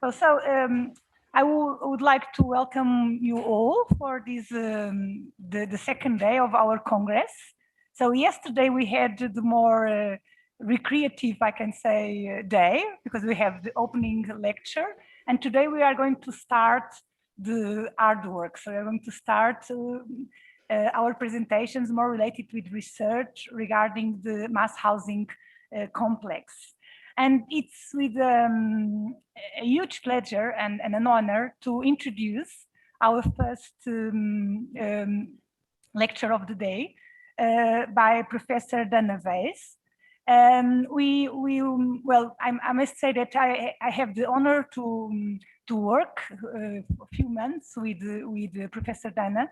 I would like to welcome you all for this the second day of our Congress. So yesterday we had the more recreative, I can say, day, because we have the opening lecture. And today we are going to start the hard work. So we're going to start our presentations more related with research regarding the mass housing complex. And it's with a huge pleasure and an honor to introduce our first lecture of the day by Professor Dana Vais. I must say that I have the honor to work a few months with Professor Dana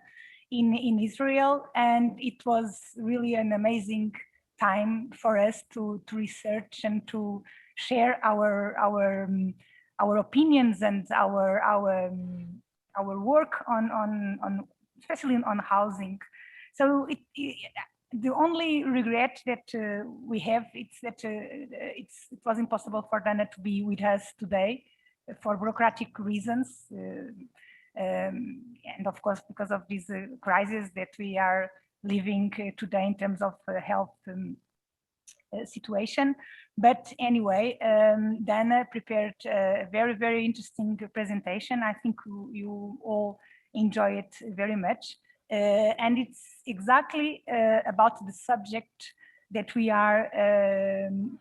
in Israel, and it was really an amazing time for us to research and to share our opinions and our work on especially on housing. So the only regret that we have is that it was impossible for Dana to be with us today for bureaucratic reasons. And of course, because of this crisis that we are living today in terms of health situation. But anyway, Dana prepared a very, very interesting presentation. I think you all enjoy it very much. And it's exactly about the subject that we are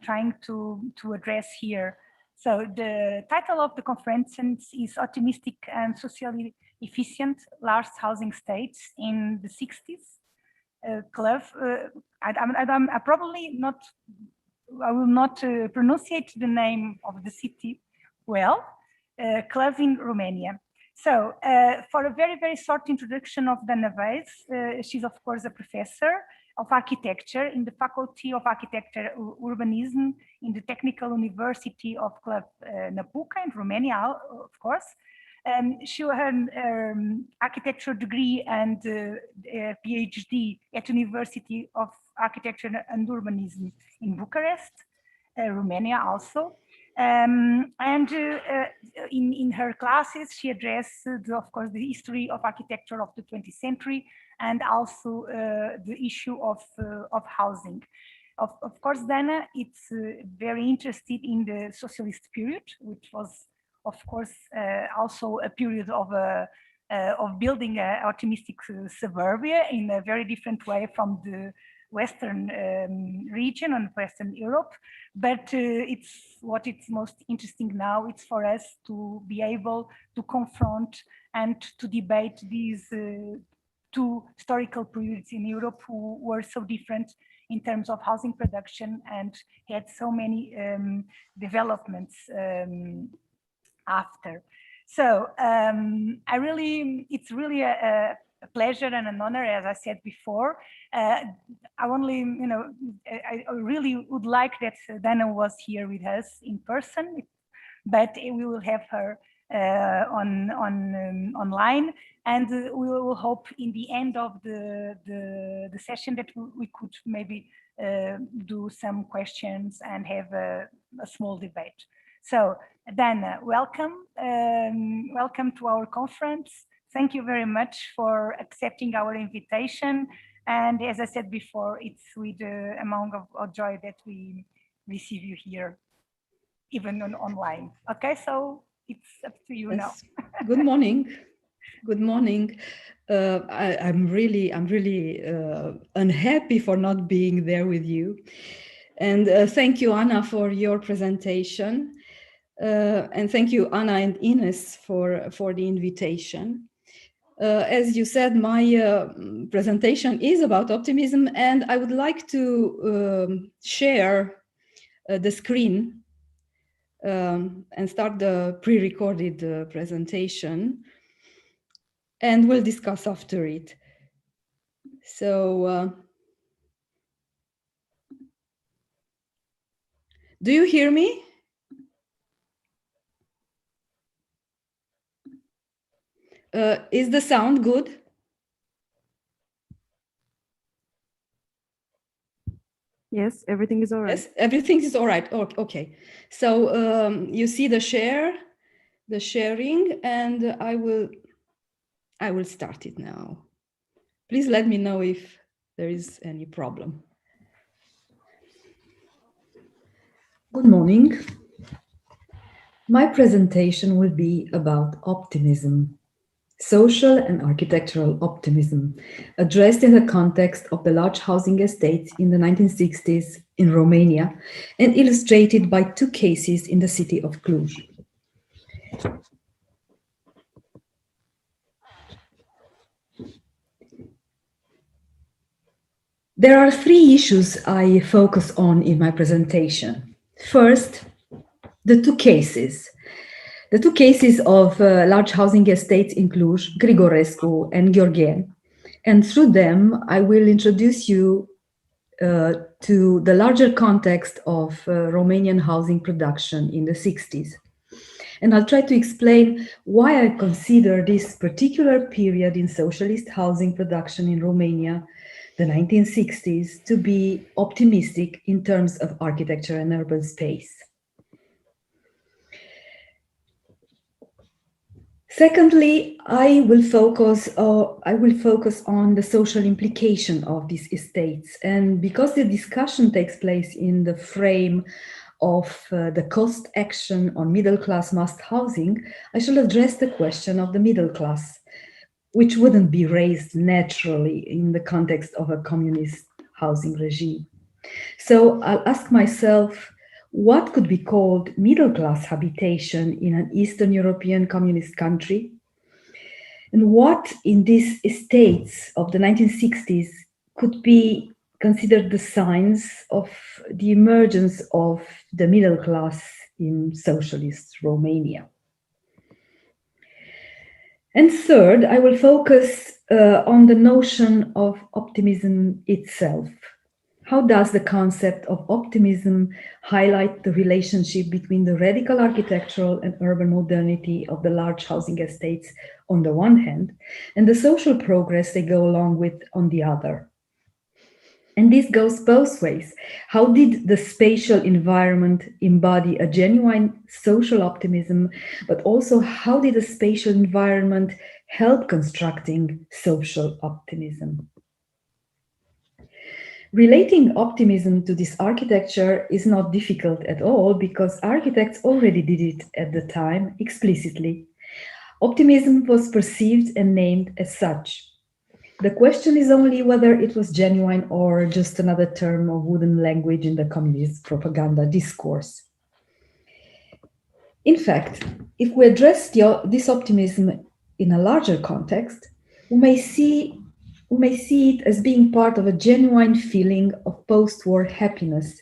trying to address here. So the title of the conference is Optimistic and Socially Efficient Large Housing States in the 60s. Cluj, I probably not, I will not pronunciate the name of the city well, Cluj in Romania. So for a very, very short introduction of Dana Vais, she's of course a professor of architecture in the Faculty of Architecture Urbanism in the Technical University of Cluj-Napoca in Romania, of course. She had her architecture degree and PhD at University of Architecture and Urbanism in Bucharest, Romania also. In her classes, she addressed, of course, the history of architecture of the 20th century and also the issue of housing. Of course, Dana, it's very interested in the socialist period, which was, of course, also a period of building an optimistic suburbia in a very different way from the Western region and Western Europe. But it's most interesting now. It's for us to be able to confront and to debate these two historical periods in Europe who were so different in terms of housing production and had so many developments after. So it's really a pleasure and an honor, as I said before. I really would like that Dana was here with us in person, but we will have her online, and we will hope in the end of the session that we could maybe do some questions and have a small debate. So Dana, welcome. Welcome to our conference. Thank you very much for accepting our invitation. And as I said before, it's with an amount of joy that we receive you here, even online. Okay, so it's up to you now. Good morning. Good morning. I'm really unhappy for not being there with you. And thank you, Anna, for your presentation. And thank you, Anna and Ines, for the invitation. As you said, my presentation is about optimism, and I would like to share the screen and start the pre-recorded presentation, and we'll discuss after it. So, do you hear me? Is the sound good? Yes, everything is all right. Yes, everything is all right. Oh, okay. So you see the share the sharing, and I will start it now. Please let me know if there is any problem. Good morning. My presentation will be about optimism, social and architectural optimism, addressed in the context of the large housing estates in the 1960s in Romania and illustrated by two cases in the city of Cluj. There are three issues I focus on in my presentation. First, the two cases. The two cases of large housing estates in Cluj, Grigorescu and Gheorghen. And through them, I will introduce you to the larger context of Romanian housing production in the 60s. And I'll try to explain why I consider this particular period in socialist housing production in Romania, the 1960s, to be optimistic in terms of architecture and urban space. Secondly, I will focus on the social implication of these estates. And because the discussion takes place in the frame of the cost action on middle-class mass housing, I shall address the question of the middle class, which wouldn't be raised naturally in the context of a communist housing regime. So I'll ask myself, what could be called middle-class habitation in an Eastern European communist country? And what in these estates of the 1960s could be considered the signs of the emergence of the middle class in socialist Romania? And third, I will focus on the notion of optimism itself. How does the concept of optimism highlight the relationship between the radical architectural and urban modernity of the large housing estates on the one hand, and the social progress they go along with on the other? And this goes both ways. How did the spatial environment embody a genuine social optimism, but also how did the spatial environment help constructing social optimism? Relating optimism to this architecture is not difficult at all because architects already did it at the time explicitly. Optimism was perceived and named as such. The question is only whether it was genuine or just another term of wooden language in the communist propaganda discourse. In fact, if we address this optimism in a larger context, we may see it as being part of a genuine feeling of post-war happiness,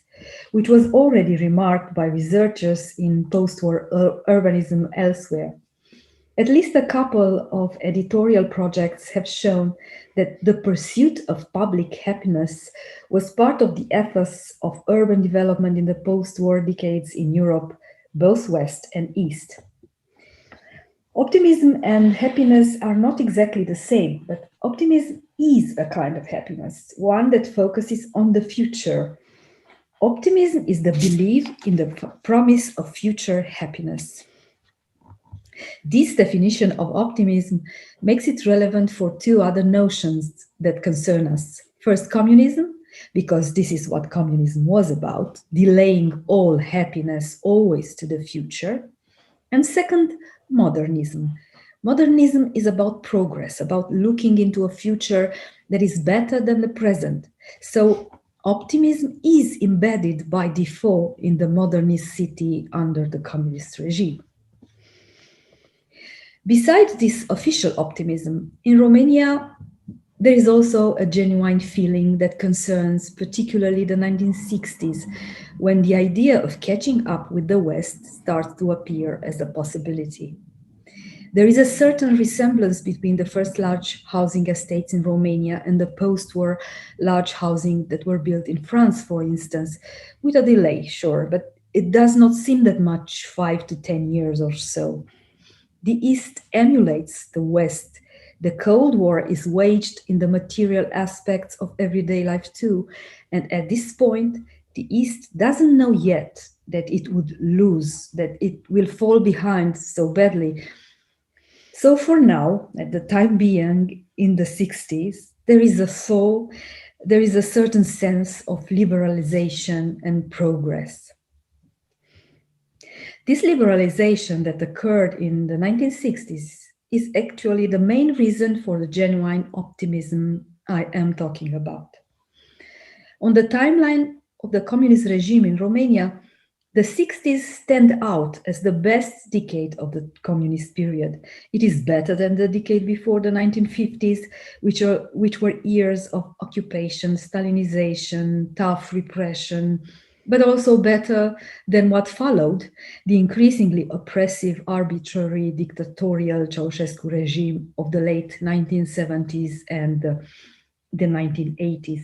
which was already remarked by researchers in post-war urbanism elsewhere. At least a couple of editorial projects have shown that the pursuit of public happiness was part of the ethos of urban development in the post-war decades in Europe, both West and East. Optimism and happiness are not exactly the same, but optimism is a kind of happiness, one that focuses on the future. Optimism is the belief in the promise of future happiness. This definition of optimism makes it relevant for two other notions that concern us. First, communism, because this is what communism was about, delaying all happiness always to the future. And second, modernism. Modernism is about progress, about looking into a future that is better than the present. So optimism is embedded by default in the modernist city under the communist regime. Besides this official optimism, in Romania, there is also a genuine feeling that concerns particularly the 1960s, when the idea of catching up with the West starts to appear as a possibility. There is a certain resemblance between the first large housing estates in Romania and the post-war large housing that were built in France, for instance, with a delay, sure, but it does not seem that much, 5 to 10 years or so. The East emulates the West. The Cold War is waged in the material aspects of everyday life too. And at this point, The East doesn't know yet that it would lose, that it will fall behind so badly. So for now, at the time being, in the 60s, there is a certain sense of liberalization and progress. This liberalization that occurred in the 1960s is actually the main reason for the genuine optimism I am talking about. On the timeline of the communist regime in Romania, the 60s stand out as the best decade of the communist period. It is better than the decade before the 1950s, which were years of occupation, Stalinization, tough repression, but also better than what followed, the increasingly oppressive, arbitrary, dictatorial Ceausescu regime of the late 1970s and the 1980s.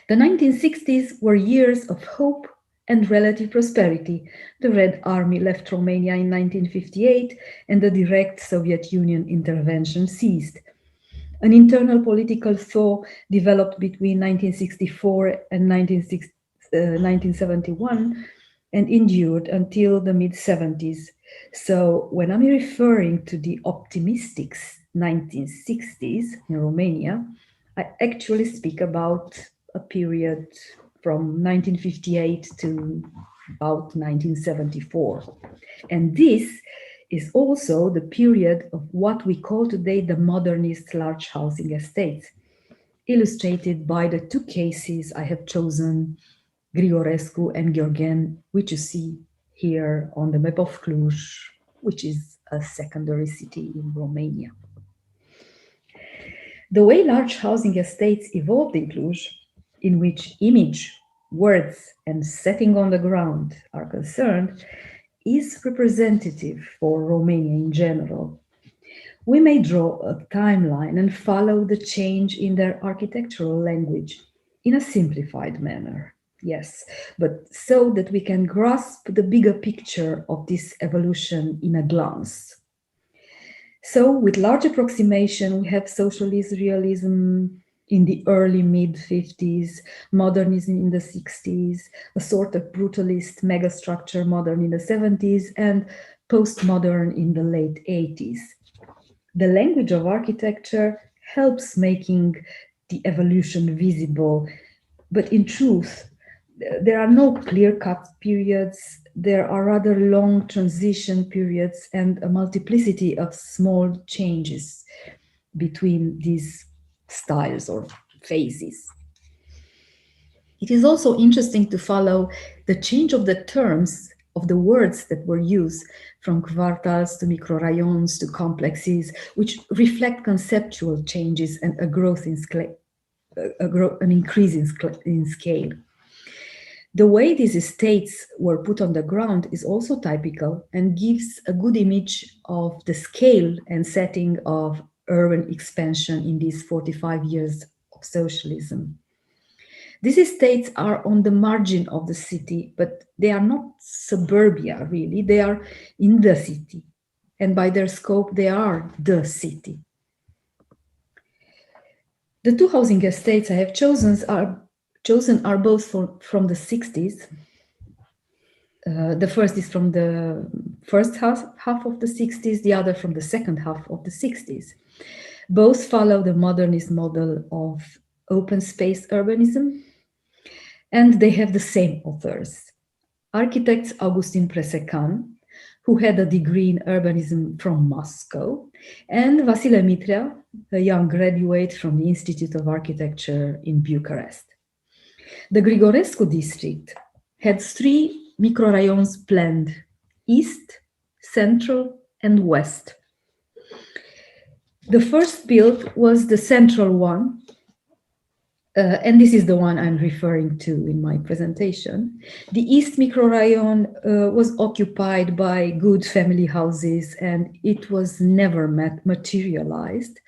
The 1960s were years of hope and relative prosperity. The Red Army left Romania in 1958 and the direct Soviet Union intervention ceased. An internal political thaw developed between 1964 and 1971 and endured until the mid-70s. So when I'm referring to the optimistic 1960s in Romania, I actually speak about a period from 1958 to about 1974. And this is also the period of what we call today the modernist large housing estates, illustrated by the two cases I have chosen, Grigorescu and Gheorghen, which you see here on the map of Cluj, which is a secondary city in Romania. The way large housing estates evolved in Cluj, in which image, words, and setting on the ground are concerned, is representative for Romania in general. We may draw a timeline and follow the change in their architectural language in a simplified manner, yes, but so that we can grasp the bigger picture of this evolution in a glance. So with large approximation, we have socialist realism in the early mid-50s, modernism in the 60s, a sort of brutalist megastructure modern in the 70s, and postmodern in the late 80s. The language of architecture helps making the evolution visible, but in truth, there are no clear-cut periods. There are rather long transition periods and a multiplicity of small changes between these styles or phases. It is also interesting to follow the change of the terms of the words that were used, from kvartals to microrayons to complexes, which reflect conceptual changes and a growth in an increase in scale. The way these estates were put on the ground is also typical and gives a good image of the scale and setting of urban expansion in these 45 years of socialism. These estates are on the margin of the city, but they are not suburbia, really. They are in the city, and by their scope, they are the city. The two housing estates I have chosen are both from the 60s. The first is from the first half of the 60s, the other from the second half of the 60s. Both follow the modernist model of open space urbanism, and they have the same authors. Architects Augustin Presecan, who had a degree in urbanism from Moscow, and Vasile Mitrea, a young graduate from the Institute of Architecture in Bucharest. The Grigorescu district had 3 microrayons planned: East, Central, and West. The first built was the central one, and this is the one I'm referring to in my presentation. The East microrayon was occupied by good family houses, and it was never materialized.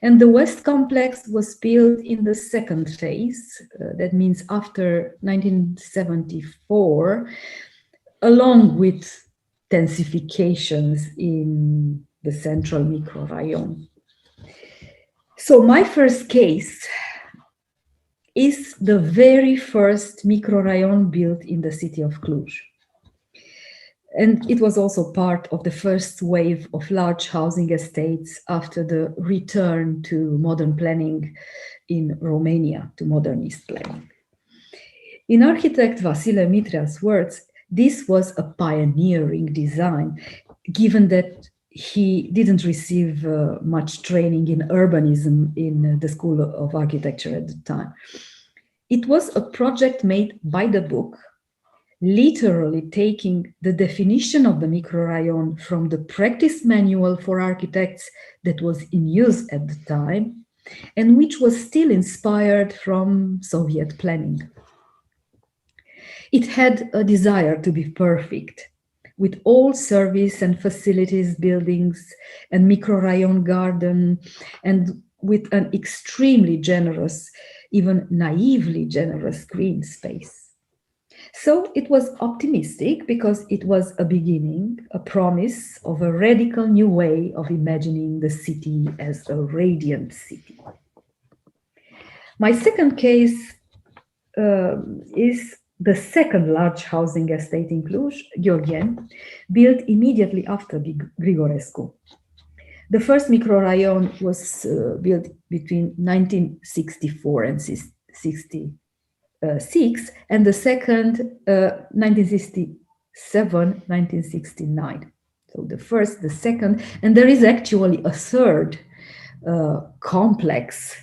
And the West complex was built in the second phase, that means after 1974, along with densifications in the central microrayon. So my first case is the very first microrayon built in the city of Cluj. And it was also part of the first wave of large housing estates after the return to modern planning in Romania, to modernist planning. In architect Vasile Mitrea's words, this was a pioneering design, given that he didn't receive much training in urbanism in the School of Architecture at the time. It was a project made by the book, literally taking the definition of the microrayon from the practice manual for architects that was in use at the time, and which was still inspired from Soviet planning. It had a desire to be perfect, with all service and facilities buildings and microrayon garden, and with an extremely generous, even naively generous green space. So it was optimistic because it was a beginning, a promise of a radical new way of imagining the city as a radiant city. My second case is the second large housing estate in Cluj, Gheorghen, built immediately after Grigorescu. The first microrayon was built between 1964 and 1966, and the second 1967, 1969. So the first, the second, and there is actually a third complex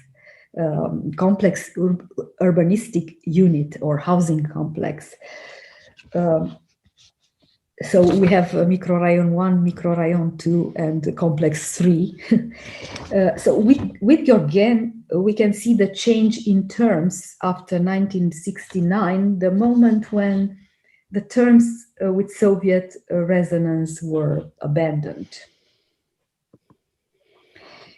urbanistic unit or housing complex. So we have microrayon 1, microrayon 2, and complex 3. So with Gheorghen, we can see the change in terms after 1969, the moment when the terms with Soviet resonance were abandoned.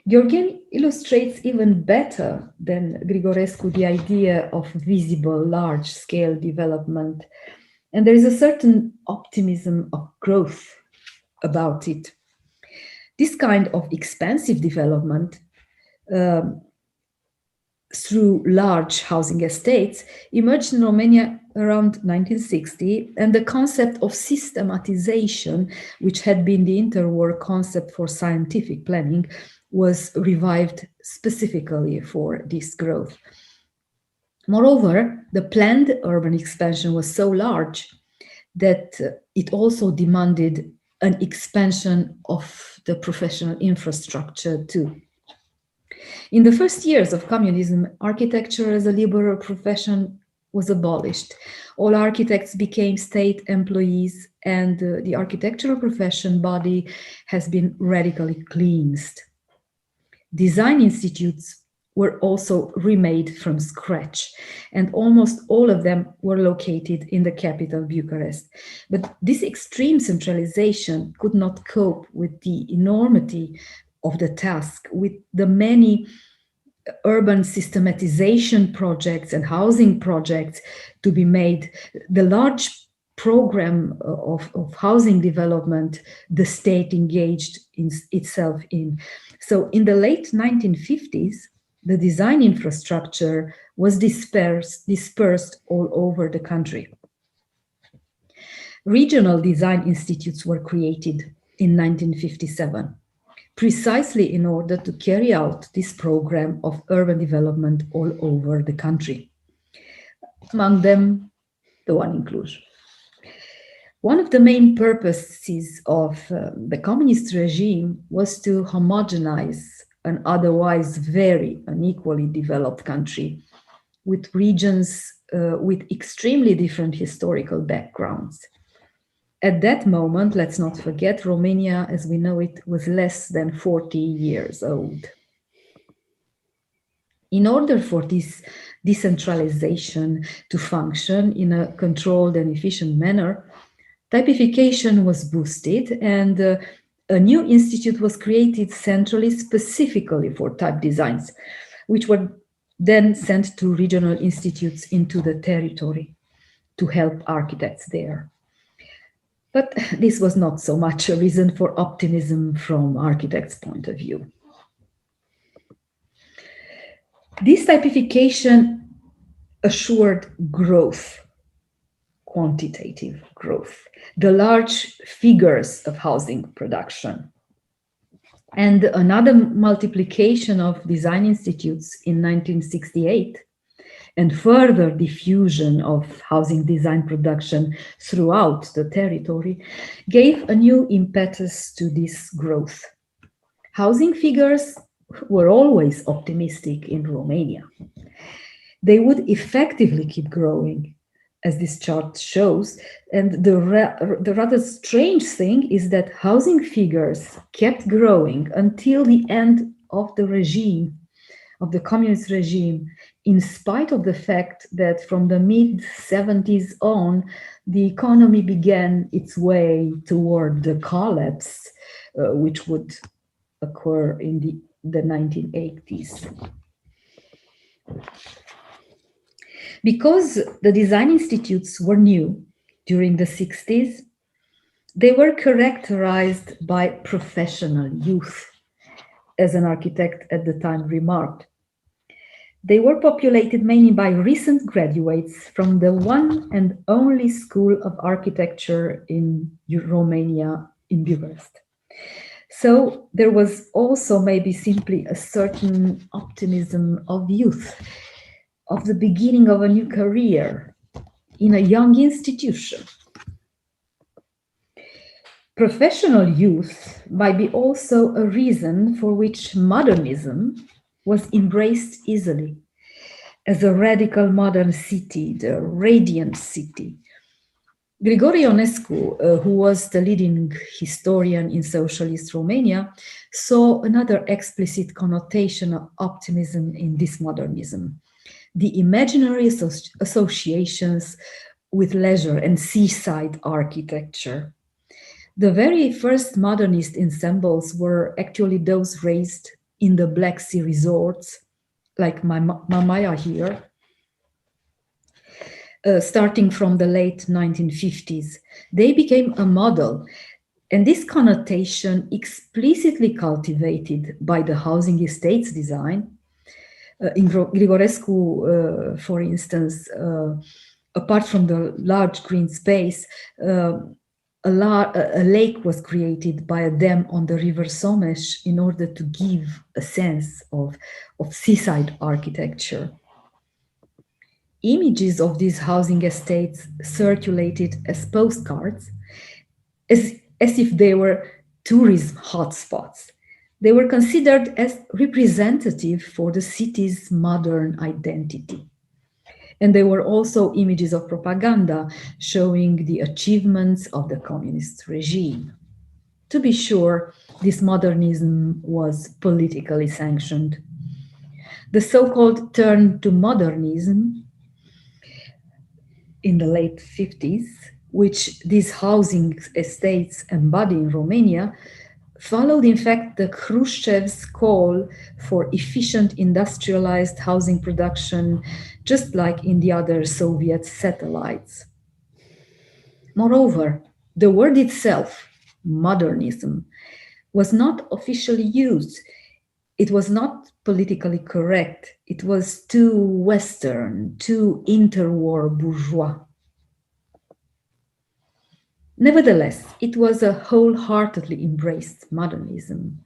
Gheorghen illustrates even better than Grigorescu the idea of visible large-scale development, and there is a certain optimism of growth about it. This kind of expansive development through large housing estates emerged in Romania around 1960, and the concept of systematization, which had been the interwar concept for scientific planning, was revived specifically for this growth. Moreover, the planned urban expansion was so large that it also demanded an expansion of the professional infrastructure too. In the first years of communism, architecture as a liberal profession was abolished. All architects became state employees, and the architectural profession body has been radically cleansed. Design institutes were also remade from scratch, and almost all of them were located in the capital, Bucharest. But this extreme centralization could not cope with the enormity of the task, with the many urban systematization projects and housing projects to be made, the large program of housing development the state engaged in itself in. So in the late 1950s, the design infrastructure was dispersed all over the country. Regional design institutes were created in 1957, precisely in order to carry out this program of urban development all over the country. Among them, the one in Cluj. One of the main purposes of the communist regime was to homogenize an otherwise very unequally developed country with regions with extremely different historical backgrounds. At that moment, let's not forget, Romania, as we know it, was less than 40 years old. In order for this decentralization to function in a controlled and efficient manner, typification was boosted, and a new institute was created centrally specifically for type designs, which were then sent to regional institutes into the territory to help architects there. But this was not so much a reason for optimism from architects' point of view. This typification assured growth, quantitative growth, the large figures of housing production. And another multiplication of design institutes in 1968 and further diffusion of housing design production throughout the territory gave a new impetus to this growth. Housing figures were always optimistic in Romania. They would effectively keep growing, as this chart shows, and the rather strange thing is that housing figures kept growing until the end of the regime, of the communist regime, in spite of the fact that from the mid-70s on, the economy began its way toward the collapse, which would occur in the 1980s. Because the design institutes were new during the 60s, they were characterized by professional youth, as an architect at the time remarked. They were populated mainly by recent graduates from the one and only School of Architecture in Romania, in Bucharest. So there was also maybe simply a certain optimism of youth, of the beginning of a new career in a young institution. Professional youth might be also a reason for which modernism was embraced easily as a radical modern city, the radiant city. Grigore Ionescu, who was the leading historian in socialist Romania, saw another explicit connotation of optimism in this modernism: the imaginary associations with leisure and seaside architecture. The very first modernist ensembles were actually those raised in the Black Sea resorts, like Mamaia here, starting from the late 1950s. They became a model, and this connotation explicitly cultivated by the housing estates design. In Grigorescu, for instance, apart from the large green space, a lake was created by a dam on the river Somes in order to give a sense of seaside architecture. Images of these housing estates circulated as postcards, as if they were tourism hotspots. They were considered as representative for the city's modern identity. And they were also images of propaganda showing the achievements of the communist regime. To be sure, this modernism was politically sanctioned. The so-called turn to modernism in the late 50s, which these housing estates embody in Romania, followed in fact the Khrushchev's call for efficient industrialized housing production, just like in the other Soviet satellites. Moreover, the word itself, modernism, was not officially used. It was not politically correct. It was too Western, too interwar bourgeois. Nevertheless, it was a wholeheartedly embraced modernism,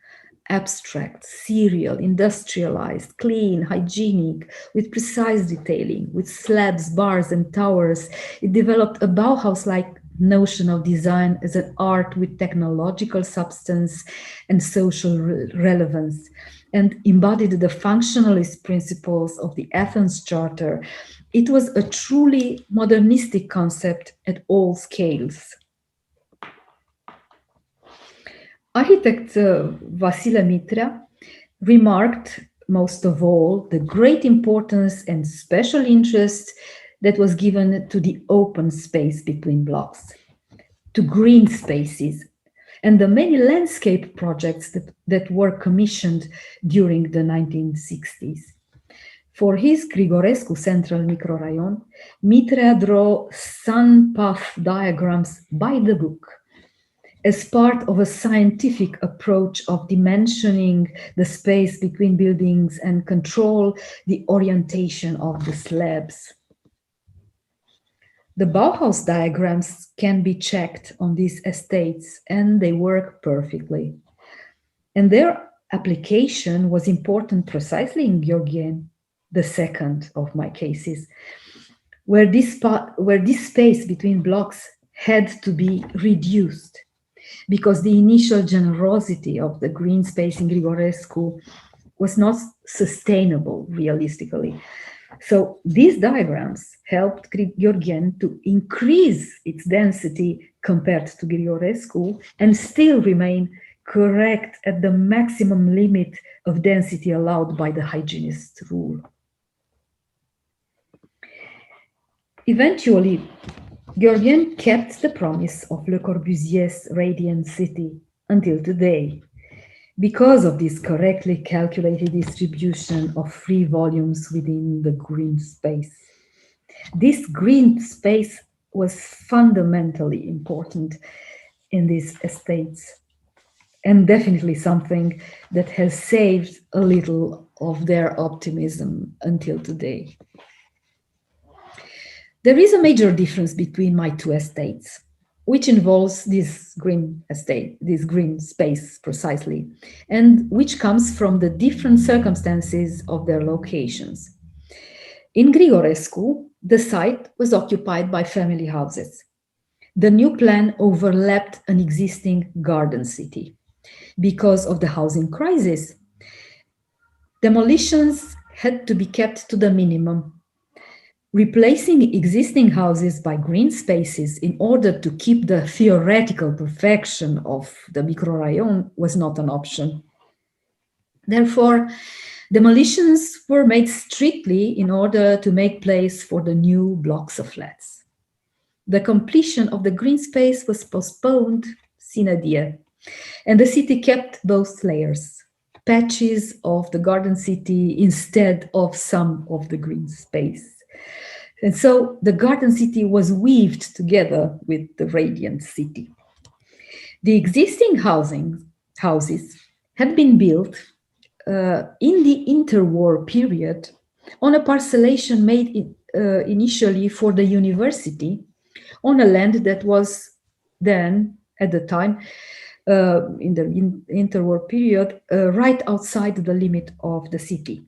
abstract, serial, industrialized, clean, hygienic, with precise detailing, with slabs, bars, and towers. It developed a Bauhaus-like notion of design as an art with technological substance and social relevance, and embodied the functionalist principles of the Athens Charter. It was a truly modernistic concept at all scales. Architect Vasile Mitrea remarked, most of all, the great importance and special interest that was given to the open space between blocks, to green spaces, and the many landscape projects that were commissioned during the 1960s. For his Grigorescu Central Microrayon, Mitrea drew sun path diagrams by the book, as part of a scientific approach of dimensioning the space between buildings and control the orientation of the slabs. The Bauhaus diagrams can be checked on these estates and they work perfectly. And their application was important precisely in Georgien, the second of my cases, where this space between blocks had to be reduced because the initial generosity of the green space in Grigorescu was not sustainable realistically. So these diagrams helped Georgien to increase its density compared to Grigorescu and still remain correct at the maximum limit of density allowed by the hygienist rule. Eventually, Georgien kept the promise of Le Corbusier's radiant city until today, because of this correctly calculated distribution of free volumes within the green space. This green space was fundamentally important in these estates, and definitely something that has saved a little of their optimism until today. There is a major difference between my two estates, which involves this green estate, this green space precisely, and which comes from the different circumstances of their locations. In Grigorescu, the site was occupied by family houses. The new plan overlapped an existing garden city. Because of the housing crisis, demolitions had to be kept to the minimum. Replacing existing houses by green spaces in order to keep the theoretical perfection of the microrayon was not an option. Therefore, demolitions were made strictly in order to make place for the new blocks of flats. The completion of the green space was postponed sine die, and the city kept both layers, patches of the garden city instead of some of the green space. And so the garden city was weaved together with the radiant city. The existing houses had been built in the interwar period on a parcellation made initially for the university on a land that was then, at the time, in the interwar period, right outside the limit of the city.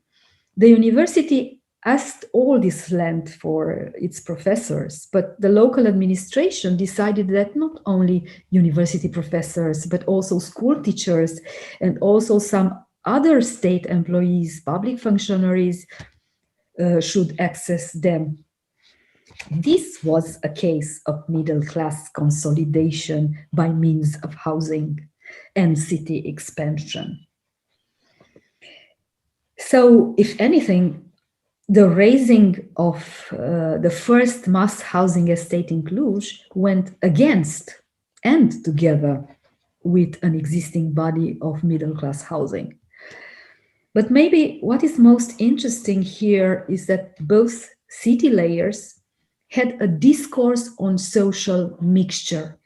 The university asked all this land for its professors, but the local administration decided that not only university professors, but also school teachers and also some other state employees, public functionaries, should access them. This was a case of middle-class consolidation by means of housing and city expansion. So, if anything, the raising of the first mass housing estate in Cluj went against and together with an existing body of middle-class housing. But maybe what is most interesting here is that both city layers had a discourse on social mixture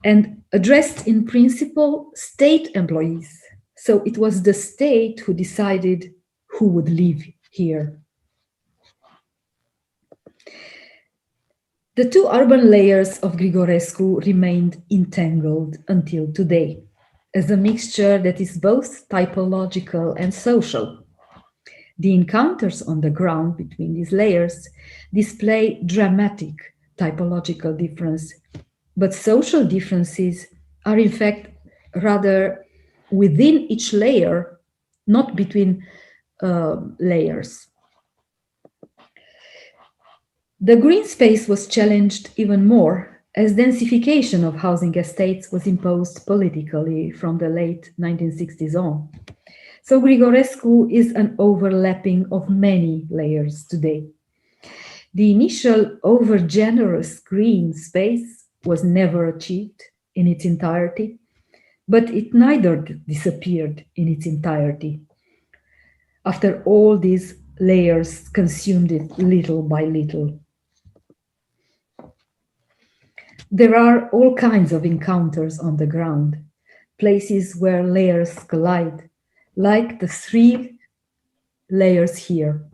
and addressed in principle state employees. So it was the state who decided who would live here. The two urban layers of Grigorescu remained entangled until today, as a mixture that is both typological and social. The encounters on the ground between these layers display dramatic typological difference, but social differences are in fact rather within each layer, not between layers. The green space was challenged even more as densification of housing estates was imposed politically from the late 1960s on. So Grigorescu is an overlapping of many layers today. The initial over-generous green space was never achieved in its entirety, but it neither disappeared in its entirety. After all these layers consumed it little by little. There are all kinds of encounters on the ground, places where layers collide, like the three layers here.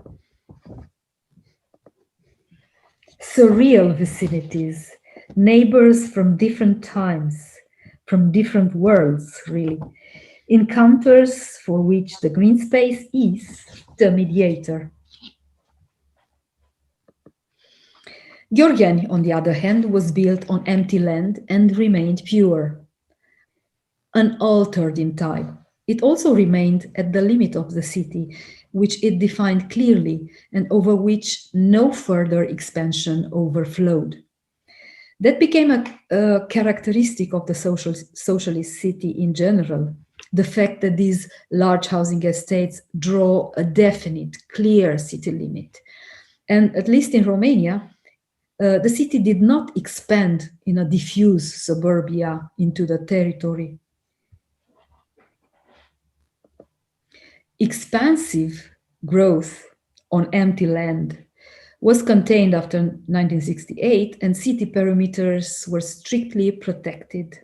surreal vicinities, neighbors from different times, from different worlds, really. Encounters for which the green space is the mediator. Gheorgheni, on the other hand, was built on empty land and remained pure, unaltered in time. It also remained at the limit of the city, which it defined clearly and over which no further expansion overflowed. That became a characteristic of the socialist city in general, the fact that these large housing estates draw a definite, clear city limit. And at least in Romania, the city did not expand in a diffuse suburbia into the territory. Expansive growth on empty land was contained after 1968, and city perimeters were strictly protected.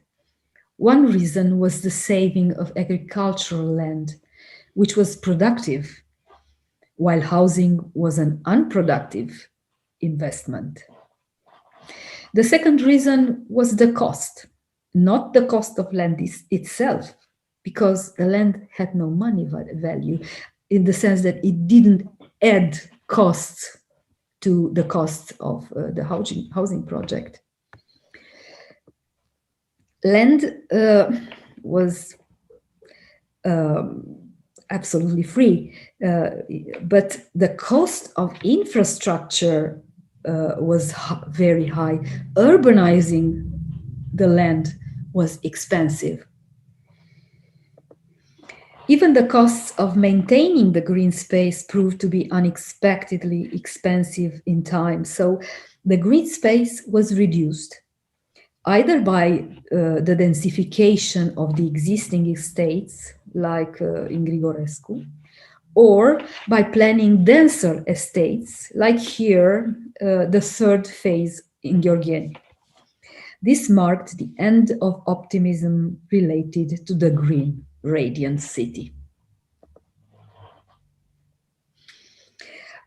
One reason was the saving of agricultural land, which was productive, while housing was an unproductive investment. The second reason was the cost, not the cost of land itself, because the land had no money value in the sense that it didn't add costs to the cost of the housing project. Land was absolutely free, but the cost of infrastructure was very high. Urbanizing the land was expensive. Even the costs of maintaining the green space proved to be unexpectedly expensive in time. So the green space was reduced either by the densification of the existing estates, like in Grigorescu, or by planning denser estates, like here, the third phase in Gheorgheni. This marked the end of optimism related to the green, radiant city.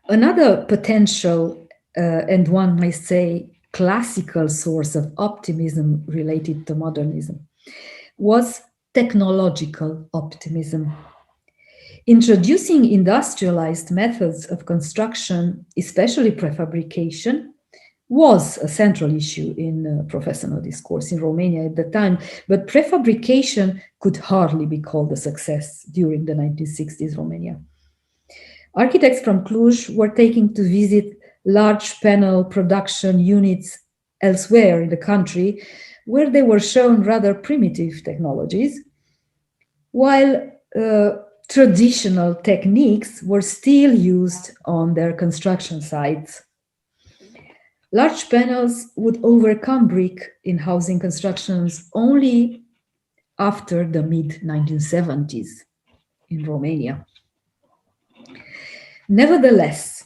Another potential, and one might say classical source of optimism related to modernism was technological optimism. Introducing industrialized methods of construction, especially prefabrication, was a central issue in professional discourse in Romania at the time, but prefabrication could hardly be called a success during the 1960s Romania. Architects from Cluj were taken to visit large panel production units elsewhere in the country, where they were shown rather primitive technologies, while traditional techniques were still used on their construction sites. Large panels would overcome brick in housing constructions only after the mid-1970s in Romania. Nevertheless,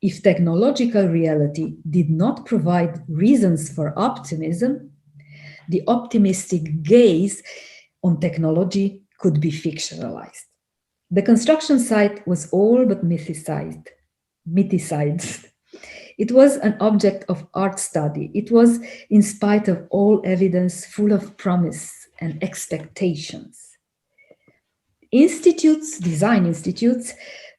if technological reality did not provide reasons for optimism, the optimistic gaze on technology could be fictionalized. The construction site was all but mythicized. It was an object of art study. It was, in spite of all evidence, full of promise and expectations. Design institutes,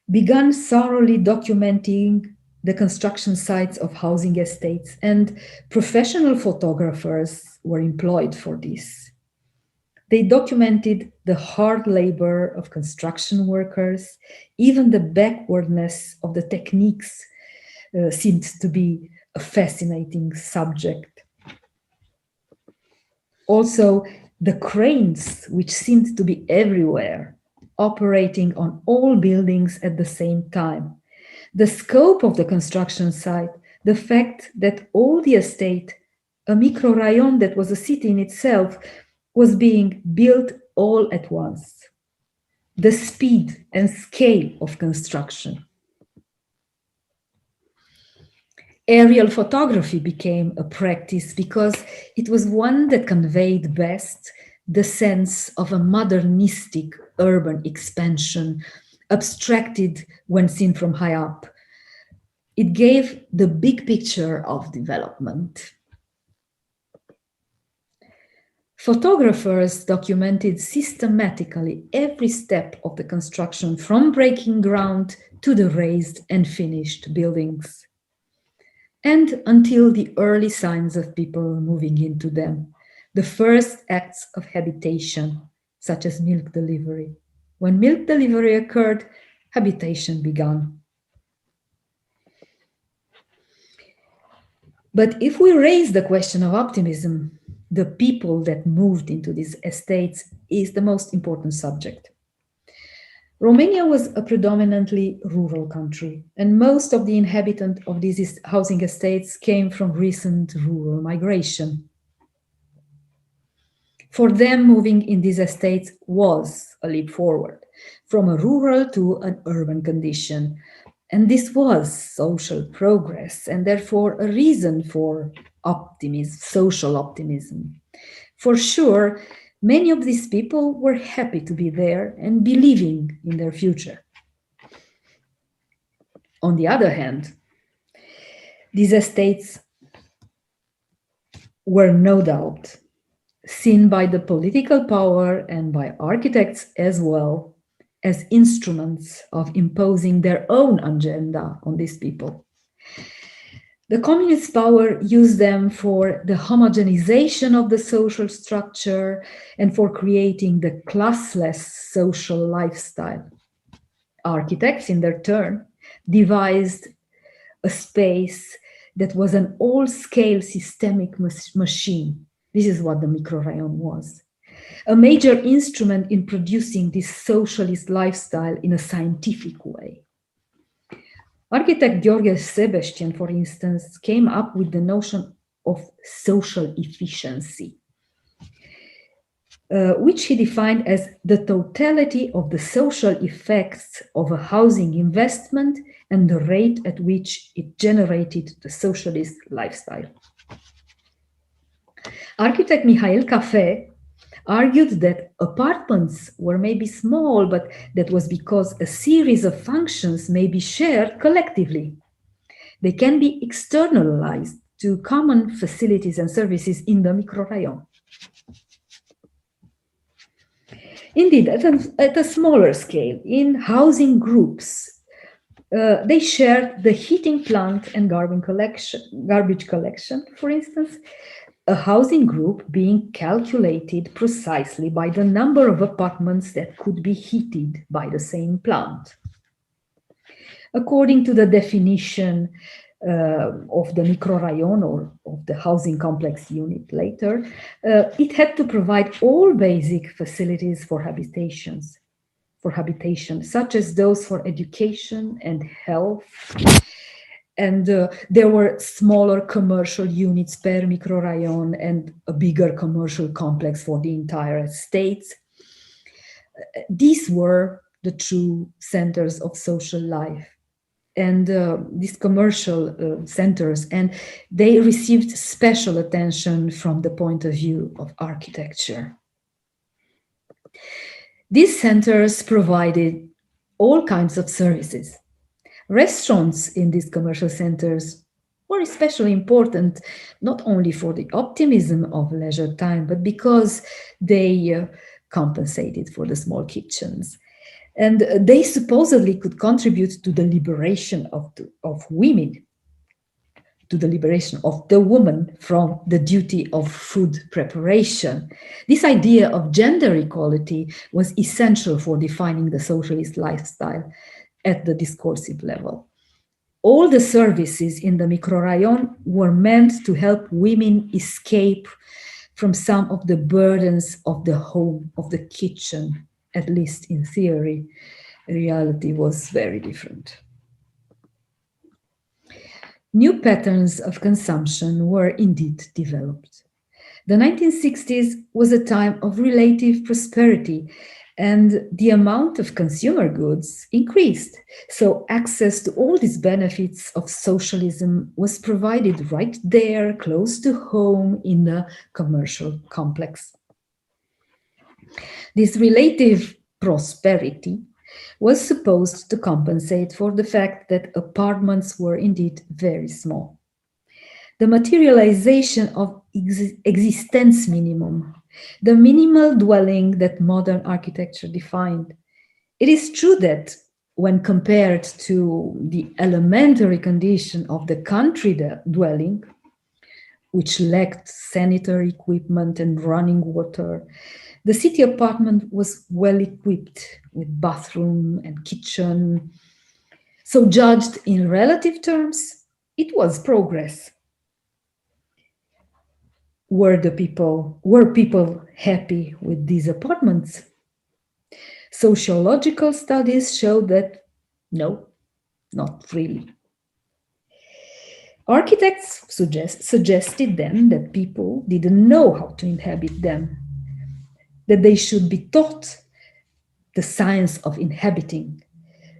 began thoroughly documenting the construction sites of housing estates, and professional photographers were employed for this. They documented the hard labor of construction workers. Even the backwardness of the techniques seemed to be a fascinating subject. Also, the cranes, which seemed to be everywhere, operating on all buildings at the same time. The scope of the construction site, the fact that all the estate, a microrayon that was a city in itself, was being built all at once. The speed and scale of construction. Aerial photography became a practice because it was one that conveyed best the sense of a modernistic urban expansion, abstracted when seen from high up. It gave the big picture of development. Photographers documented systematically every step of the construction, from breaking ground to the raised and finished buildings, and until the early signs of people moving into them, the first acts of habitation, such as milk delivery. When milk delivery occurred, habitation began. But if we raise the question of optimism, the people that moved into these estates is the most important subject. Romania was a predominantly rural country, and most of the inhabitants of these housing estates came from recent rural migration. For them, moving in these estates was a leap forward, from a rural to an urban condition. And this was social progress, and therefore a reason for optimism, social optimism. For sure, many of these people were happy to be there and believing in their future. On the other hand, these estates were no doubt seen by the political power and by architects as well as instruments of imposing their own agenda on these people. The communist power used them for the homogenization of the social structure and for creating the classless social lifestyle. Architects, in their turn, devised a space that was an all-scale systemic machine. This is what the microrayon was. A major instrument in producing this socialist lifestyle in a scientific way. Architect Gheorghe Sebeștian, for instance, came up with the notion of social efficiency, which he defined as the totality of the social effects of a housing investment and the rate at which it generated the socialist lifestyle. Architect Mihail Café argued that apartments were maybe small, but that was because a series of functions may be shared collectively. They can be externalized to common facilities and services in the microrayon. Indeed, at a smaller scale, in housing groups, they shared the heating plant and garbage collection, for instance, a housing group being calculated precisely by the number of apartments that could be heated by the same plant. According to the definition of the microrayon or of the housing complex unit later, it had to provide all basic facilities for habitation, such as those for education and health. And there were smaller commercial units per microrayon and a bigger commercial complex for the entire estates. These were the true centers of social life. And these commercial centers, and they received special attention from the point of view of architecture. These centers provided all kinds of services. Restaurants in these commercial centers were especially important, not only for the optimism of leisure time, but because they compensated for the small kitchens. And they supposedly could contribute to the liberation of women, to the liberation of the woman from the duty of food preparation. This idea of gender equality was essential for defining the socialist lifestyle at the discursive level. All the services in the microrayon were meant to help women escape from some of the burdens of the home, of the kitchen, at least in theory. Reality was very different. New patterns of consumption were indeed developed. The 1960s was a time of relative prosperity, and the amount of consumer goods increased. So access to all these benefits of socialism was provided right there, close to home in the commercial complex. This relative prosperity was supposed to compensate for the fact that apartments were indeed very small. The materialization of existence minimum, the minimal dwelling that modern architecture defined. It is true that when compared to the elementary condition of the country dwelling, which lacked sanitary equipment and running water, the city apartment was well equipped with bathroom and kitchen. So judged in relative terms, it was progress. Were people happy with these apartments? Sociological studies show that no, not really. Architects suggested then that people didn't know how to inhabit them, that they should be taught the science of inhabiting.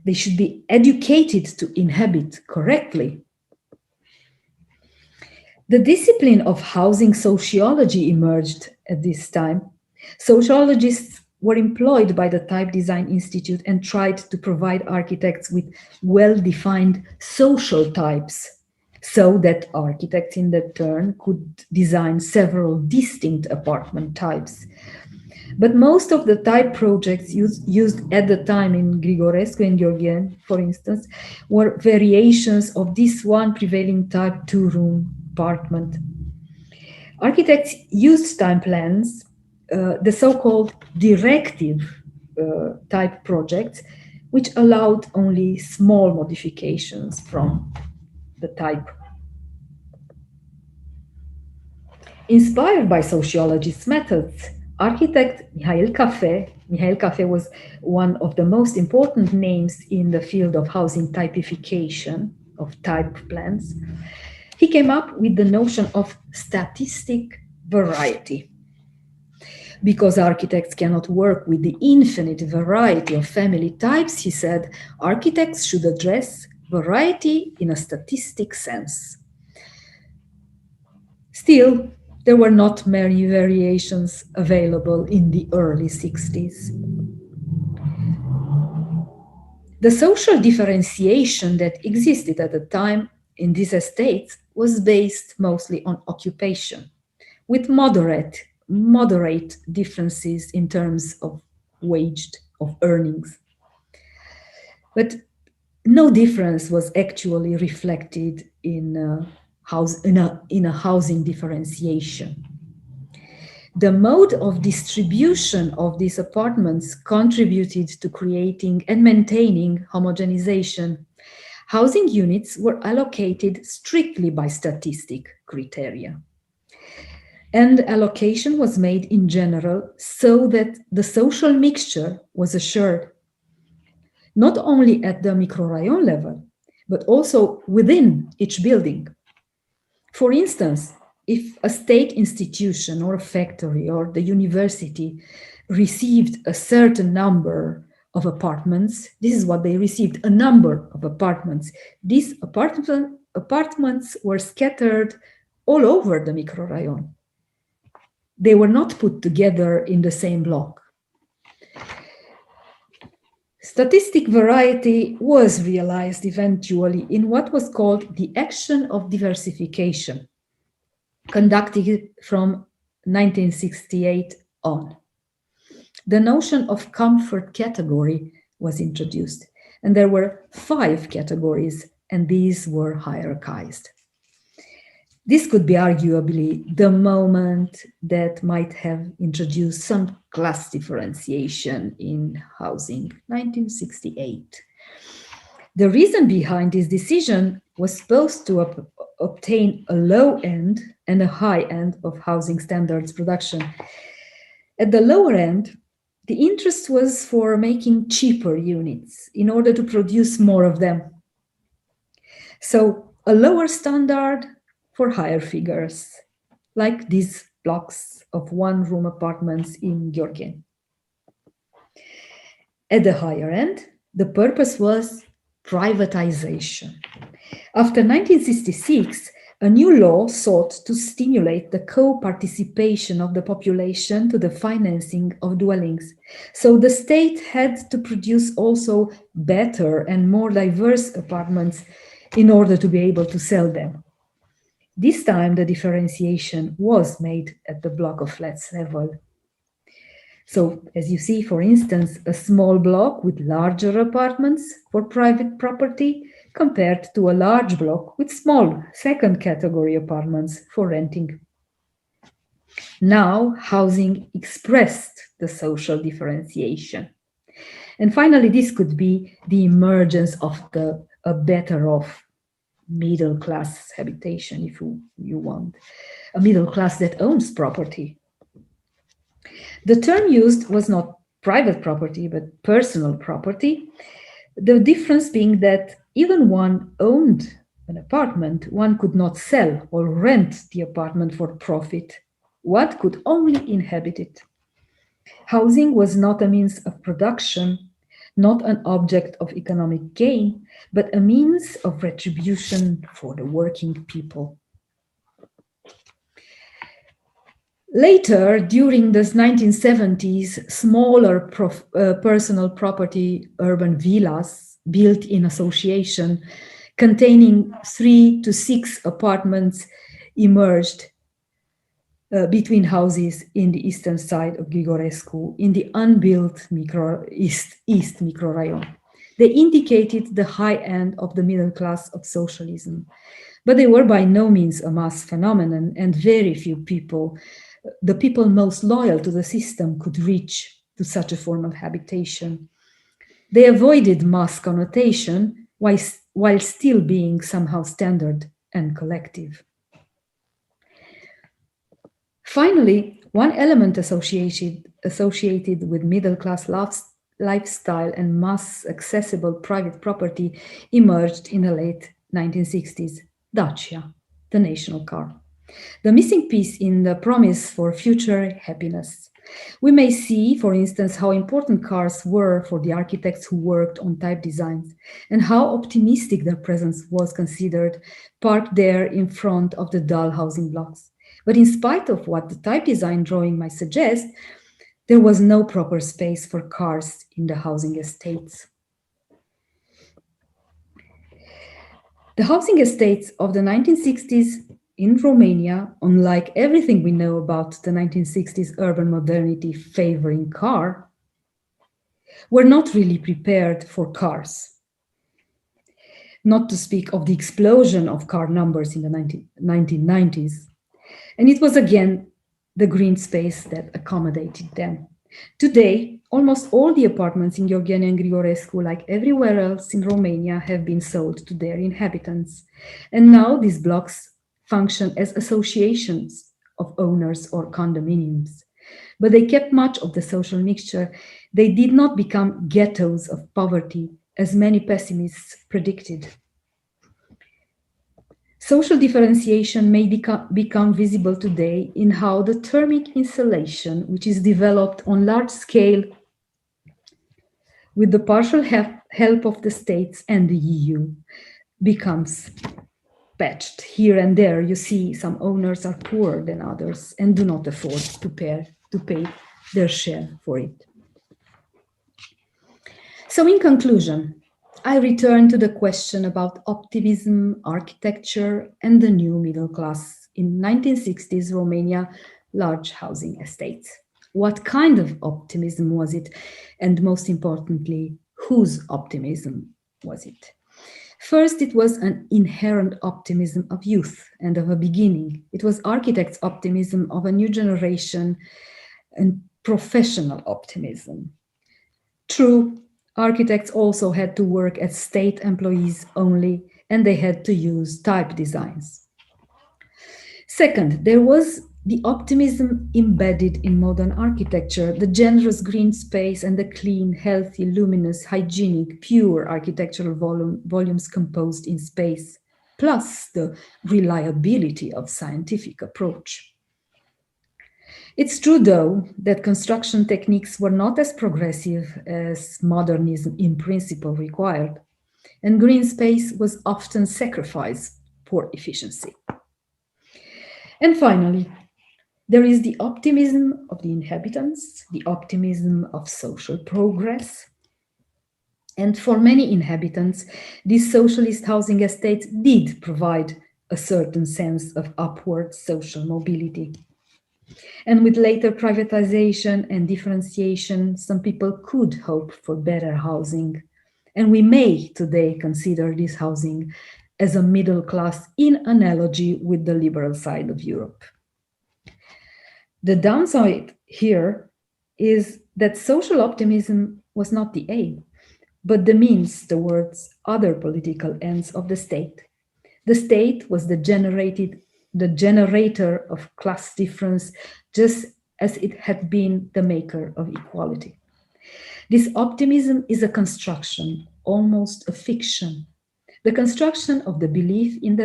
They should be educated to inhabit correctly. The discipline of housing sociology emerged at this time. Sociologists were employed by the Type Design Institute and tried to provide architects with well-defined social types so that architects in their turn could design several distinct apartment types. But most of the type projects used at the time in Grigorescu and Gheorghen, for instance, were variations of this one prevailing type two-room apartment. Architects used time plans, the so-called directive type projects, which allowed only small modifications from the type. Inspired by sociologists' methods, architect Mihail Café was one of the most important names in the field of housing typification, of type plans. He came up with the notion of statistic variety. Because architects cannot work with the infinite variety of family types, he said, architects should address variety in a statistic sense. Still, there were not many variations available in the early 60s. The social differentiation that existed at the time in these estates was based mostly on occupation, with moderate differences in terms of of earnings. But no difference was actually reflected in a housing differentiation. The mode of distribution of these apartments contributed to creating and maintaining homogenization. Housing units were allocated strictly by statistic criteria. And allocation was made in general so that the social mixture was assured, not only at the microrayon level, but also within each building. For instance, if a state institution or a factory or the university received a certain number of apartments, this is what they received, a number of apartments. These apartments were scattered all over the microrayon. They were not put together in the same block. Statistic variety was realized eventually in what was called the action of diversification, conducted from 1968 on. The notion of comfort category was introduced, and there were 5 categories, and these were hierarchized. This could be arguably the moment that might have introduced some class differentiation in housing, 1968. The reason behind this decision was supposed to obtain a low end and a high end of housing standards production. At the lower end, the interest was for making cheaper units in order to produce more of them. So a lower standard for higher figures, like these blocks of one-room apartments in Gheorghen. At the higher end, the purpose was privatization. After 1966, A new law sought to stimulate the co-participation of the population to the financing of dwellings. So the state had to produce also better and more diverse apartments in order to be able to sell them. This time the differentiation was made at the block of flats level. So as you see, for instance, a small block with larger apartments for private property compared to a large block with small second category apartments for renting. Now, housing expressed the social differentiation. And finally, this could be the emergence of a better off middle class habitation, if you want, a middle class that owns property. The term used was not private property, but personal property. The difference being that even one owned an apartment, one could not sell or rent the apartment for profit. One could only inhabit it. Housing was not a means of production, not an object of economic gain, but a means of retribution for the working people. Later, during the 1970s, smaller personal property urban villas built in association containing 3 to 6 apartments emerged between houses in the eastern side of Grigorescu in the unbuilt East microrayon. They indicated the high end of the middle class of socialism, but they were by no means a mass phenomenon, and very few people, the people most loyal to the system, could reach to such a form of habitation. They avoided mass connotation while still being somehow standard and collective. Finally, one element associated with middle-class lifestyle and mass accessible private property emerged in the late 1960s, Dacia, the national car. The missing piece in the promise for future happiness. We may see, for instance, how important cars were for the architects who worked on type designs and how optimistic their presence was considered, parked there in front of the dull housing blocks. But in spite of what the type design drawing might suggest, there was no proper space for cars in the housing estates. The housing estates of the 1960s in Romania, unlike everything we know about the 1960s urban modernity favoring car, were not really prepared for cars. Not to speak of the explosion of car numbers in the 1990s. And it was again the green space that accommodated them. Today, almost all the apartments in Gheorgheni and Grigorescu, like everywhere else in Romania, have been sold to their inhabitants. And now these blocks function as associations of owners or condominiums. But they kept much of the social mixture. They did not become ghettos of poverty, as many pessimists predicted. Social differentiation may become visible today in how the thermic insulation, which is developed on large scale with the partial help of the states and the EU, becomes patched. Here and there, you see some owners are poorer than others and do not afford to pay their share for it. So in conclusion, I return to the question about optimism, architecture, and the new middle class in 1960s Romania large housing estates. What kind of optimism was it? And most importantly, whose optimism was it? First, it was an inherent optimism of youth and of a beginning. It was architects' optimism of a new generation and professional optimism. True, architects also had to work as state employees only, and they had to use type designs. Second, there was the optimism embedded in modern architecture, the generous green space and the clean, healthy, luminous, hygienic, pure architectural volumes composed in space, plus the reliability of scientific approach. It's true, though, that construction techniques were not as progressive as modernism in principle required, and green space was often sacrificed for efficiency. And finally, there is the optimism of the inhabitants, the optimism of social progress. And for many inhabitants, these socialist housing estates did provide a certain sense of upward social mobility. And with later privatization and differentiation, some people could hope for better housing. And we may today consider this housing as a middle class in analogy with the liberal side of Europe. The downside here is that social optimism was not the aim, but the means towards other political ends of the state. The state was the generator of class difference, just as it had been the maker of equality. This optimism is a construction, almost a fiction, the construction of the belief in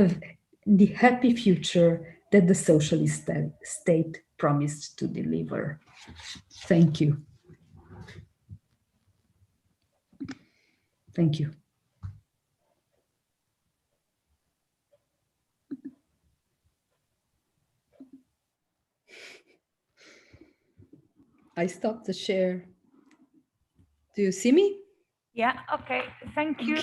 the happy future that the socialist state promised to deliver. Thank you. Thank you. I stopped the share. Do you see me? Yeah, okay. Thank you.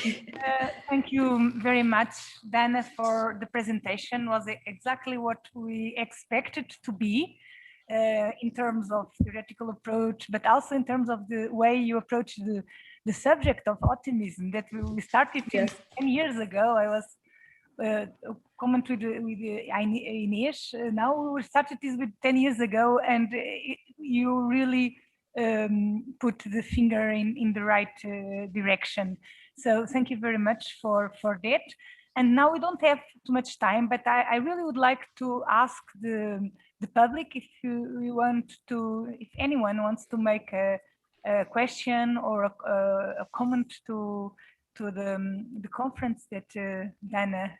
Thank you very much, Dana, for the presentation. Was exactly what we expected to be in terms of theoretical approach, but also in terms of the way you approach the subject of optimism that we started 10 years ago. I was comment with Inês. Now we started this with 10 years ago, and you really put the finger in the right direction. So thank you very much for that. And now we don't have too much time, but I really would like to ask the public if you want to, if anyone wants to make a question or a comment to the conference that Dana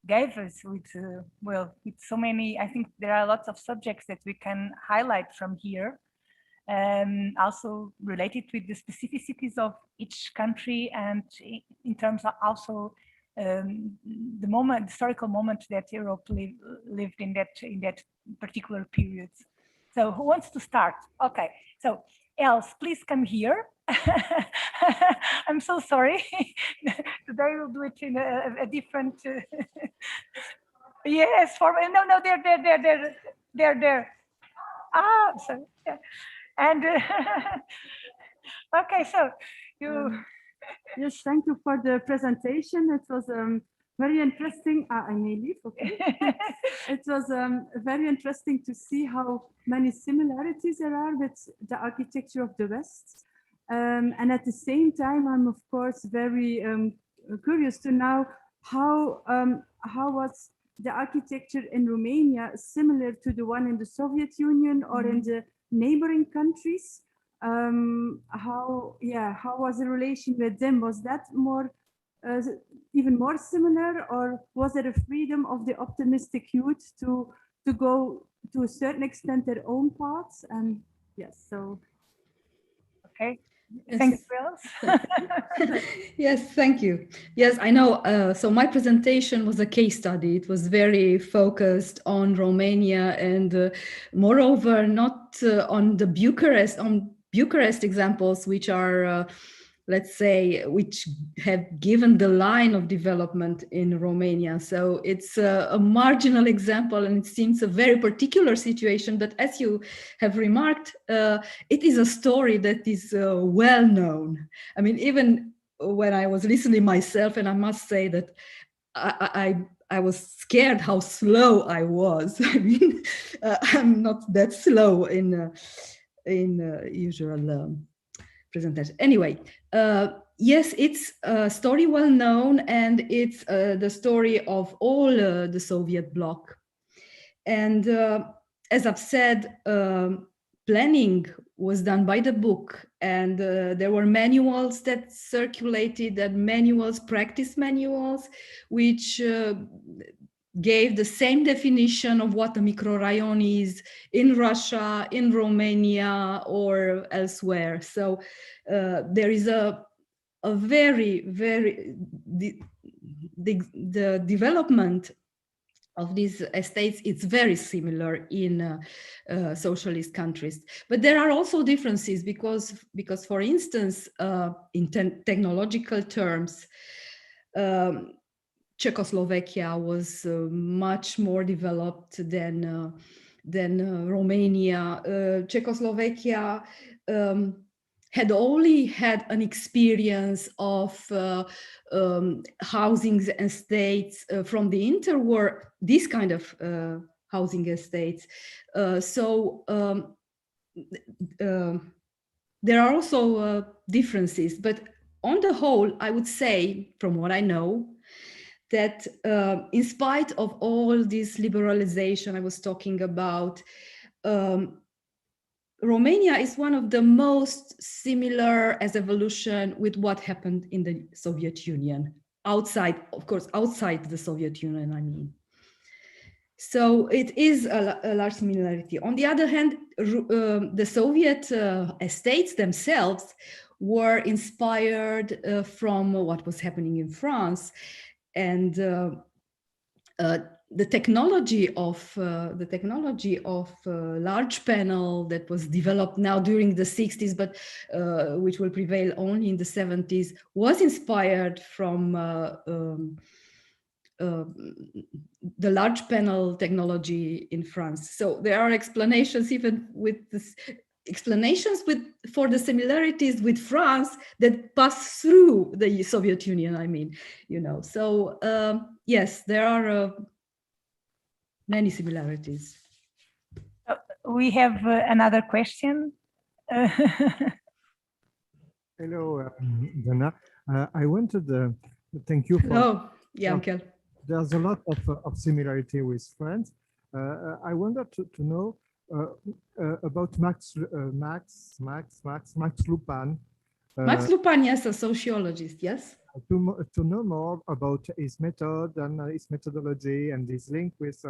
gave us with well, with so many. I think there are lots of subjects that we can highlight from here, also related with the specificities of each country, and in terms of also the historical moment that Europe lived in that particular period. So who wants to start? Okay, so Els, please come here. I'm so sorry. Today we'll do it in a different. Yes, no, there. Ah, sorry. Yeah. And okay, so you. Yes, thank you for the presentation. It was very interesting. I may leave. Okay. It was very interesting to see how many similarities there are with the architecture of the West. And at the same time, I'm of course very curious to know how was the architecture in Romania similar to the one in the Soviet Union or in the neighboring countries? How was the relation with them? Was that more even more similar, or was there a freedom of the optimistic youth to go to a certain extent their own paths? And yes, so okay. Yes. Thank you. Yes, thank you. Yes, I know. So my presentation was a case study. It was very focused on Romania, and moreover, not on the Bucharest examples, which are, let's say, which have given the line of development in Romania. So it's a marginal example, and it seems a very particular situation. But as you have remarked, it is a story that is well known. I mean, even when I was listening myself, and I must say that I was scared how slow I was. I mean, I'm not that slow in usual presentation. Anyway, yes, it's a story well known, and it's the story of all the Soviet bloc. And as I've said, planning was done by the book, and there were manuals that circulated, and manuals, practice manuals, which gave the same definition of what a microrayon is in Russia, in Romania, or elsewhere. So there is a very, very, the development estates, it's very similar in socialist countries. But there are also differences because for instance, in technological terms, Czechoslovakia was much more developed than Romania. Czechoslovakia had only had an experience of housing estates from the interwar, this kind of housing estates. There are also differences, but on the whole, I would say, from what I know, that in spite of all this liberalization I was talking about, Romania is one of the most similar as evolution with what happened in the Soviet Union, outside, of course, outside the Soviet Union, I mean. So it is a large similarity. On the other hand, the Soviet estates themselves were inspired from what was happening in France. And the technology of large panel that was developed now during the 60s, but which will prevail only in the 70s, was inspired from the large panel technology in France. So there are explanations even with this. Explanations for the similarities with France that pass through the Soviet Union, I mean, you know. So yes, there are many similarities. We have another question. Hello, Dana. I wanted to thank you for. Oh, yeah, Michael. There's a lot of similarity with France. I wanted to know about Max Lupan. Max Lupan, yes, a sociologist, yes. To know more about his method and his methodology and his link with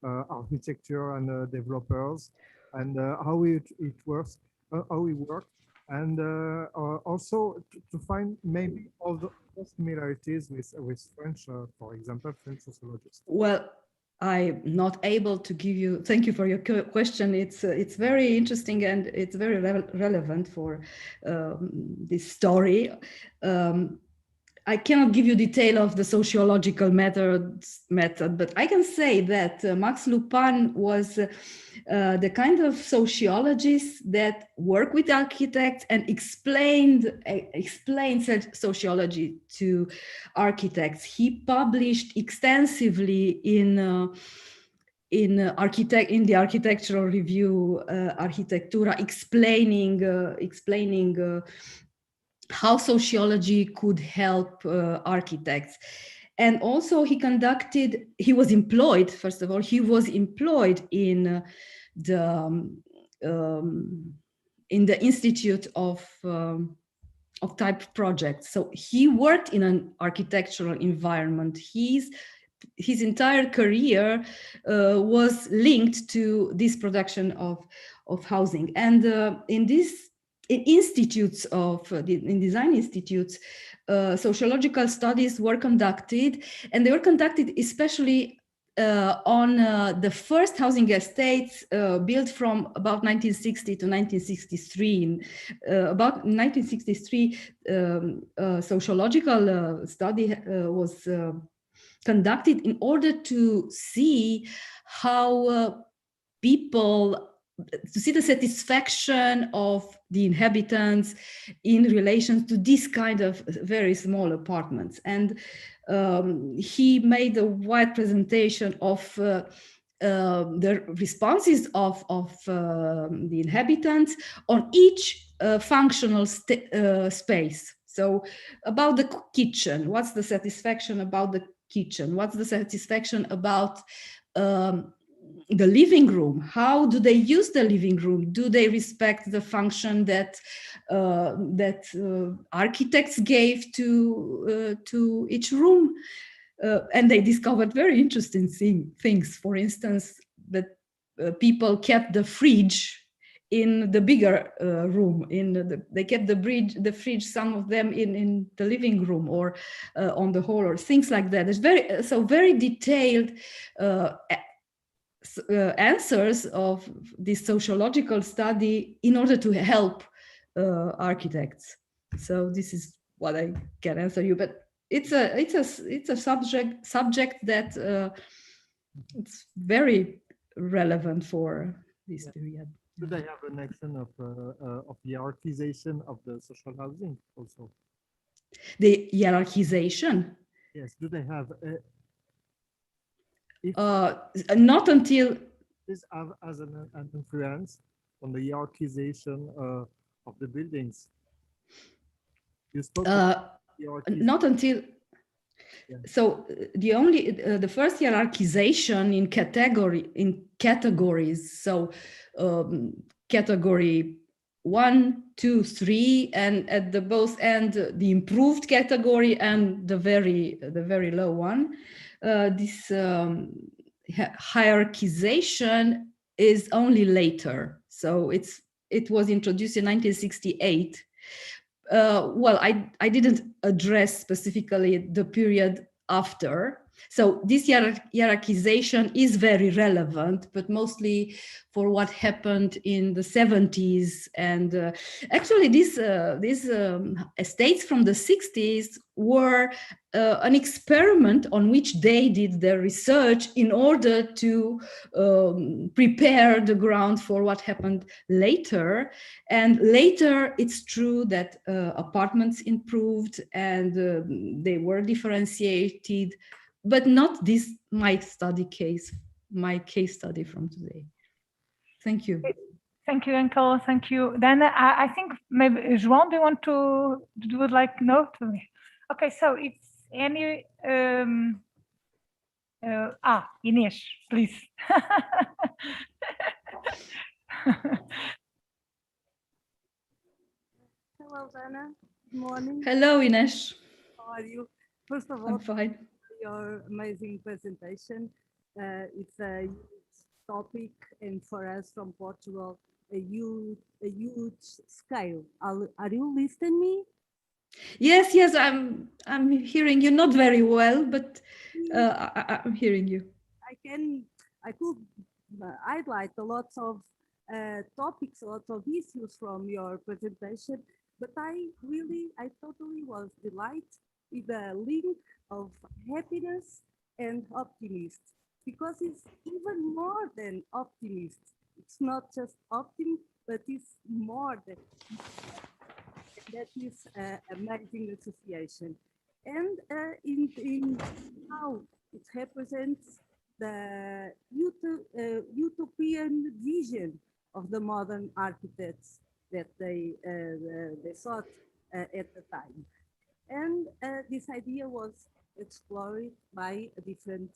architecture and developers, and how it works, how he works, and also to find maybe all the similarities with French, for example, French sociologists. Well, I'm not able to give you, thank you for your question. It's very interesting and it's very relevant for this story. I cannot give you detail of the sociological method, but I can say that Max Lupan was the kind of sociologist that worked with architects and explained sociology to architects. He published extensively in the architectural review, Architectura, explaining how sociology could help architects. And also he was employed, first of all, he was employed in the Institute of Type Projects. So he worked in an architectural environment. His entire career was linked to this production of housing. And in institutes in design institutes, sociological studies were conducted, and they were conducted especially on the first housing estates built from about 1960 to 1963. About 1963, sociological study was conducted in order to see how to see the satisfaction of the inhabitants in relation to this kind of very small apartments. And he made a wide presentation of the responses of the inhabitants on each functional space. So about the kitchen, what's the satisfaction about the kitchen? What's the satisfaction about the living room? How do they use the living room? Do they respect the function that architects gave to each room? And they discovered very interesting things. For instance, that people kept the fridge in the bigger room. They kept the fridge, some of them in the living room or on the hall or things like that. It's very detailed answers of this sociological study in order to help architects. So this is what I can answer you, but it's a subject that it's very relevant for this period. Do they have an action of hierarchization of the social housing also? The hierarchization? Yes. Do they have? Not until. This have as an influence on the hierarchization of the buildings. You spoke about not until. Yeah. So the first hierarchization in categories. So category 1, 2, 3, and at the both end the improved category and the very low one. This hierarchization is only later. So it was introduced in 1968. Well, I didn't address specifically the period after. So this hierarchization is very relevant, but mostly for what happened in the 70s. And actually these estates from the 60s were an experiment on which they did their research in order to prepare the ground for what happened later. And later, it's true that apartments improved and they were differentiated, but not this my case study from today. Thank you. Thank you, Ankol. Thank you. Then I think maybe João, do you want to do it like no to me? Okay, so it's any Ines, please. Hello, Dana. Good morning. Hello, Ines. How are you? First of all, I'm fine. Your amazing presentation. It's a huge topic, and for us from Portugal, a huge scale. Are you listening me? Yes, I'm hearing you, not very well, but I'm hearing you. I could highlight a lot of topics, a lot of issues from your presentation, but I totally was delighted with the link of happiness and optimism, because it's even more than optimist. It's not just optimism, but it's more than that. Is amazing association, and in how it represents the utopian vision of the modern architects that they thought at the time. And this idea was explored by different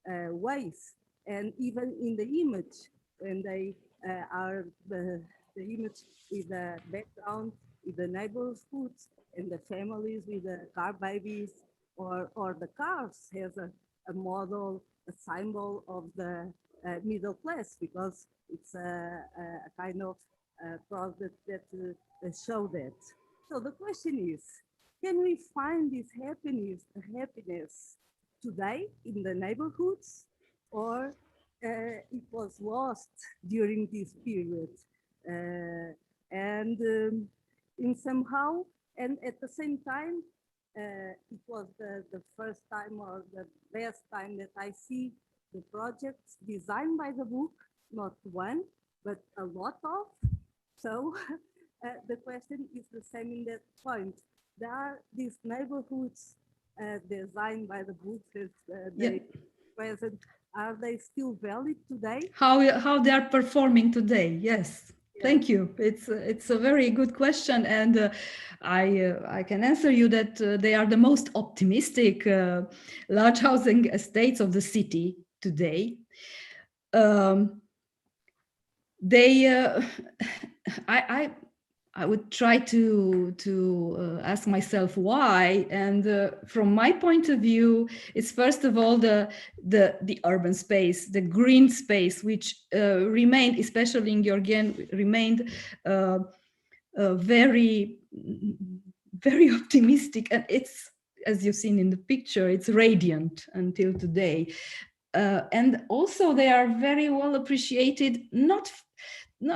ways, and even in the image, when they are the image with the background, with the neighborhoods and the families with the car babies, or the cars has a model, a symbol of the middle class, because it's a kind of product that show that. So the question is, can we find this happiness today in the neighborhoods, or it was lost during this period? In somehow, and at the same time, it was the first time or the best time that I see the projects designed by the book, not one, but a lot of. So the question is the same in that point. There are these neighborhoods designed by the book that present. Are they still valid today? How they are performing today? Yes. Thank you. It's a very good question, and I can answer you that they are the most optimistic large housing estates of the city today. I would try to ask myself why. And from my point of view, it's first of all the urban space, the green space, which remained, especially in Georgian, remained very, very optimistic. And it's, as you've seen in the picture, it's radiant until today. And also they are very well appreciated, not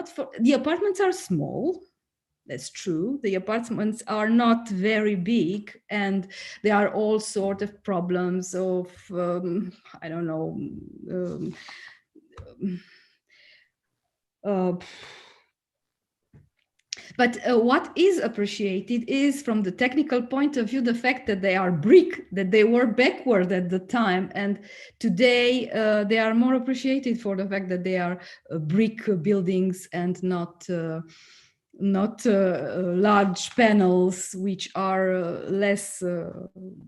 for, the apartments are small. That's true. The apartments are not very big, and there are all sorts of problems of, I don't know, but what is appreciated is, from the technical point of view, the fact that they are brick, that they were backward at the time. And today they are more appreciated for the fact that they are brick buildings and not large panels, which are less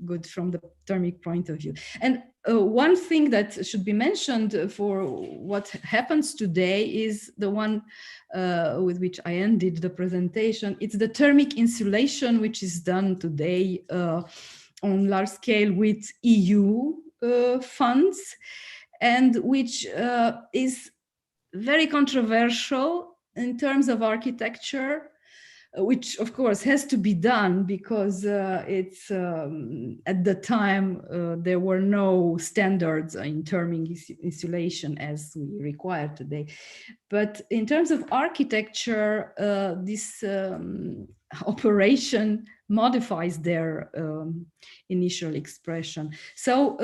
good from the thermic point of view. And one thing that should be mentioned for what happens today is the one with which I ended the presentation. It's the thermic insulation, which is done today on large scale with EU funds, and which is very controversial in terms of architecture, which of course has to be done because it's at the time there were no standards in thermic insulation as we require today. But in terms of architecture, this operation modifies their initial expression. So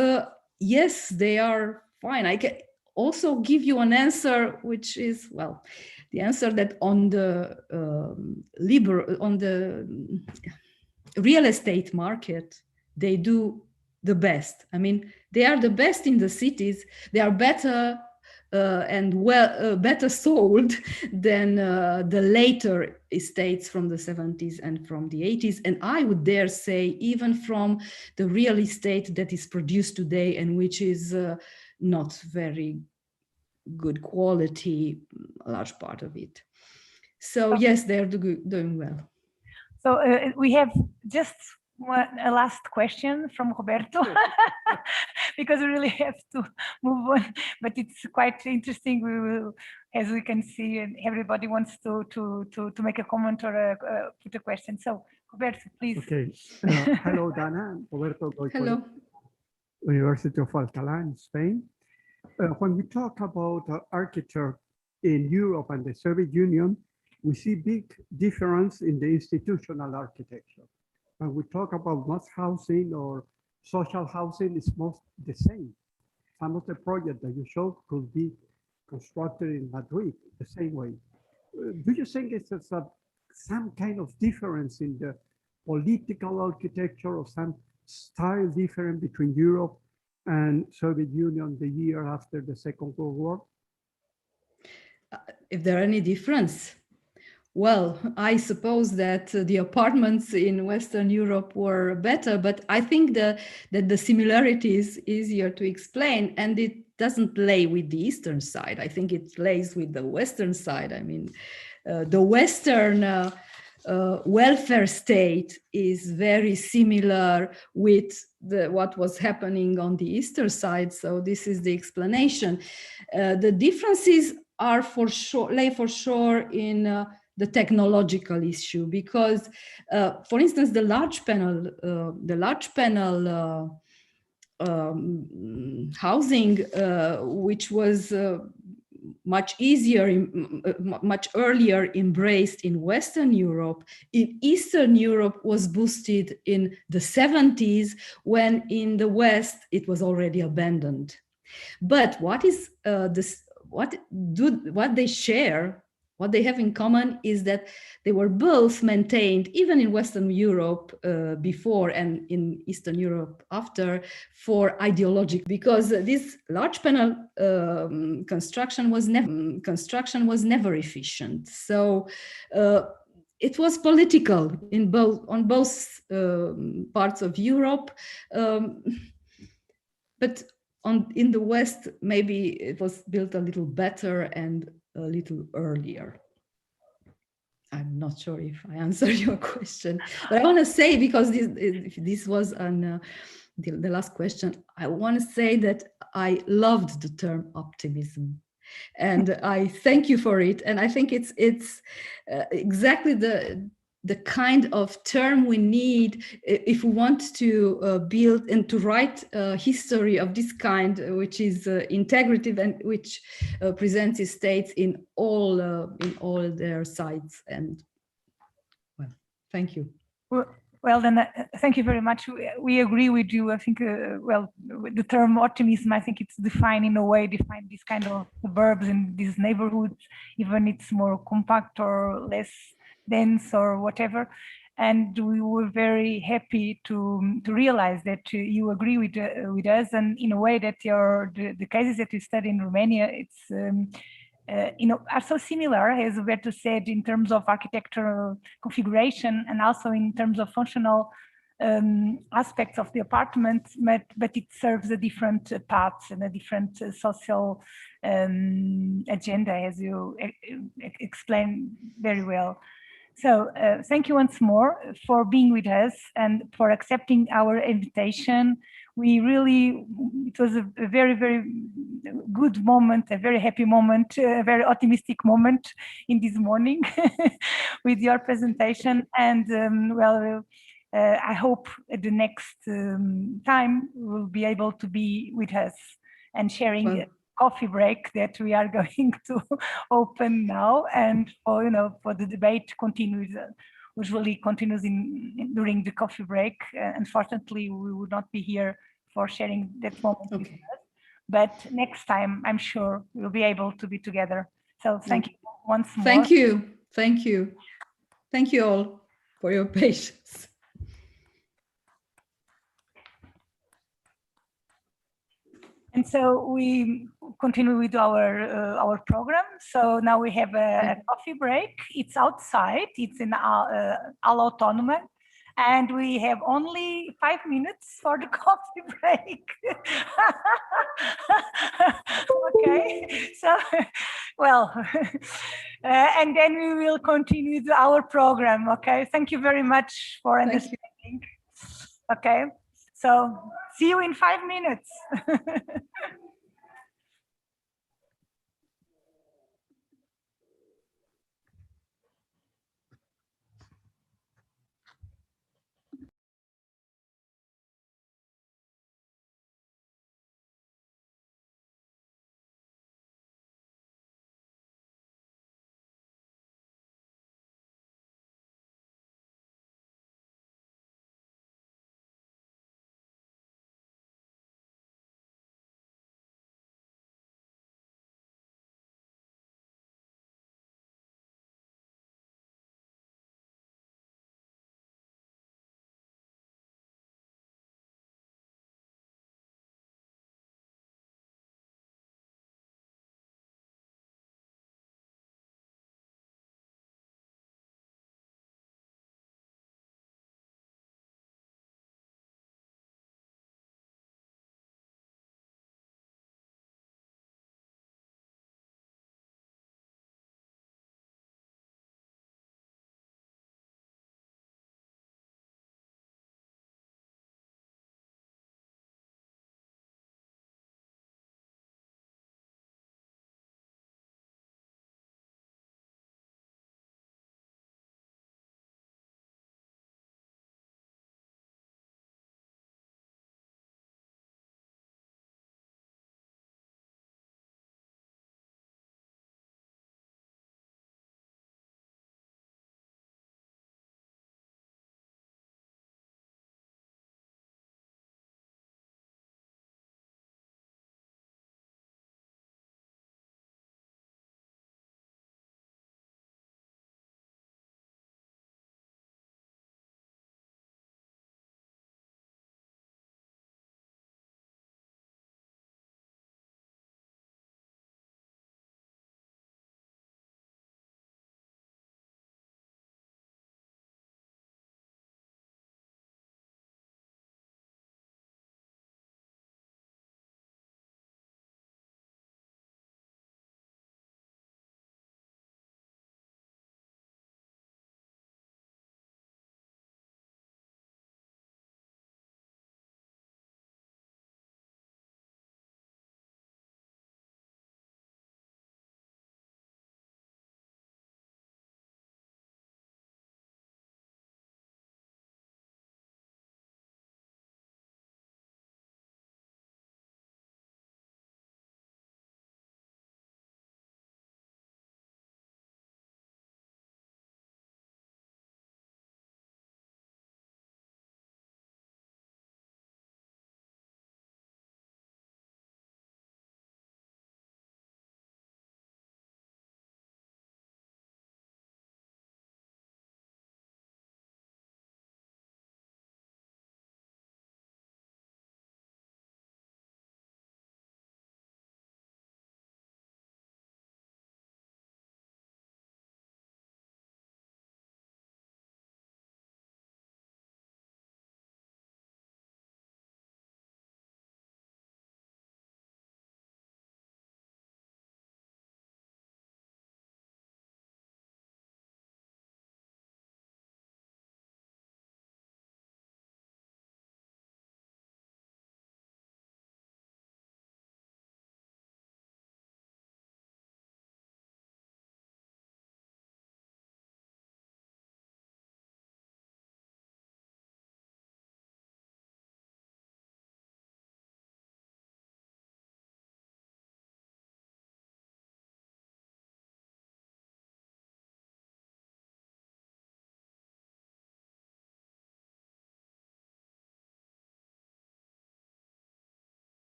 yes, they are fine. I can also give you an answer, which is, well, the answer that on the real estate market, they do the best. I mean, they are the best in the cities. They are better and better sold than the later estates from the 70s and from the 80s. And I would dare say even from the real estate that is produced today and which is not very good quality, a large part of it. So yes, they're doing well. So we have just a last question from Roberto, because we really have to move on, but it's quite interesting. We will, as we can see, and everybody wants to make a comment or put a question. So Roberto, please. Okay. Hello, Dana. Roberto Goico, Hello. University of Alcalá in Spain. When we talk about architecture in Europe and the Soviet Union, we see big difference in the institutional architecture. When we talk about mass housing or social housing, it's most the same. Some of the projects that you showed could be constructed in Madrid the same way. Do you think it's some kind of difference in the political architecture or some style different between Europe and Soviet Union the year after the Second World War? If there are any difference? Well, I suppose that the apartments in Western Europe were better, but I think that the similarity is easier to explain, and it doesn't lay with the Eastern side. I think it lays with the Western side. I mean, the Western welfare state is very similar with what was happening on the Eastern side. So this is the explanation. The differences are for sure, lay for sure in the technological issue, because, for instance, the large panel housing, which was much easier, much earlier embraced in Western Europe, in Eastern Europe was boosted in the 70s, when in the West it was already abandoned. But what is what they share, what they have in common is that they were both maintained, even in Western Europe before and in Eastern Europe after, for ideological, because this large panel construction was never efficient. So it was political on both parts of Europe, but in the West, maybe it was built a little better and a little earlier. I'm not sure if I answered your question, but I want to say, because this was on the last question, I want to say that I loved the term optimism, and I thank you for it. And I think it's exactly the kind of term we need if we want to build and to write a history of this kind, which is integrative and which presents its states in all their sides. And well, thank you. Well, then, thank you very much. We agree with you. I think, well, the term optimism, I think it's defined in a way, define this kind of verbs in these neighborhoods, even it's more compact or less dense or whatever. And we were very happy to realize that you agree with us, and in a way that the cases that you study in Romania, it's are so similar, as Roberto said, in terms of architectural configuration and also in terms of functional aspects of the apartment, but it serves a different paths and a different social agenda, as you explained very well. So thank you once more for being with us and for accepting our invitation. It was a very, very good moment, a very happy moment, a very optimistic moment in this morning with your presentation. And I hope at the next time we'll be able to be with us and sharing a coffee break that we are going to open now, and for the debate usually continues during the coffee break. Unfortunately, we would not be here for sharing that moment with us, but next time I'm sure we'll be able to be together. So thank you once more. Thank you all for your patience. And so we continue with our program. So now we have a coffee break. It's outside. It's in Ala Autónoma, and we have only 5 minutes for the coffee break. Okay. So, well, and then we will continue our program. Okay. Thank you very much for understanding. Okay. So see you in 5 minutes.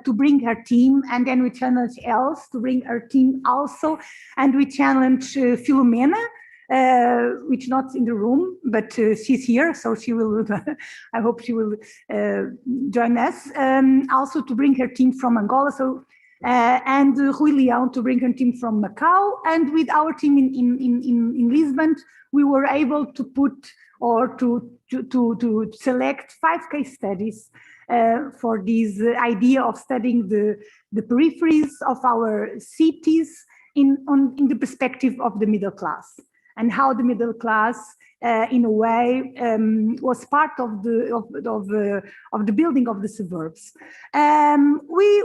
To bring her team, and then we challenge Els to bring her team also, and we challenge Filomena, which not in the room, but she's here, so she will. I hope she will join us. Also to bring her team from Angola, so and Rui Leão to bring her team from Macau, and with our team in Lisbon, we were able to put or to select 5 case studies. For this idea of studying the peripheries of our cities in the perspective of the middle class, and how the middle class, in a way, was part of the building of the suburbs. We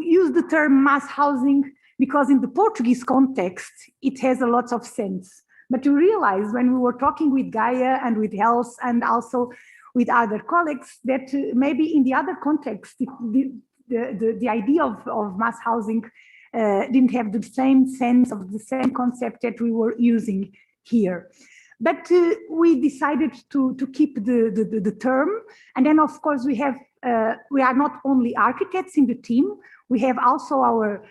use the term mass housing because in the Portuguese context it has a lot of sense. But you realize when we were talking with Gaia and with Health and also with other colleagues that maybe in the other context, the idea of mass housing didn't have the same sense of the same concept that we were using here. But we decided to keep the term. And then of course we are not only architects in the team, we have also our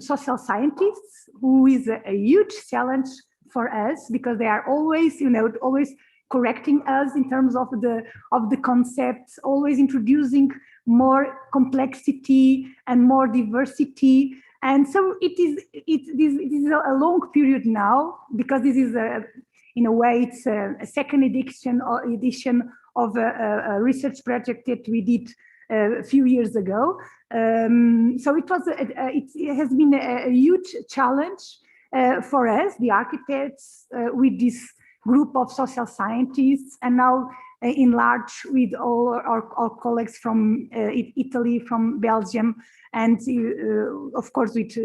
social scientists, who is a huge challenge for us because they are always, always correcting us in terms of the concepts, always introducing more complexity and more diversity. And so it is a long period now, because this is in a way it's a second edition of a research project that we did a few years ago. So it has been a huge challenge for us, the architects, with this group of social scientists, and now enlarged with all our colleagues from Italy, from Belgium, and of course with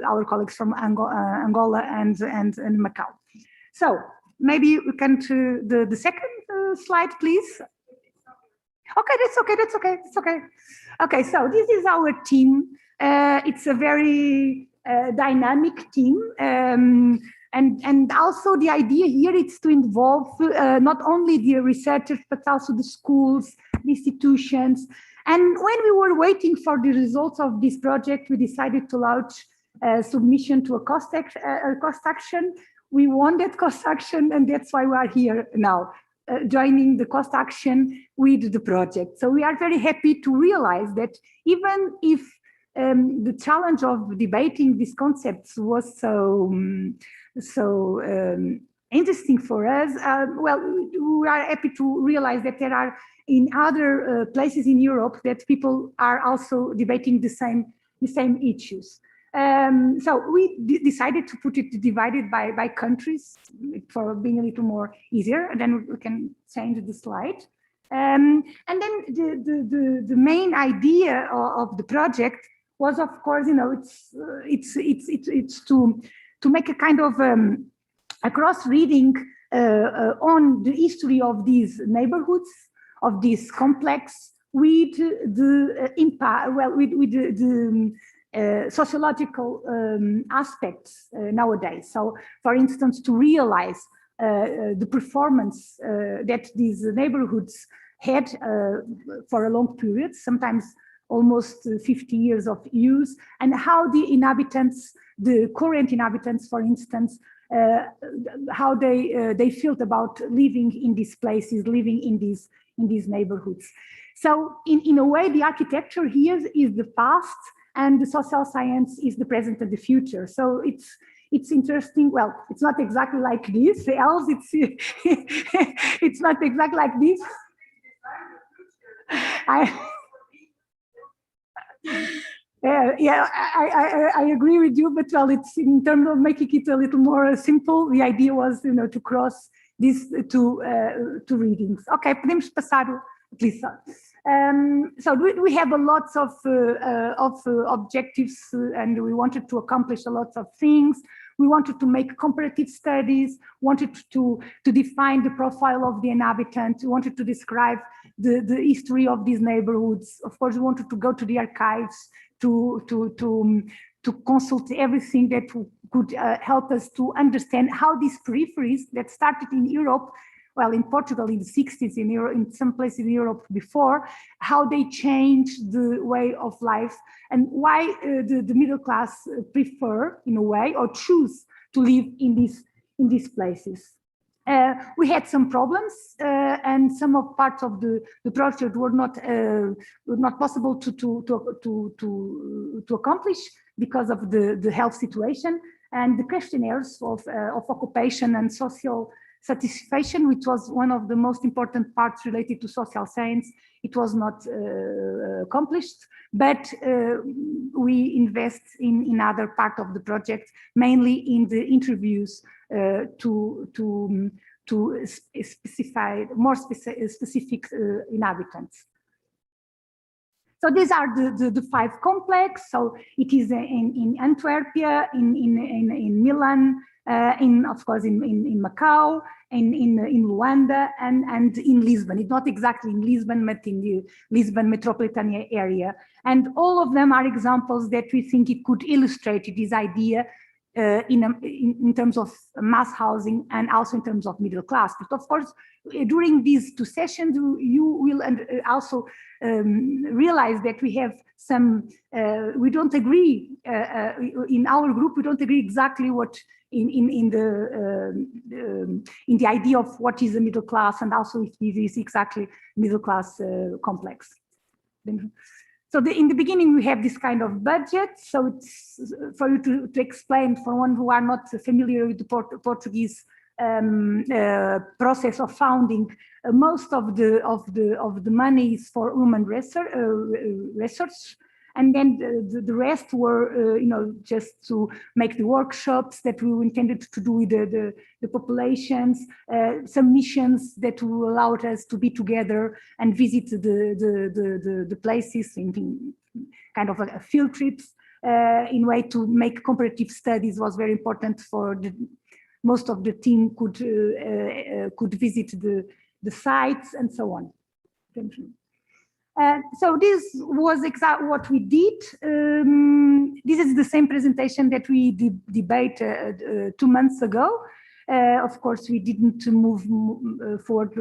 our colleagues from Angola and Macau. So maybe we can to the second slide, please. Okay, that's okay. Okay, so this is our team. It's a very dynamic team. And also the idea here is to involve not only the researchers, but also the schools, the institutions. And when we were waiting for the results of this project, we decided to launch a submission to a cost action. We won that cost action, and that's why we are here now, joining the cost action with the project. So we are very happy to realize that even if the challenge of debating these concepts was so interesting for us, well, we are happy to realize that there are in other places in Europe that people are also debating the same issues. So we decided to put it divided by countries for being a little more easier, and then we can change the slide. And then the main idea of the project was, of course, it's to make a kind of a cross-reading on the history of these neighborhoods, of this complex, with the impact, well, with the sociological aspects nowadays. So, for instance, to realize the performance that these neighborhoods had for a long period, sometimes almost 50 years of use, and how the inhabitants, the current inhabitants, for instance, how they felt about living in these places, living in these neighborhoods. So in a way, the architecture here is the past, and the social science is the present and the future. So it's interesting. Well, it's not exactly like this. Else, it's not exactly like this. I agree with you, but well, it's in terms of making it a little more simple. The idea was, to cross these two readings. Okay, podemos passar, please. So we have a lot of objectives, and we wanted to accomplish a lot of things. We wanted to make comparative studies, wanted to define the profile of the inhabitant, we wanted to describe the history of these neighborhoods. Of course, we wanted to go to the archives to consult everything that could help us to understand how these peripheries that started in Europe, well, in Portugal in the 60s, in some places in Europe before, how they changed the way of life and why the middle class prefer, in a way, or choose to live in these places. We had some problems, and some of parts of the project were not possible to accomplish because of the health situation and the questionnaires of occupation and social satisfaction, which was one of the most important parts related to social science. It was not accomplished, but we invest in other part of the project, mainly in the interviews to specify more specific inhabitants. So these are the 5 complexes. So it is in Antwerp, in Milan, of course in Macau, in Luanda, and in Lisbon. It's not exactly in Lisbon, but in the Lisbon metropolitan area. And all of them are examples that we think it could illustrate this idea in terms of mass housing and also in terms of middle class. But of course, during these 2 sessions, you will also realize that we have some, we don't agree, in our group, we don't agree exactly what in the idea of what is a middle class, and also if this is exactly middle class complex. So in the beginning, we have this kind of budget. So it's for you to explain, for one who are not familiar with the Portuguese process of founding, most of the money is for human research, and then the rest were, just to make the workshops that we intended to do with the populations, some missions that allowed us to be together and visit the places in kind of a field trips, in way to make comparative studies was very important for most of the team could visit the sites and so on. So this was exactly what we did. This is the same presentation that we debated 2 months ago. Of course, we didn't move forward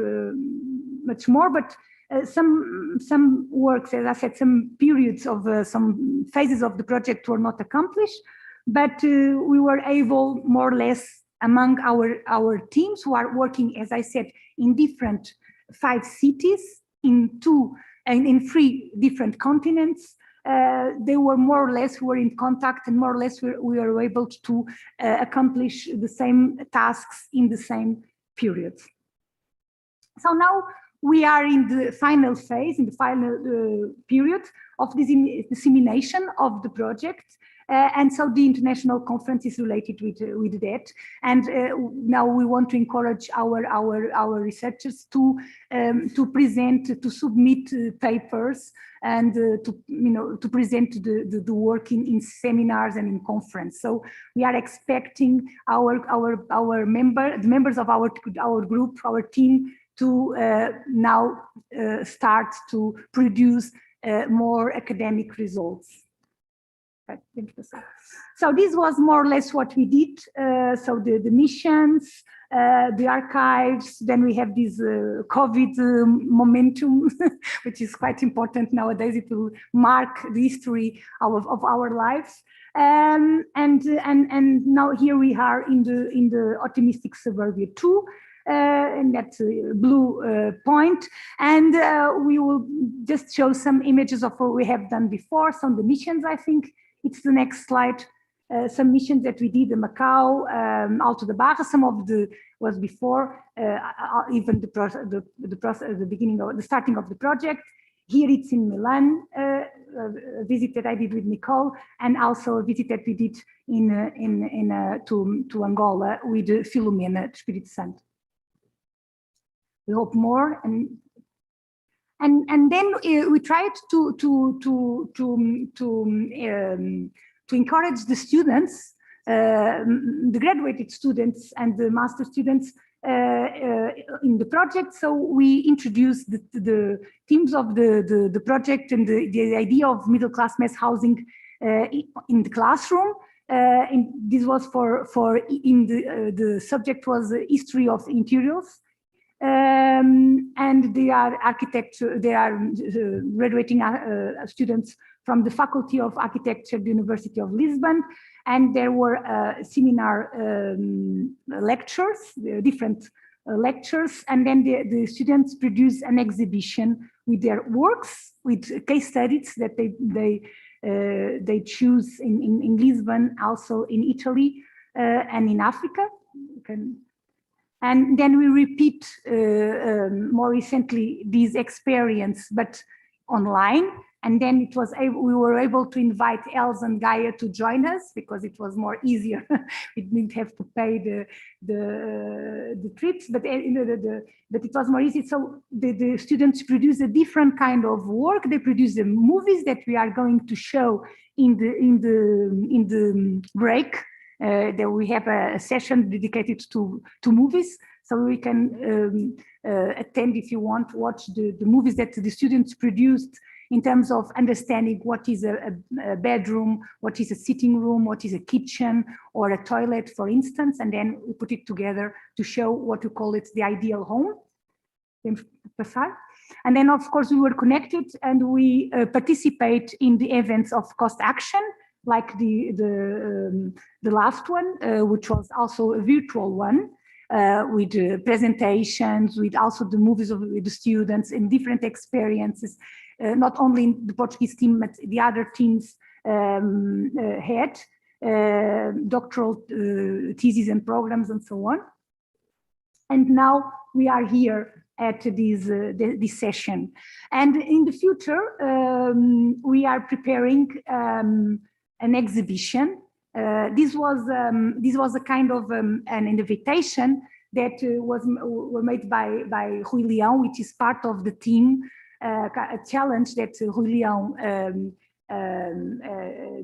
much more, but some works, as I said, some periods of some phases of the project were not accomplished, but we were able, more or less, among our teams who are working, as I said, in different 5 cities, in 3 different continents. They were more or less in contact, and more or less we were able to accomplish the same tasks in the same period. So now we are in the final phase, in the final period of this dissemination of the project. And so the international conference is related with that. And now we want to encourage our researchers to present, to submit papers, and to present the work in seminars and in conference. So we are expecting the members of our group, our team, to now start to produce more academic results. So this was more or less what we did. So the missions, the archives, then we have this COVID momentum, which is quite important nowadays. It will mark the history of our lives. And now here we are in the optimistic suburbia 2. In that blue point, and we will just show some images of what we have done before. Some of the missions, I think it's the next slide. Some missions that we did in Macau, Alto da Barra. Some of the was before even the beginning of the starting of the project. Here it's in Milan, a visit that I did with Nicole, and also a visit that we did to Angola with Filomena Espírito Santo. We hope more, and then we tried to encourage the students the graduated students and the master students in the project. So we introduced the themes of the project and the idea of middle-class mass housing in the classroom. And this was the subject was history of interiors. And they are architecture, they are graduating students from the Faculty of Architecture at the University of Lisbon. And there were seminar lectures, different lectures. And then the students produced an exhibition with their works, with case studies that they choose in Lisbon, also in Italy and in Africa. And then we repeat more recently this experience, but online. And then we were able to invite Els and Gaia to join us because it was more easier. We didn't have to pay the trips, but but it was more easy. So the students produce a different kind of work. They produce the movies that we are going to show in the break. There we have a session dedicated to movies, so we can attend if you want to watch the movies that the students produced in terms of understanding what is a bedroom, what is a sitting room, what is a kitchen or a toilet, for instance, and then we put it together to show what we call it the ideal home. And then, of course, we were connected and we participate in the events of Cost Action, like the last one, which was also a virtual one, with presentations, with also the movies of the students and different experiences, not only in the Portuguese team, but the other teams had doctoral theses and programs and so on. And now we are here at this session. And in the future, we are preparing an exhibition. This was a kind of an invitation that were made by Rui Leão, which is part of the team, a challenge that Rui Leão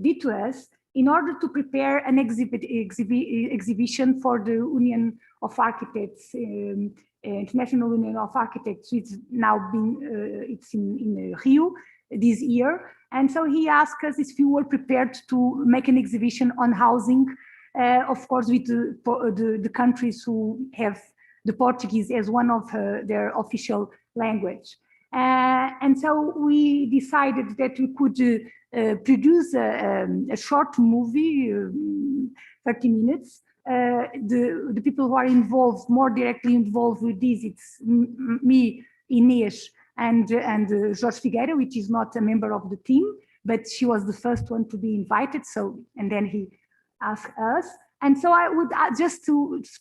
did to us in order to prepare an exhibition for the Union of Architects, International Union of Architects, which now it's in Rio this year. And so he asked us if we were prepared to make an exhibition on housing, of course, with the countries who have the Portuguese as one of their official language. And so we decided that we could produce a short movie, 30 minutes. The people who are involved, more directly involved with this, it's me, Inês, and Jorge Figueira, which is not a member of the team, but she was the first one to be invited. So, and then he asked us. And so I would just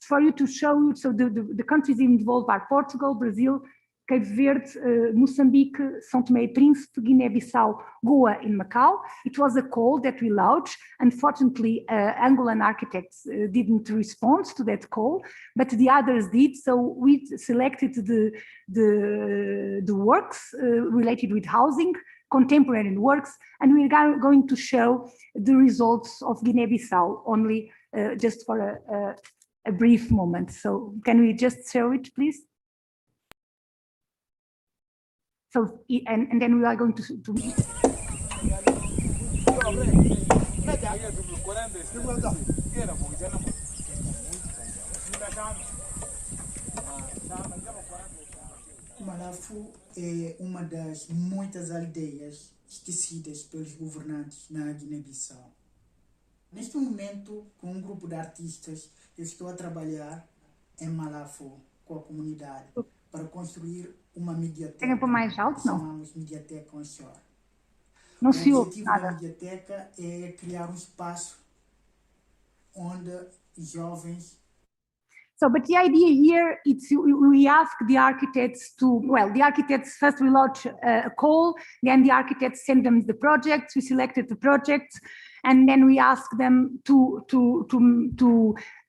for you to show you, so the countries involved are Portugal, Brazil, Cape Verde, Mozambique, São Tomé e Príncipe, Guiné-Bissau, Goa, and Macau. It was a call that we launched. Unfortunately, Angolan architects didn't respond to that call, but the others did. So we selected the works related with housing, contemporary works, and we're going to show the results of Guinea-Bissau only just for a brief moment. So can we just show it, please? So, and then we are going to Malafu é uma das muitas aldeias esquecidas pelos governantes na Guiné-Bissau. Neste momento, com um grupo de artistas, eu estou a trabalhar em Malafu com a comunidade para construir uma mediateca. Por mais alto, não? Chamamos Mediateca Onshore. Não se ouve O objetivo nada. da mediateca é criar espaço onde jovens. So, but the idea here, it's we ask the architects the architects first we launch a call, then the architects send them the projects, we selected the projects, and then we ask them to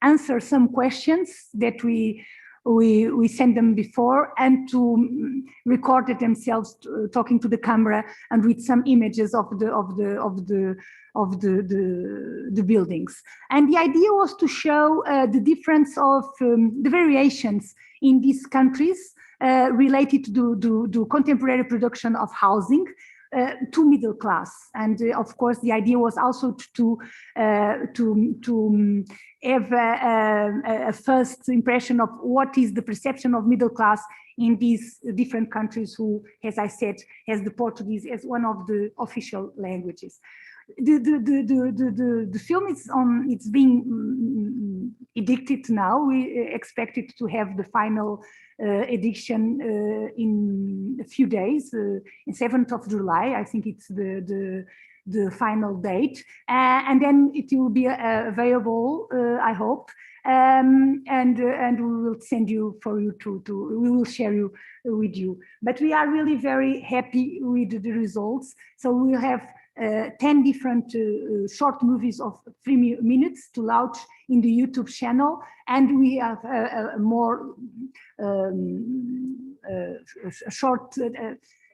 answer some questions that we we send them before, and to record it themselves talking to the camera and with some images of the buildings. And the idea was to show the difference of the variations in these countries related to contemporary production of housing to middle class. And of course, the idea was also to have a first impression of what is the perception of middle class in these different countries who, as I said, has the Portuguese as one of the official languages. The film is on, it's being edited now. We expect it to have the final edition in a few days, in 7th of July. I think it's the final date, and then it will be available, I hope, and we will send you for you we will share you with you. But we are really very happy with the results. So we'll have 10 different short movies of 3 minutes to launch in the YouTube channel, and we have a more short,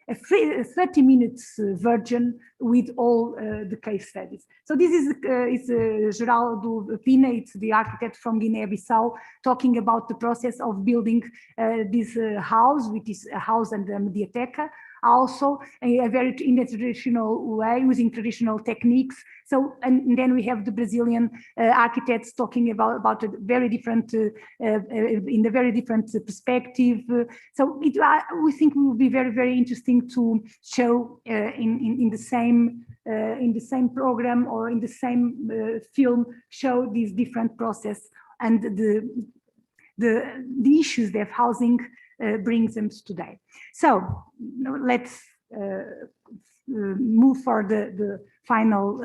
a 30 minutes version with all the case studies. So this is Geraldo Pina, it's the architect from Guinea-Bissau, talking about the process of building this house, which is a house and a mediateca, also a very in a traditional way, using traditional techniques. So, and then we have the Brazilian architects talking about a very different, in a very different perspective. So we think it will be very, very interesting to show in the same program or in the same film, show these different process and the issues that housing brings them today. So let's move for the final.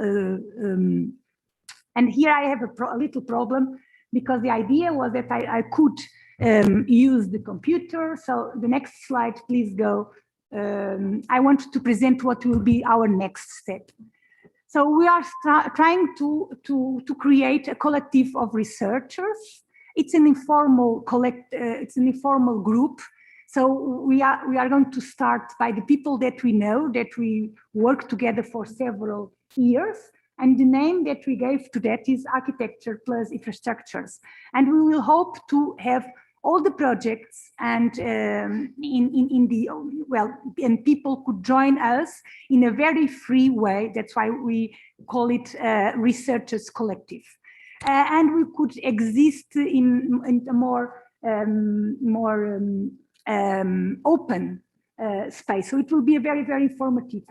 And here I have a little problem, because the idea was that I could use the computer. So the next slide, please go. I want to present what will be our next step. So we are trying to create a collective of researchers. It's an informal it's an informal group. So we are going to start by the people that we know, that we work together for several years. And the name that we gave to that is Architecture Plus Infrastructures. And we will hope to have all the projects and and people could join us in a very free way. That's why we call it Researchers Collective. And we could exist in a more open space. So it will be a very, very informative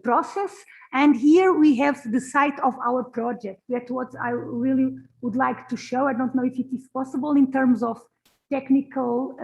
process. And here we have the site of our project. That's what I really would like to show. I don't know if it is possible in terms of technical,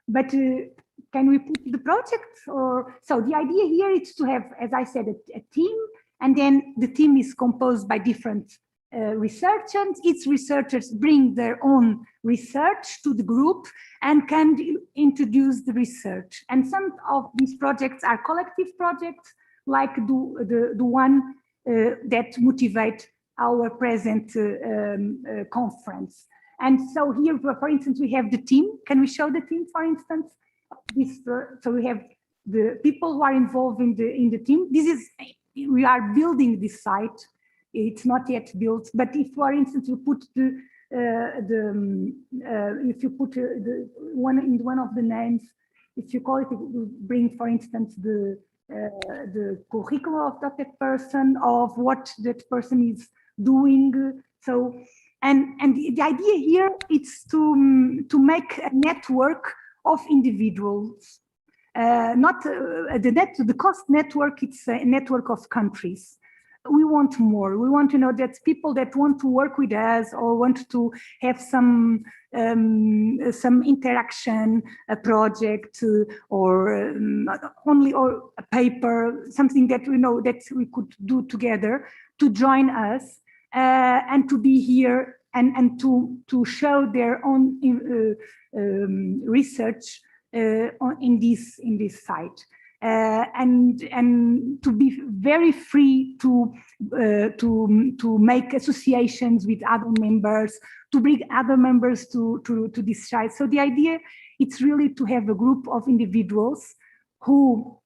but can we put the project? Or so the idea here is to have, as I said, a team, and then the team is composed by different researchers. Each researchers bring their own research to the group and can introduce the research. And some of these projects are collective projects, like the one that motivate our present conference. And so here, for instance, we have the team. Can we show the team, for instance? So we have the people who are involved in the team. This is, we are building this site. It's not yet built, but if, for instance, you put if you put the one in one of the names, if you call it, it will bring, for instance, the curriculum of that person, of what that person is doing. So, and the idea here is to make a network of individuals. Not the cost network, it's a network of countries. We want more. We want to know that people that want to work with us or want to have some interaction, a project, or only or a paper, something that we know that we could do together, to join us and to be here and to show their own research in this site. and to be very free to make associations with other members, to bring other members to this site. So the idea it's really to have a group of individuals who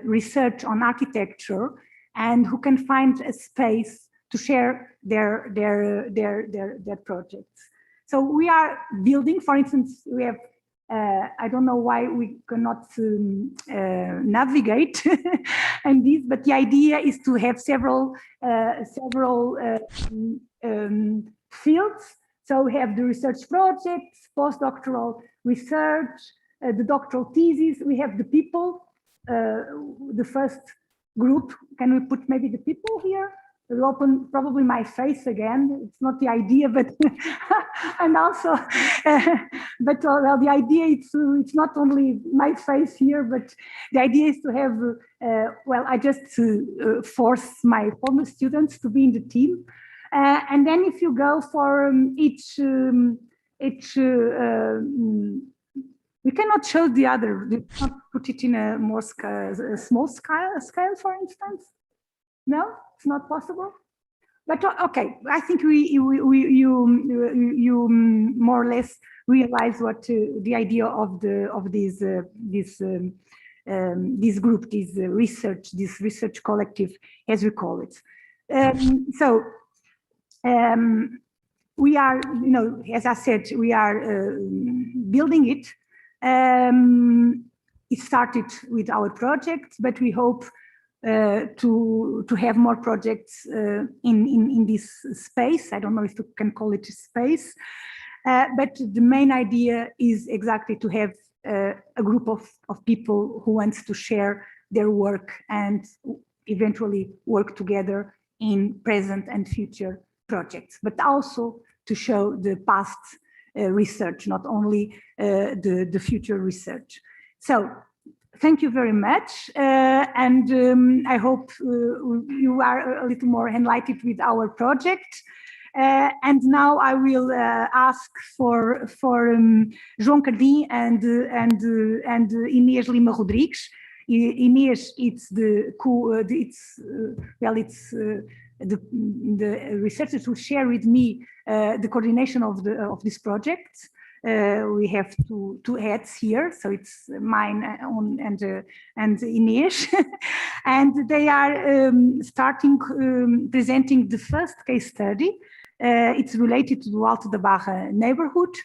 research on architecture and who can find a space to share their projects. So we are building, for instance, we have I don't know why we cannot navigate and this, but the idea is to have several fields. So we have the research projects, postdoctoral research, the doctoral thesis. We have the people. The first group. Can we put maybe the people here? We'll open probably my face again. It's not the idea, but and also, but well, the idea it's not only my face here, but the idea is to have. Well, I just force my former students to be in the team, and then if you go for each. We cannot show the other. We cannot put it in a more small scale, for instance. No, it's not possible. But okay, I think you more or less realize what the idea of this group, this research collective, as we call it. We are, as I said, we are building it. It started with our project, but we hope to have more projects in this space. I don't know if you can call it a space, but the main idea is exactly to have a group of people who wants to share their work and eventually work together in present and future projects, but also to show the past research, not only the future research. So thank you very much, and I hope you are a little more enlightened with our project. And now I will ask for João Cardim and Inês Lima Rodrigues. Inês, it's the researchers who share with me the coordination of this project. We have two heads here, so it's mine and Inês, and they are starting presenting the first case study. It's related to the Alto da Barra neighborhood.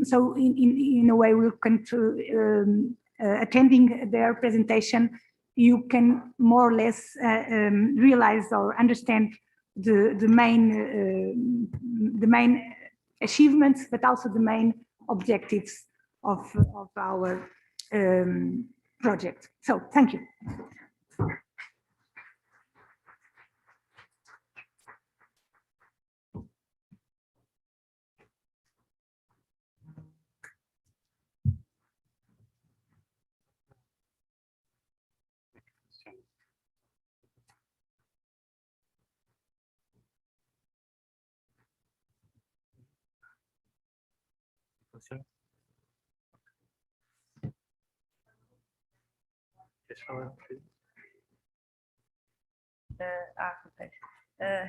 So in a way, we can attending their presentation, you can more or less realize or understand the main achievements, but also the main objectives of our project. So thank you.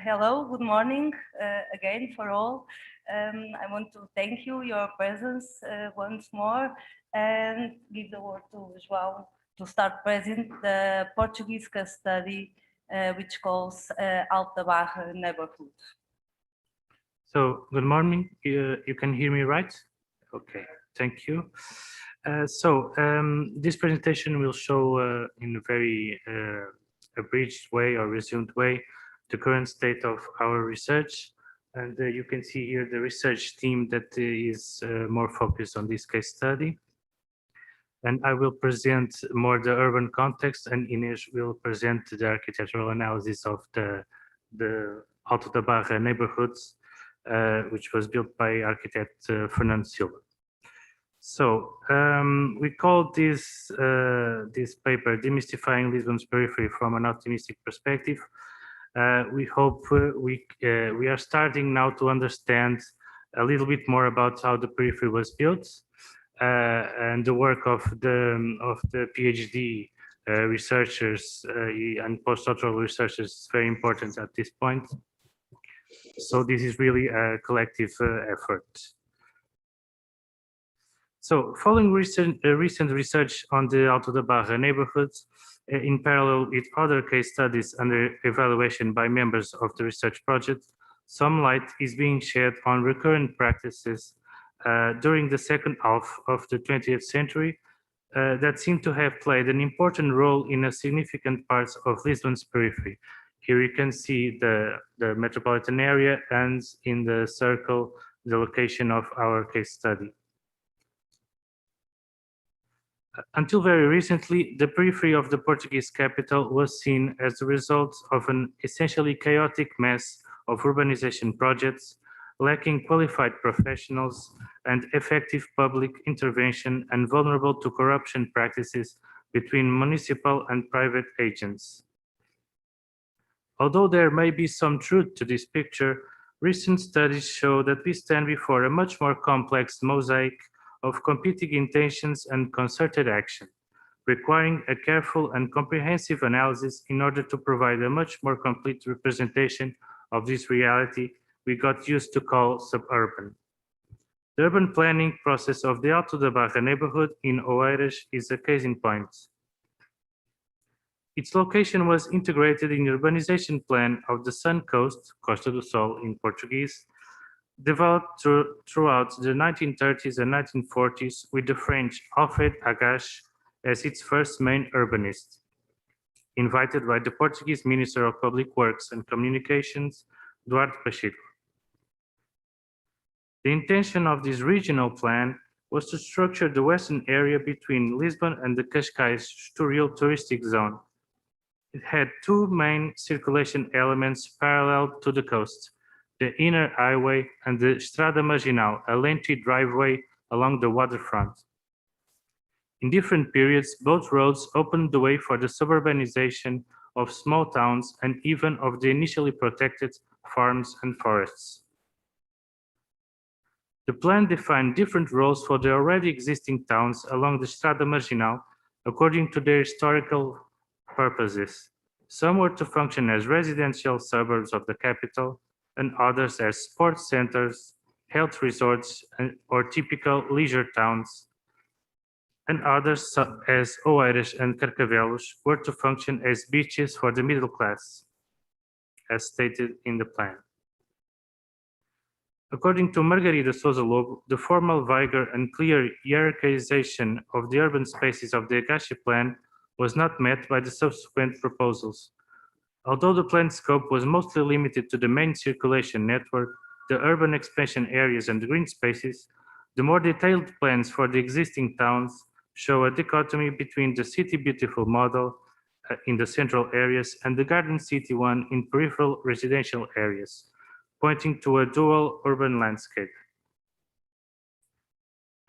Hello, good morning again for all. I want to thank you, your presence once more, and give the word to João to start present the Portuguese case study which calls Alto da Barra neighborhood. So, good morning. You can hear me right? Okay, thank you. This presentation will show in a very abridged way or resumed way the current state of our research, and you can see here the research team that is more focused on this case study. And I will present more the urban context, and Inês will present the architectural analysis of the Alto da Barra neighborhoods, which was built by architect Fernando Silva. So we call this paper "Demystifying Lisbon's Periphery from an Optimistic Perspective." We hope we are starting now to understand a little bit more about how the periphery was built, and the work of the PhD researchers and postdoctoral researchers is very important at this point. So this is really a collective effort. So following recent research on the Alto da Barra neighborhoods, in parallel with other case studies under evaluation by members of the research project, some light is being shed on recurrent practices during the second half of the 20th century that seem to have played an important role in a significant parts of Lisbon's periphery. Here you can see the metropolitan area and in the circle, the location of our case study. Until very recently, the periphery of the Portuguese capital was seen as the result of an essentially chaotic mess of urbanization projects, lacking qualified professionals and effective public intervention and vulnerable to corruption practices between municipal and private agents. Although there may be some truth to this picture, recent studies show that we stand before a much more complex mosaic of competing intentions and concerted action, requiring a careful and comprehensive analysis in order to provide a much more complete representation of this reality we got used to call suburban. The urban planning process of the Alto da Barra neighborhood in Oeiras is a case in point. Its location was integrated in the urbanization plan of the Sun Coast, Costa do Sol in Portuguese, developed throughout the 1930s and 1940s with the French Alfred Agache as its first main urbanist, invited by the Portuguese Minister of Public Works and Communications, Duarte Pacheco. The intention of this regional plan was to structure the western area between Lisbon and the Cascais-Estoril touristic zone. It had two main circulation elements parallel to the coast, the inner highway and the Estrada Marginal, a lengthy driveway along the waterfront. In different periods, both roads opened the way for the suburbanization of small towns and even of the initially protected farms and forests. The plan defined different roles for the already existing towns along the Estrada Marginal according to their historical purposes. Some were to function as residential suburbs of the capital, and others as sports centers, health resorts, or typical leisure towns, and others as Oeiras and Carcavelos were to function as beaches for the middle class, as stated in the plan. According to Margarida Sousa Lobo, the formal vigor and clear hierarchization of the urban spaces of the Agache plan was not met by the subsequent proposals. Although the planned scope was mostly limited to the main circulation network, the urban expansion areas and the green spaces, the more detailed plans for the existing towns show a dichotomy between the city beautiful model in the central areas and the garden city one in peripheral residential areas, pointing to a dual urban landscape.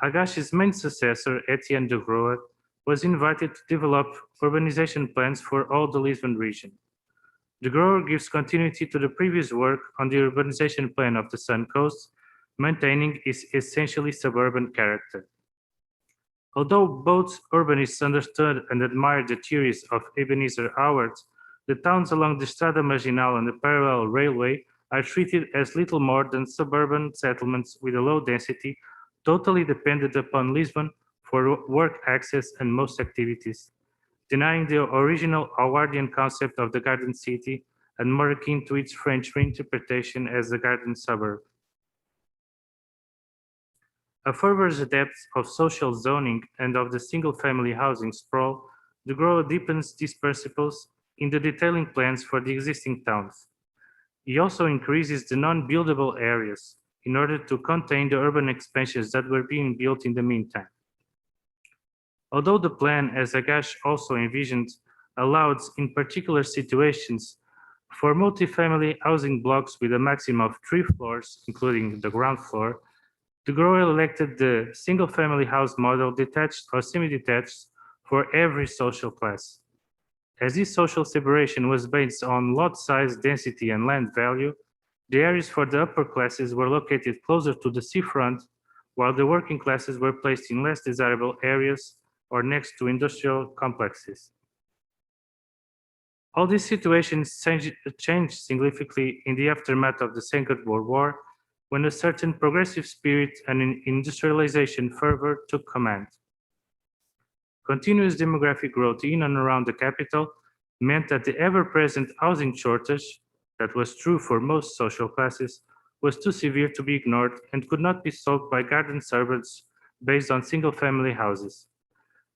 Agache's main successor, Etienne de Groot, was invited to develop urbanization plans for all the Lisbon region. De Groot gives continuity to the previous work on the urbanization plan of the Sun Coast, maintaining its essentially suburban character. Although both urbanists understood and admired the theories of Ebenezer Howard, the towns along the Estrada Marginal and the parallel railway are treated as little more than suburban settlements with a low density, totally dependent upon Lisbon for work access and most activities, denying the original Howardian concept of the garden city and more akin to its French reinterpretation as the garden suburb. A further depth of social zoning and of the single-family housing sprawl, de Groot deepens these principles in the detailing plans for the existing towns. He also increases the non-buildable areas in order to contain the urban expansions that were being built in the meantime. Although the plan, as Agache also envisioned, allowed in particular situations for multifamily housing blocks with a maximum of 3 floors, including the ground floor, de Groot elected the single-family house model detached or semi-detached for every social class. As this social separation was based on lot size, density, and land value, the areas for the upper classes were located closer to the seafront, while the working classes were placed in less desirable areas or next to industrial complexes. All these situations changed significantly in the aftermath of the Second World War, when a certain progressive spirit and industrialization fervor took command. Continuous demographic growth in and around the capital meant that the ever-present housing shortage, that was true for most social classes, was too severe to be ignored and could not be solved by garden suburbs based on single-family houses.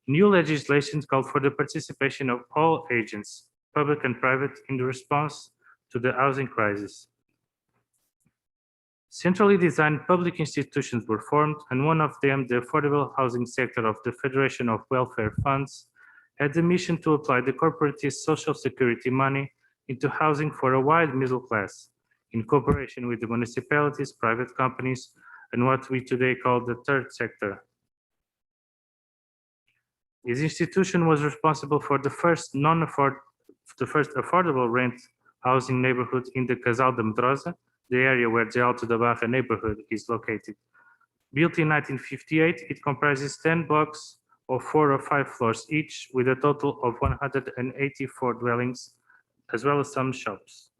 New legislation called for the participation of all agents, public and private, in the response to the housing crisis. Centrally designed public institutions were formed, and one of them, the affordable housing sector of the Federation of Welfare Funds, had the mission to apply the corporatist social security money into housing for a wide middle class, in cooperation with the municipalities, private companies, and what we today call the third sector. This institution was responsible for the first affordable rent housing neighborhood in the Casal da Medrosa, the area where the Alto da Barra neighborhood is located. Built in 1958, it comprises 10 blocks of 4 or 5 floors each, with a total of 184 dwellings, as well as some shops.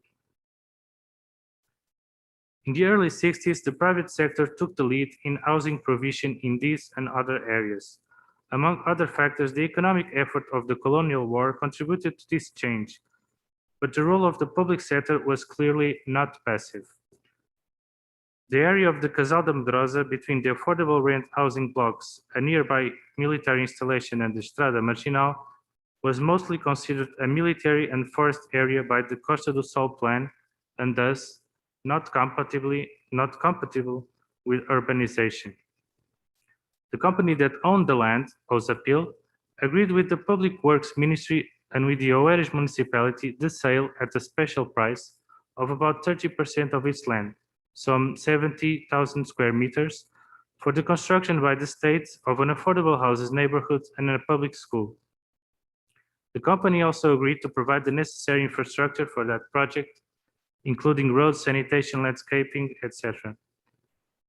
In the early 60s, the private sector took the lead in housing provision in these and other areas. Among other factors, the economic effort of the colonial war contributed to this change, but the role of the public sector was clearly not passive. The area of the Casal da Medrosa, between the affordable rent housing blocks, a nearby military installation, and the Estrada Marginal, was mostly considered a military and forest area by the Costa do Sol plan, and thus not compatible with urbanization. The company that owned the land, Osapil, agreed with the Public Works Ministry and with the Oeiras municipality the sale at a special price of about 30% of its land, some 70,000 square meters, for the construction by the state of an affordable houses neighborhood and a public school. The company also agreed to provide the necessary infrastructure for that project, including roads, sanitation, landscaping, etc.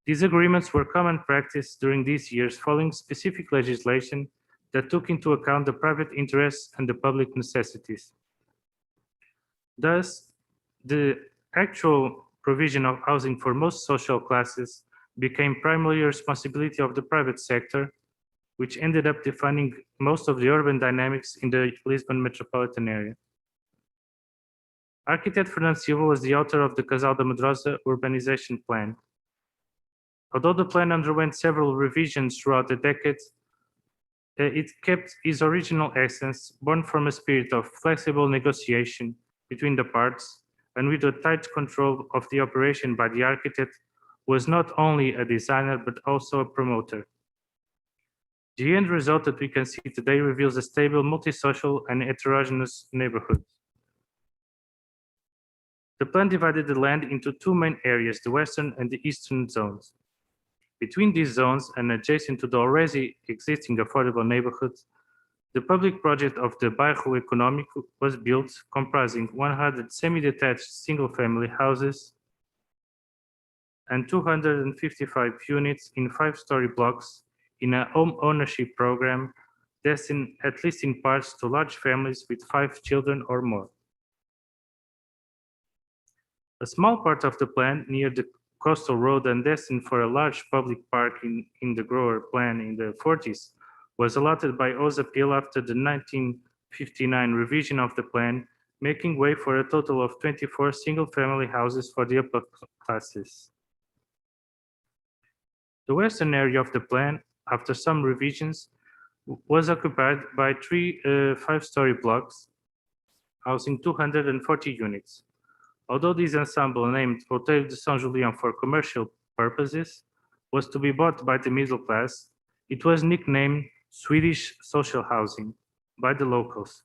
These agreements were common practice during these years, following specific legislation that took into account the private interests and the public necessities. Thus, the actual provision of housing for most social classes became primarily a responsibility of the private sector, which ended up defining most of the urban dynamics in the Lisbon metropolitan area. Architect Fernando Silva was the author of the Casal da Medrosa urbanization plan. Although the plan underwent several revisions throughout the decades, it kept its original essence, born from a spirit of flexible negotiation between the parts, and with a tight control of the operation by the architect, was not only a designer but also a promoter. The end result that we can see today reveals a stable, multi-social, and heterogeneous neighborhood. The plan divided the land into two main areas, the western and the eastern zones. Between these zones and adjacent to the already existing affordable neighborhoods, the public project of the Bairro Econômico was built, comprising 100 semi-detached single-family houses and 255 units in 5-story blocks in a home ownership program destined, at least in parts, to large families with 5 children or more. A small part of the plan near the coastal road and destined for a large public park in the grower plan in the 40s was allotted by Osapil after the 1959 revision of the plan, making way for a total of 24 single-family houses for the upper classes. The western area of the plan, after some revisions, was occupied by 3 5-story blocks, housing 240 units. Although this ensemble, named Hotel de São Julião for commercial purposes, was to be bought by the middle class, it was nicknamed Swedish social housing by the locals.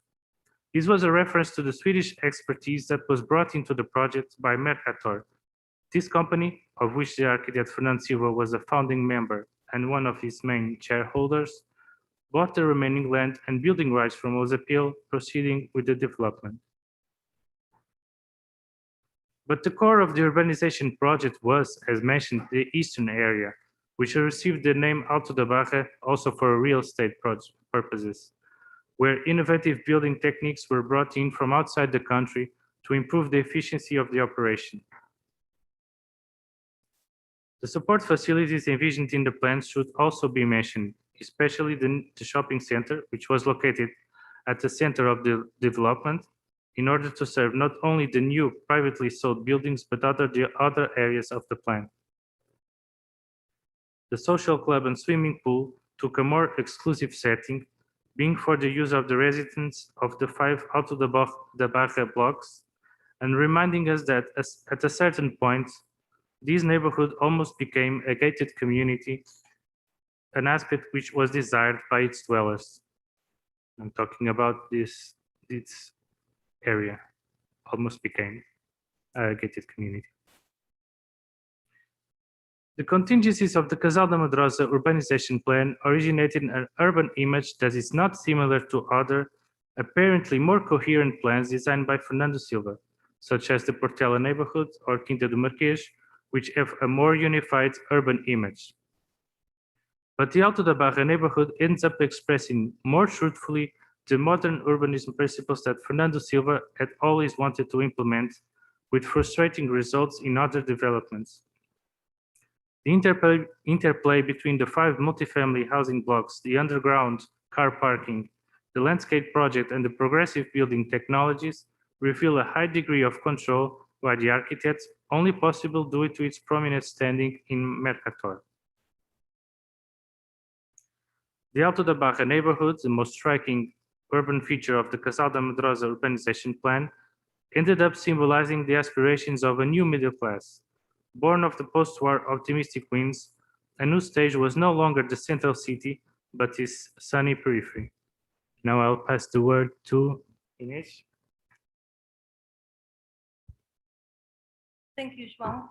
This was a reference to the Swedish expertise that was brought into the project by Mercator. This company, of which the architect Fernando Silva was a founding member and one of its main shareholders, bought the remaining land and building rights from Osapil, proceeding with the development. But the core of the urbanization project was, as mentioned, the eastern area, which received the name Alto da Barra also for real estate purposes, where innovative building techniques were brought in from outside the country to improve the efficiency of the operation. The support facilities envisioned in the plans should also be mentioned, especially the shopping center, which was located at the center of the development, in order to serve not only the new privately sold buildings, but the other areas of the plan. The social club and swimming pool took a more exclusive setting, being for the use of the residents of the 5 Alto da Barra blocks, and reminding us that at a certain point, this neighborhood almost became a gated community, an aspect which was desired by its dwellers. I'm talking about this area, almost became a gated community. The contingencies of the Casal da Medrosa urbanization plan originated in an urban image that is not similar to other, apparently more coherent plans designed by Fernando Silva, such as the Portela neighborhood or Quinta do Marquês, which have a more unified urban image. But the Alto da Barra neighborhood ends up expressing more truthfully the modern urbanism principles that Fernando Silva had always wanted to implement, with frustrating results in other developments. The interplay between the 5 multifamily housing blocks, the underground car parking, the landscape project, and the progressive building technologies reveal a high degree of control by the architects, only possible due to its prominent standing in Mercator. The Alto da Barra neighborhood, the most striking urban feature of the Casal da Medrosa urbanization plan, ended up symbolizing the aspirations of a new middle class. Born of the post-war optimistic winds, a new stage was no longer the central city, but its sunny periphery. Now I'll pass the word to Inês. Thank you, João.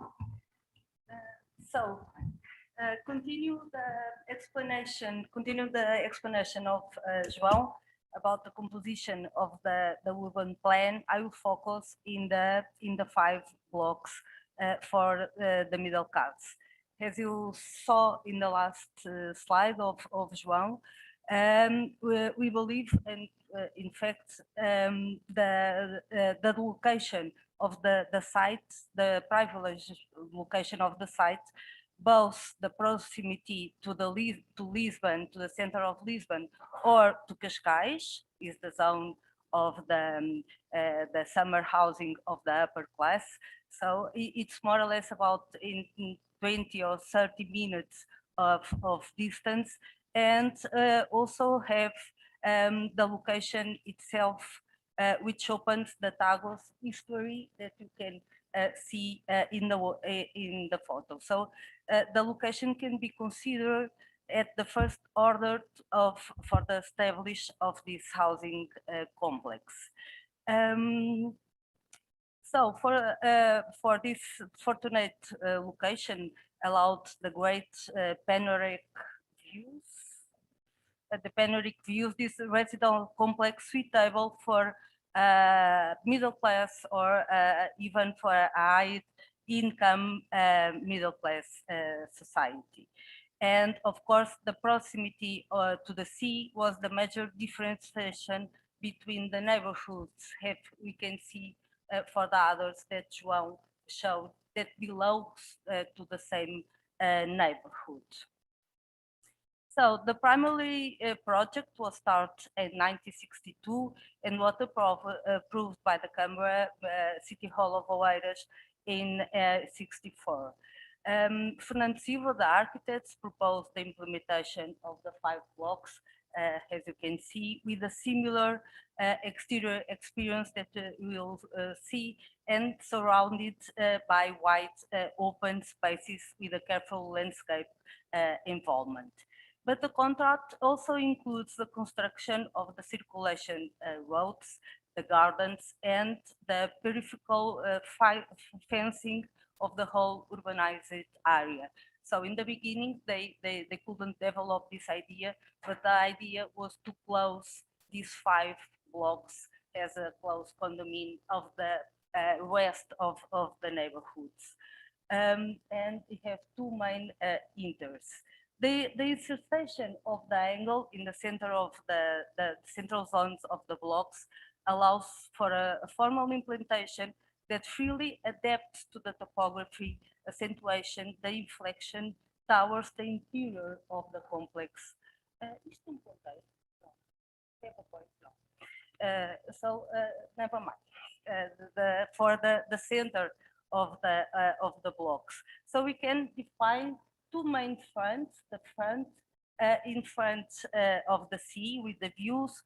Continue the explanation of João about the composition of the urban plan. I will focus in the 5 blocks for the middle class. As you saw in the last slide of João, we believe, and in fact, the location of the site, the privileged location of the site, both the proximity to Lisbon, to the center of Lisbon, or to Cascais, is the zone of the summer housing of the upper class. So it's more or less about in 20 or 30 minutes of distance, and also have the location itself, which opens the Tagus history that you can see in the photo. So the location can be considered at the first order for the establishment of this housing complex. So for this fortunate location allowed the great panoramic views. The panoramic views, this residential complex suitable for middle class or even for a high income middle class society. And of course, the proximity to the sea was the major differentiation between the neighborhoods. We can see for the others that João showed that belongs to the same neighborhood. So the primary project was started in 1962 and was approved by the Câmara City Hall of Oeiras in 64. Fernando Silva, the architects, proposed the implementation of the 5 blocks, as you can see, with a similar exterior experience that we will see, and surrounded by wide open spaces with a careful landscape involvement. But the contract also includes the construction of the circulation roads, the gardens, and the peripheral fencing of the whole urbanized area. So in the beginning, they couldn't develop this idea, but the idea was to close these 5 blocks as a close condominium of the rest of the neighborhoods. and we have two main inters. The insertion of the angle in the center of the central zones of the blocks allows for a formal implementation that freely adapts to the topography, accentuation, the inflection towards the interior of the complex. Never mind. For the center of the blocks, so we can define two main fronts: the front in front of the sea with the views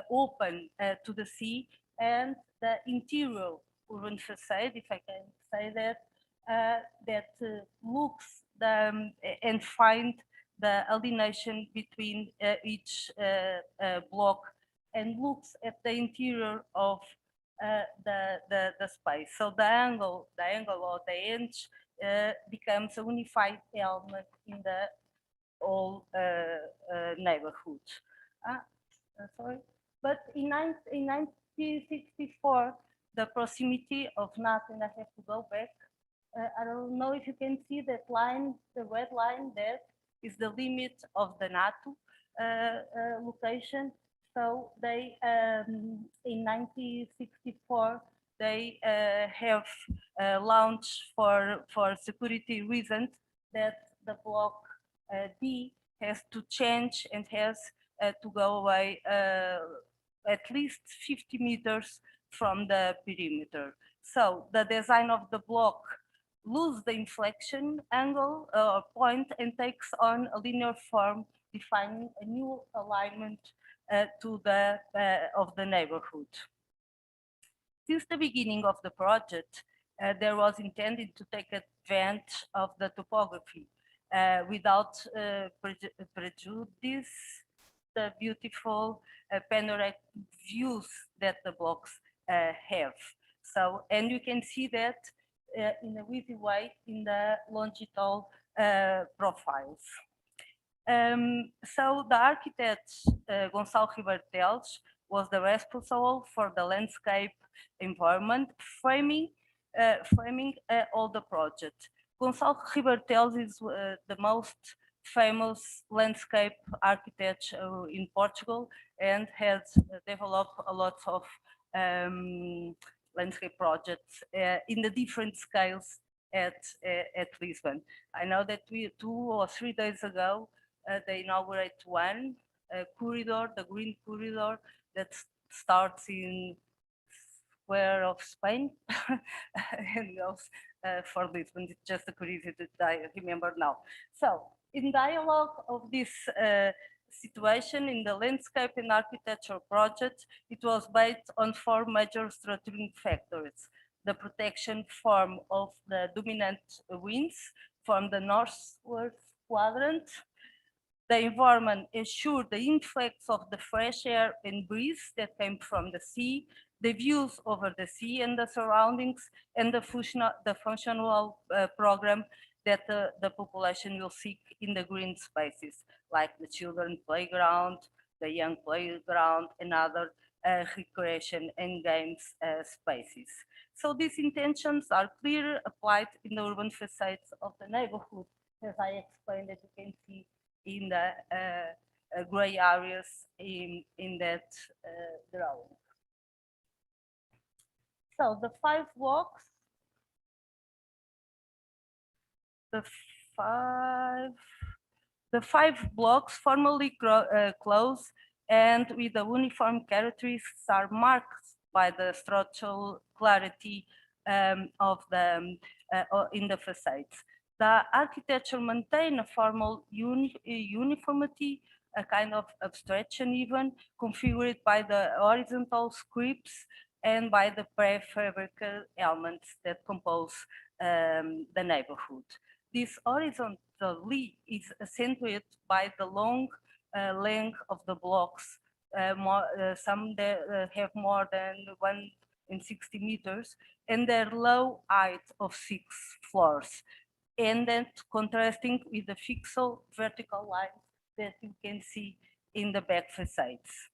open to the sea, and the interior urban facade, if I can say that, that looks and find the alienation between each block and looks at the interior of the space. So the angle or the edge becomes a unified element in the whole neighborhood. Sorry, but in 1964, the proximity of NATO, and I have to go back. I don't know if you can see that line, the red line there is the limit of the NATO location. So they, in 1964, they have launched for security reasons that the block D has to change and has to go away at least 50 meters from the perimeter. So the design of the block loses the inflection angle or point and takes on a linear form, defining a new alignment to the of the neighborhood. Since the beginning of the project, there was intended to take advantage of the topography without prejudice the beautiful panoramic views that the blocks have. So, and you can see that in a easy way in the longitudinal profiles. So the architect Gonçalo Ribeiro Teles was the responsible for the landscape environment, framing all the project. Gonçalo Ribeiro Teles is the most famous landscape architect in Portugal and has developed a lot of landscape projects in the different scales at Lisbon. I know that 2 or 3 days ago, they inaugurate one corridor, the green corridor that starts in square of Spain and goes for Lisbon. It's just a curiosity that I remember now. So in dialogue of this situation in the landscape and architecture project, it was based on 4 major structuring factors: the protection form of the dominant winds from the northward quadrant. The environment ensured the influx of the fresh air and breeze that came from the sea, the views over the sea and the surroundings, and the functional program that the population will seek in the green spaces, like the children playground, the young playground, and other recreation and games spaces. So these intentions are clearly applied in the urban facades of the neighborhood, as I explained, that you can see in the gray areas in that drawing. So the 5 blocks, the five blocks formally close and with the uniform characteristics are marked by the structural clarity of the in the facades. The architecture maintains a formal uniformity, a kind of abstraction even, configured by the horizontal scripts and by the prefabricated elements that compose the neighborhood. This horizontally is accentuated by the long length of the blocks. Some have more than 160 meters, and their low height of 6 floors. And then contrasting with the fixed vertical lines that you can see in the back facades.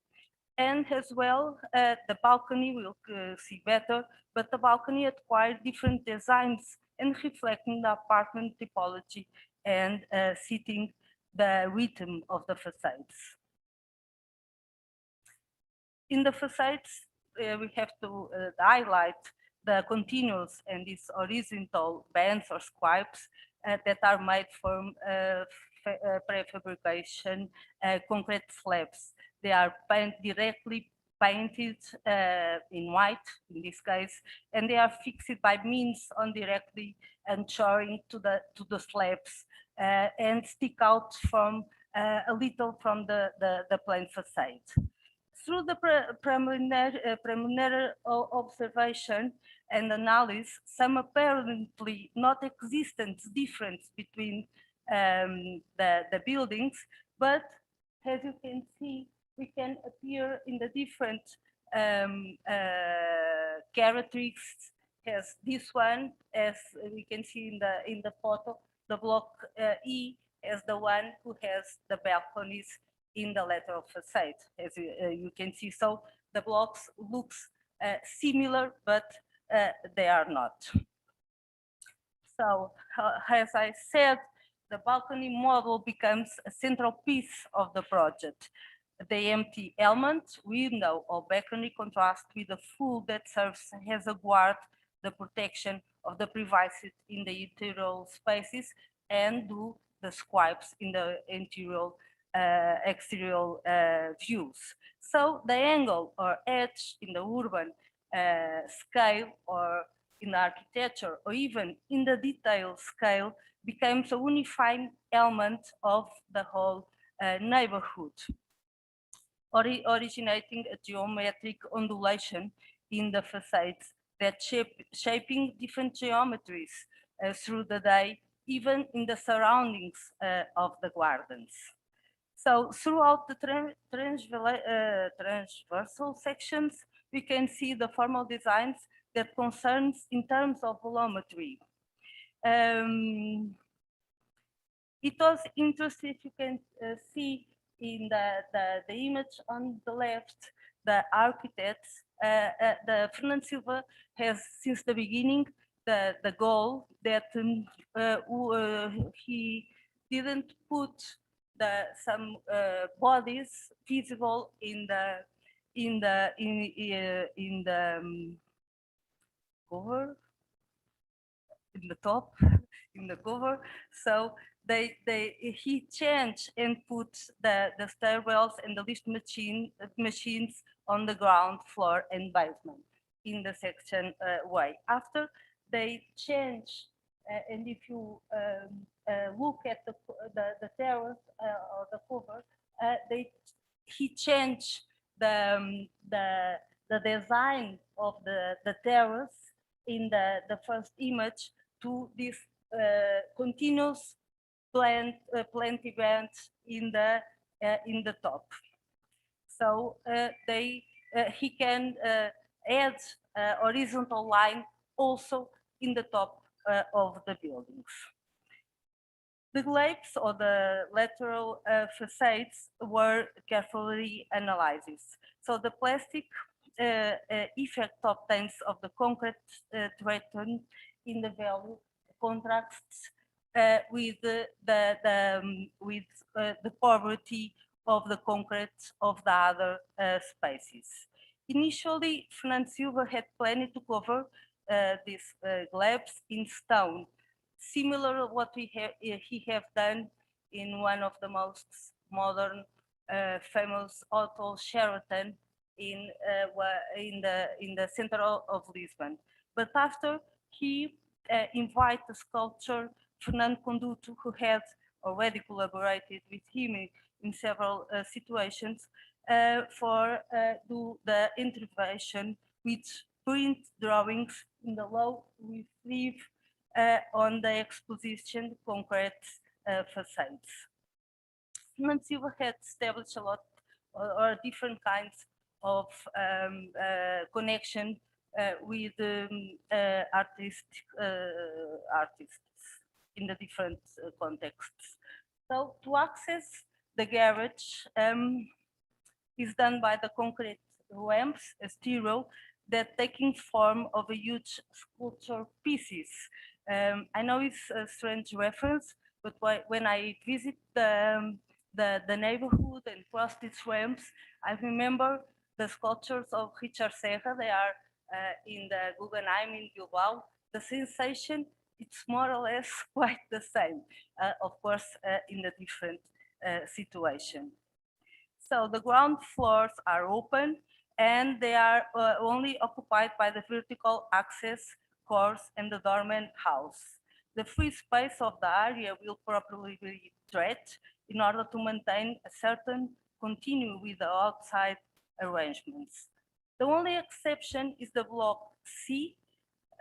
And as well, the balcony we'll see better, but the balcony acquired different designs and reflecting the apartment typology and setting the rhythm of the facades. In the facades, we have to highlight the continuous and these horizontal bands or squibes that are made from prefabrication concrete slabs. They are directly painted in white in this case, and they are fixed by means on directly anchoring to the slabs and stick out from a little from the plain facade. Through the preliminary observation and analysis, some apparently not existent difference between the buildings, but as you can see, we can appear in the different characteristics as this one, as we can see in the photo, the block E as the one who has the balconies in the lateral facade, as you can see. So the blocks looks similar, but they are not. So as I said, the balcony model becomes a central piece of the project. The empty element, window or balcony contrast with the full that serves as a guard, the protection of the privacy in the interior spaces, and do the squibes in the interior exterior views. So the angle or edge in the urban scale or in the architecture or even in the detail scale becomes a unifying element of the whole neighborhood, originating a geometric ondulation in the facades that shaping different geometries through the day, even in the surroundings of the gardens. So throughout the transversal sections, we can see the formal designs that concerns in terms of volumetry. It was interesting, if you can see in the image on the left, the architects, the Fernando Silva has since the beginning the goal that he didn't put some bodies visible in the cover, in the top, in the cover. So he changed and put the stairwells and the lift machines on the ground floor and basement in the section way. After they changed, and if you look at the terrace or the cover, he changed the design of the terrace in the first image to this continuous plant event in the top. So he can add a horizontal line also in the top of the buildings. The glazes or the lateral facades were carefully analyzed. So the plastic effect obtains of the concrete threatened in the value contrasts with the poverty of the concrete of the other spaces. Initially, Fernando Silva had planned to cover these glazes in stone, similar to what he have done in one of the most modern famous hotel Sheraton in the center of Lisbon. But after he invited the sculptor Fernando Conduto, who had already collaborated with him in several situations, for do the intervention with print drawings in the low relief on the exposition concrete facades. Fernando Silva had established a lot or different kinds of connection with artists in the different contexts. So to access the garage is done by the concrete ramps, a stereo, that taking form of a huge sculpture pieces I know it's a strange reference, but when I visit the neighborhood and cross these ramps, I remember the sculptures of Richard Serra. They are in the Guggenheim in Bilbao. The sensation, it's more or less quite the same, of course, in a different situation. So the ground floors are open and they are only occupied by the vertical access course and the dormant house. The free space of the area will probably be stretched in order to maintain a certain continuity with the outside arrangements. The only exception is the block C,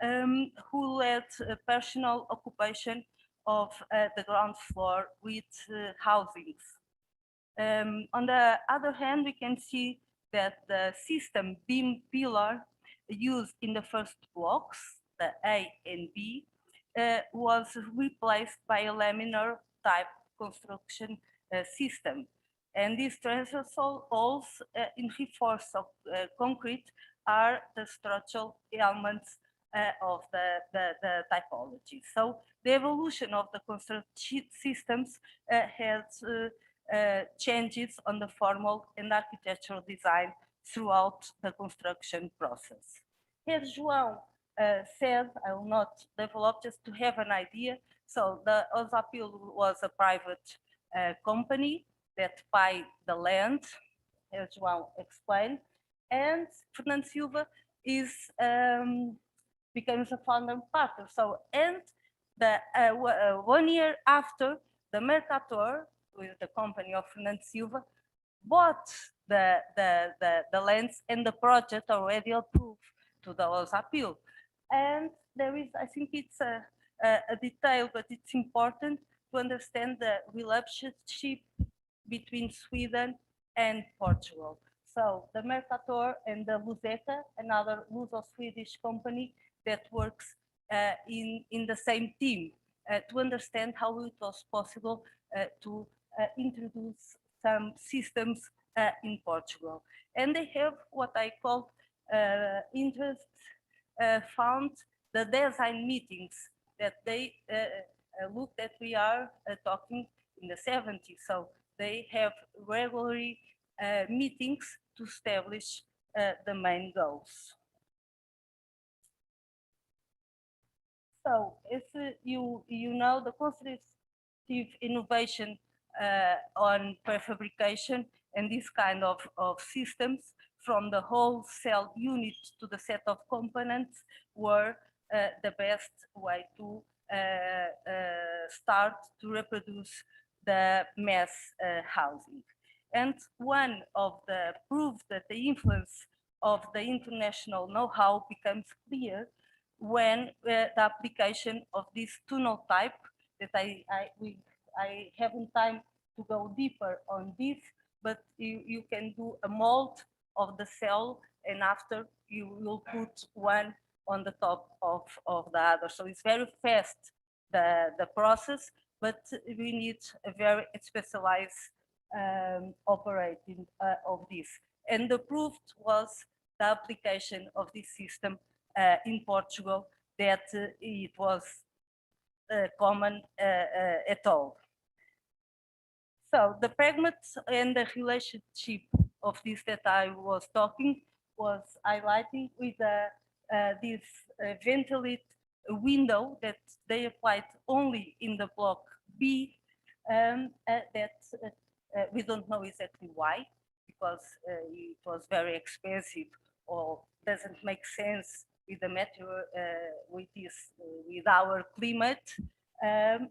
who led personal occupation of the ground floor with housings. On the other hand, we can see that the system beam pillar used in the first blocks, the A and B, was replaced by a laminar type construction system. And these transversal walls in reinforced concrete are the structural elements of the typology. So the evolution of the construction systems has changes on the formal and architectural design throughout the construction process. As João said, I will not develop, just to have an idea. So the Osapil was a private company that buy the land, as João explained, and Fernando Silva is becomes a founder partner. So, and the 1 year after, the Mercator, with the company of Fernando Silva, bought the lands and the project already approved to the Osapil. And there is, I think it's a detail, but it's important to understand the relationship between Sweden and Portugal. So the Mercator and the Luzeca, another Luso-Swedish company that works in the same team to understand how it was possible to introduce some systems in Portugal. And they have what I call interest found the design meetings that they looked at. We are talking in the 70s. So they have regularly meetings to establish the main goals. So as you know, the constructive innovation on prefabrication and this kind of systems, from the whole cell unit to the set of components, were the best way to start to reproduce the mass housing. And one of the proofs that the influence of the international know-how becomes clear when the application of this tunnel type, that I haven't time to go deeper on this, but you can do a mold of the cell and after you will put one on the top of the other. So it's very fast, the process, but we need a very specialized operating of this. And the proof was the application of this system in Portugal, that it was common at all. So the pragmatics and the relationship of this that I was talking was highlighting with this ventilate window that they applied only in the block B, that we don't know exactly why, because it was very expensive or doesn't make sense with the material, with our climate,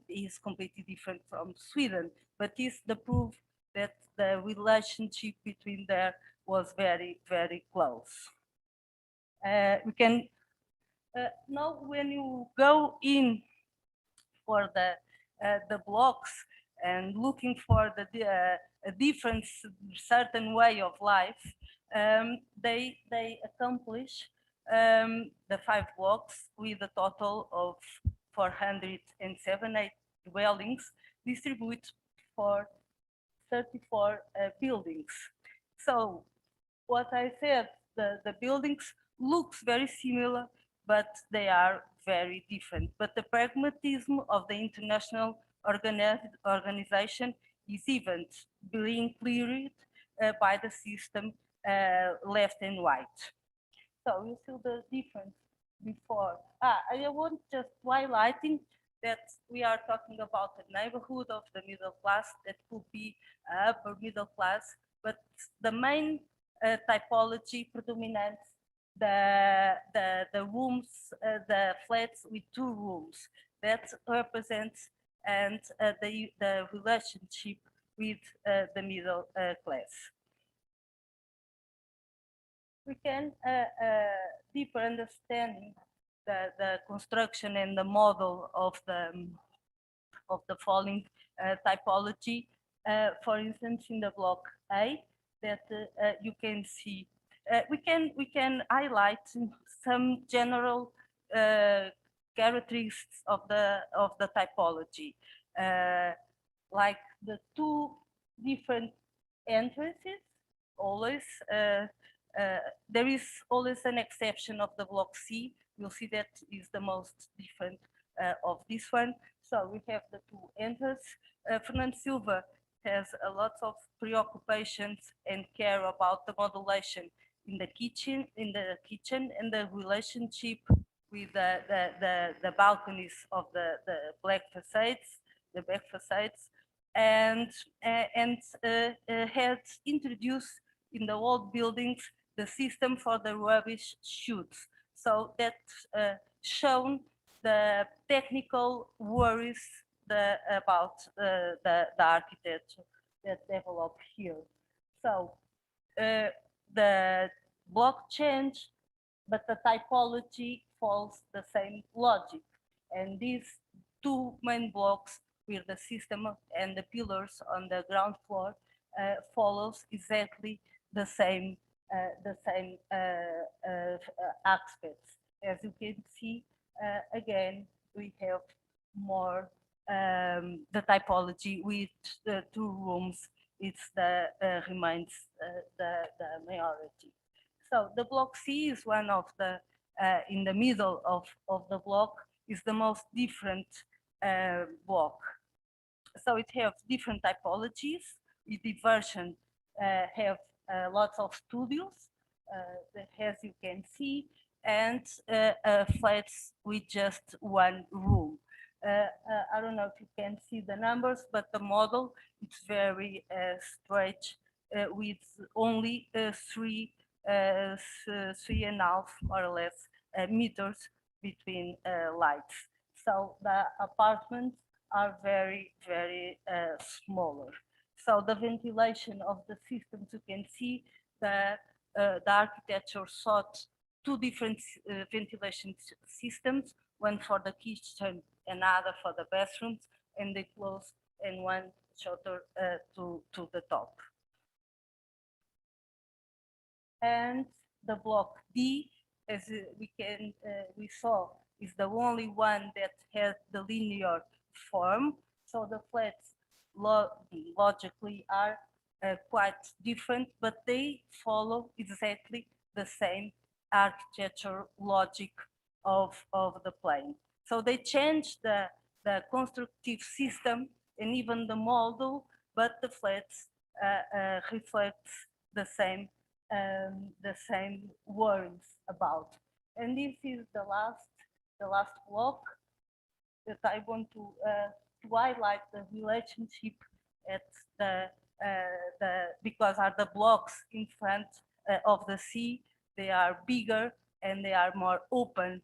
is completely different from Sweden. But it's the proof that the relationship between there was very, very close. We can now, when you go in for the blocks and looking for a different certain way of life, they accomplish the 5 blocks with a total of 478 dwellings distributed for 34 buildings. So what I said, the buildings looks very similar, but they are very different. But the pragmatism of the international organization is even being cleared by the system left and right. So you see the difference before. I want just highlighting that we are talking about the neighborhood of the middle class that could be upper middle class, but the main typology predominates the rooms, the flats with 2 rooms that represents and the relationship with the middle class. We can deeper understanding the construction and the model of the following typology. For instance, in the block A, that you can see, we can highlight some general characteristics of the typology, like the 2 different entrances. Always there is always an exception of the block C. You'll see that is the most different of this one. So we have the 2 entrances. Fernando Silva has a lot of preoccupations and care about the modulation in the kitchen, and the relationship with the balconies of the back facades, and had introduced in the old buildings the system for the rubbish chutes. So that shown the technical worries about the architecture that developed here. So the block changed, but the typology follows the same logic. And these 2 main blocks with the system and the pillars on the ground floor follows exactly the same aspects. As you can see, again, we have more the typology with the 2 rooms. It's remains the majority. So the block C is one of the in the middle of the block, is the most different block. So it has different typologies. With diversion have lots of studios, as you can see, and flats with just 1 room. I don't know if you can see the numbers, but the model is very stretched with only 3.5 more or less meters between lights. So the apartments are very, very smaller. So the ventilation of the systems, you can see that the architecture sought 2 different ventilation systems, one for the kitchen, another for the bathrooms, and they close and one shutter to the top. And the block D, as we saw, is the only one that has the linear form. So the flats logically are quite different, but they follow exactly the same architecture logic of the plane. So they change the constructive system and even the model, but the flats reflects the same worries about. And this is the last block that I want to highlight the relationship at because are the blocks in front of the sea. They are bigger and they are more open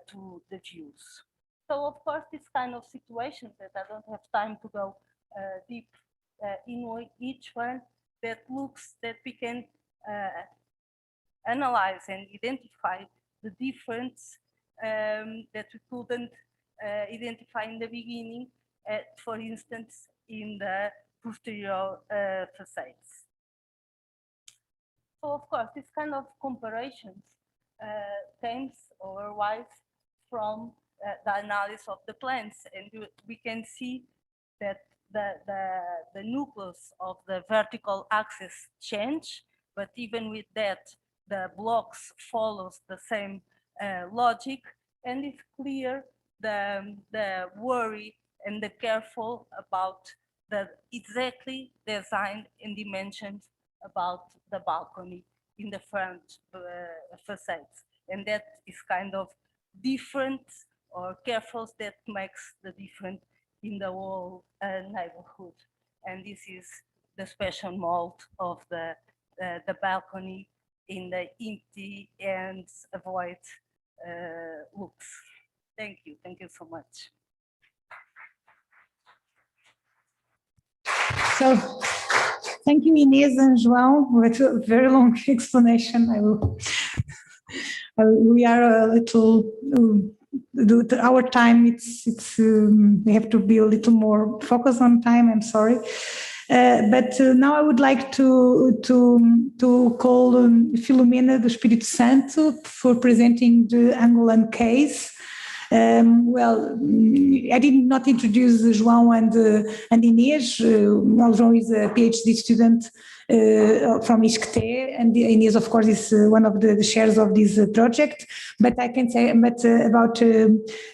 to the views. So of course, this kind of situations that I don't have time to go deep in each one, that we can analyze and identify the difference that we couldn't identify in the beginning, for instance, in the posterior facades. So of course, this kind of comparisons comes or arise from the analysis of the plans, and we can see that the nucleus of the vertical axis change, but even with that, the blocks follows the same logic, And it's clear the worry and the careful about the exactly designed and dimensions about the balcony in the front facades. And that is kind of different or careful that makes the difference in the whole neighborhood. And this is the special mold of the balcony in the empty and avoid looks. Thank you so much. So, thank you, Inês and João. With a very long explanation. We are a little. Our time. We have to be a little more focused on time. I'm sorry. But now I would like to call Filomena do Espírito Santo for presenting the Angolan case. Well, I did not introduce João and Inês. João is a PhD student from ISCTE, and Inês, of course, is one of the chairs of this project. But I can say, about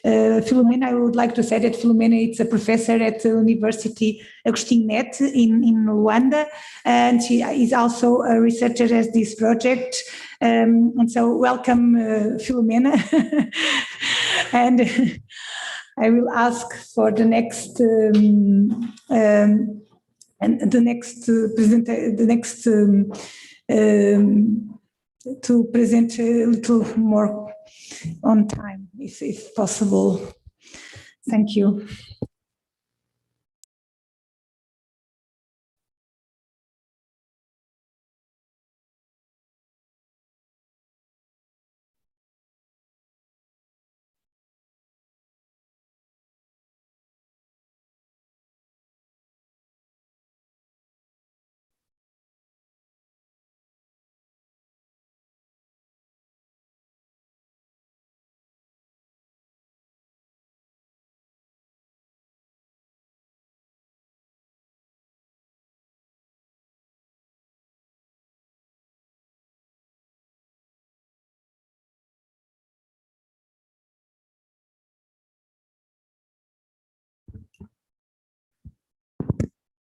Filomena, I would like to say that Filomena is a professor at the University Agostinho Neto in Luanda, and she is also a researcher at this project. And so, welcome, Filomena. And I will ask for the next to present a little more on time, if possible. Thank you.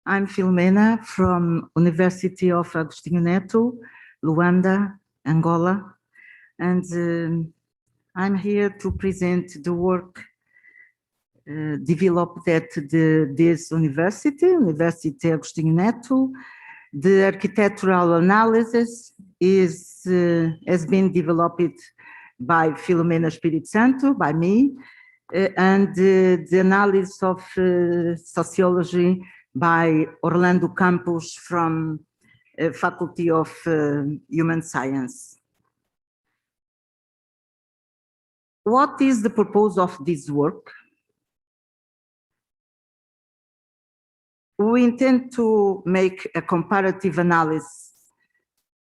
I'm Filomena from University of Agostinho Neto, Luanda, Angola, and I'm here to present the work developed at this university, University Agostinho Neto. The architectural analysis has been developed by Filomena Espírito Santo, by me, and the analysis of sociology by Orlando Campos from Faculty of Human Science. What is the purpose of this work? We intend to make a comparative analysis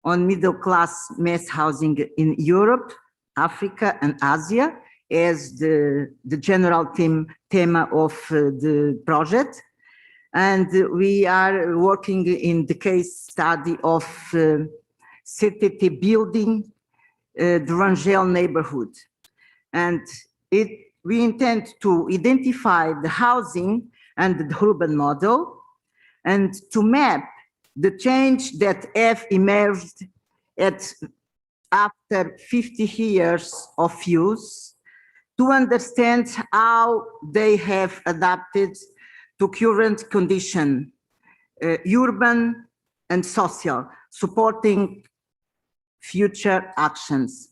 on middle-class mass housing in Europe, Africa, and Asia as the general theme of the project. And we are working in the case study of CTT building, the Rangel neighborhood. And we intend to identify the housing and the urban model and to map the change that have emerged after 50 years of use to understand how they have adapted to current condition, urban and social, supporting future actions.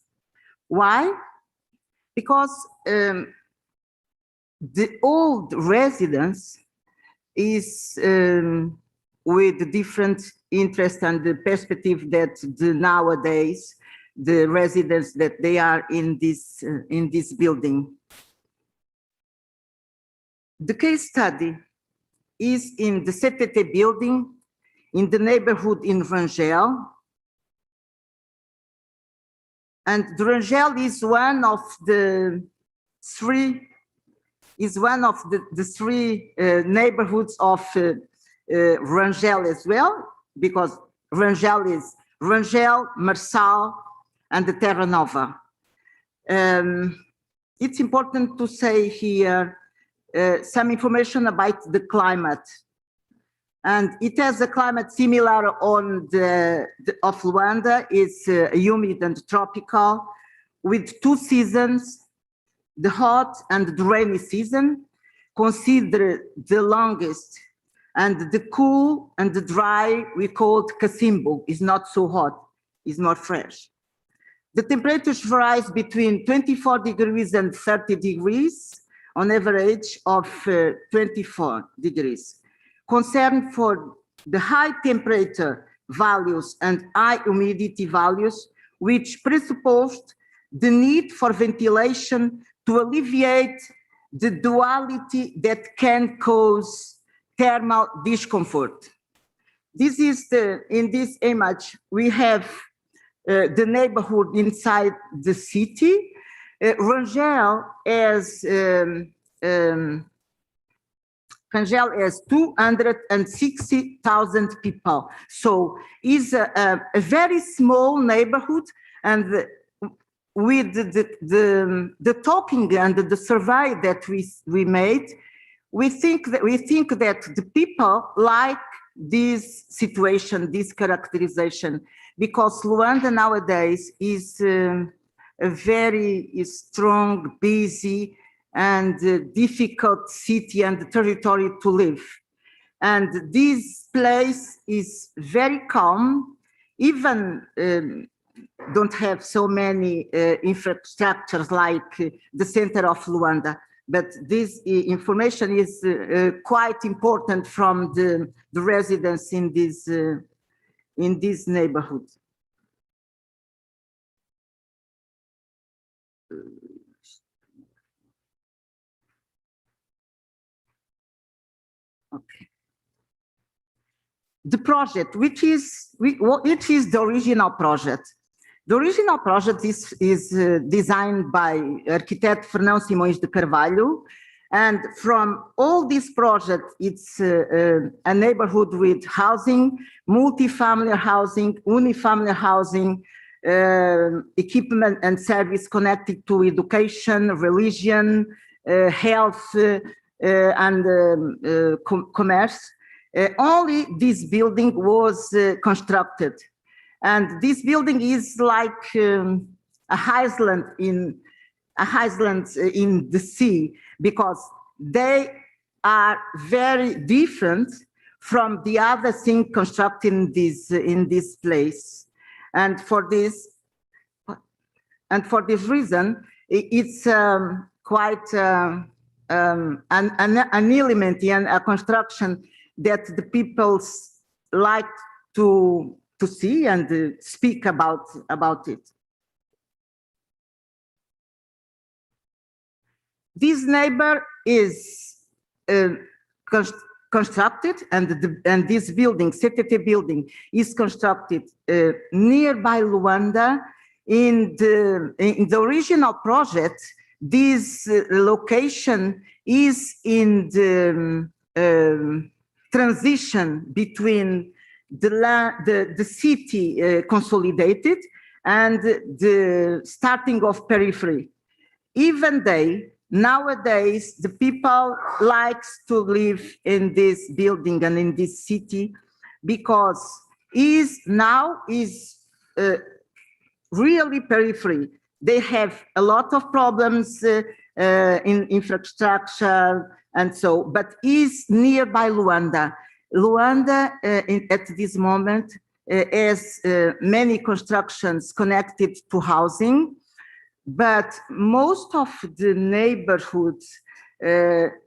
Why? Because the old residence is with different interest and the perspective that nowadays the residents that they are in this building. The case study is in the CTT building in the neighborhood in Rangel. And the Rangel is one of the three neighborhoods of Rangel as well, because Rangel is Rangel, Marçal, and the Terra Nova. it's important to say here some information about the climate. And it has a climate similar on of Luanda. It's humid and tropical, with 2 seasons, the hot and the rainy season, considered the longest, and the cool and the dry we called Casimbo, is not so hot, is more fresh. The temperatures varies between 24 degrees and 30 degrees, on average of 24 degrees. Concern for the high temperature values and high humidity values, which presupposed the need for ventilation to alleviate the duality that can cause thermal discomfort. This is in this image, we have the neighborhood inside the city. Rangel has 260,000 people. So it's a very small neighborhood, and with the talking and the survey that we made, we think that the people like this situation, this characterization, because Luanda nowadays is a very strong, busy, and difficult city and territory to live. And this place is very calm, even don't have so many infrastructures like the center of Luanda. But this information is quite important from the residents in this neighborhood. Okay. The project, which is the original project. The original project is designed by architect Fernão Simões de Carvalho, and from all this project, it's a neighborhood with housing, multi-family housing, unifamily housing, equipment and service connected to education, religion, health, and commerce. Only this building was constructed. And this building is like a island in the sea, because they are very different from the other thing constructed in this place. And for this reason, it's quite an element and a construction that the people like to see and speak about it. This neighbor is constructed, and this building, CTT building, is constructed nearby Luanda. In the original project, this location is in the transition between the city consolidated and the starting of periphery. Even nowadays, the people likes to live in this building and in this city, because now is really periphery. They have a lot of problems in infrastructure and so, but is nearby Luanda. Luanda at this moment has many constructions connected to housing, but most of the neighborhood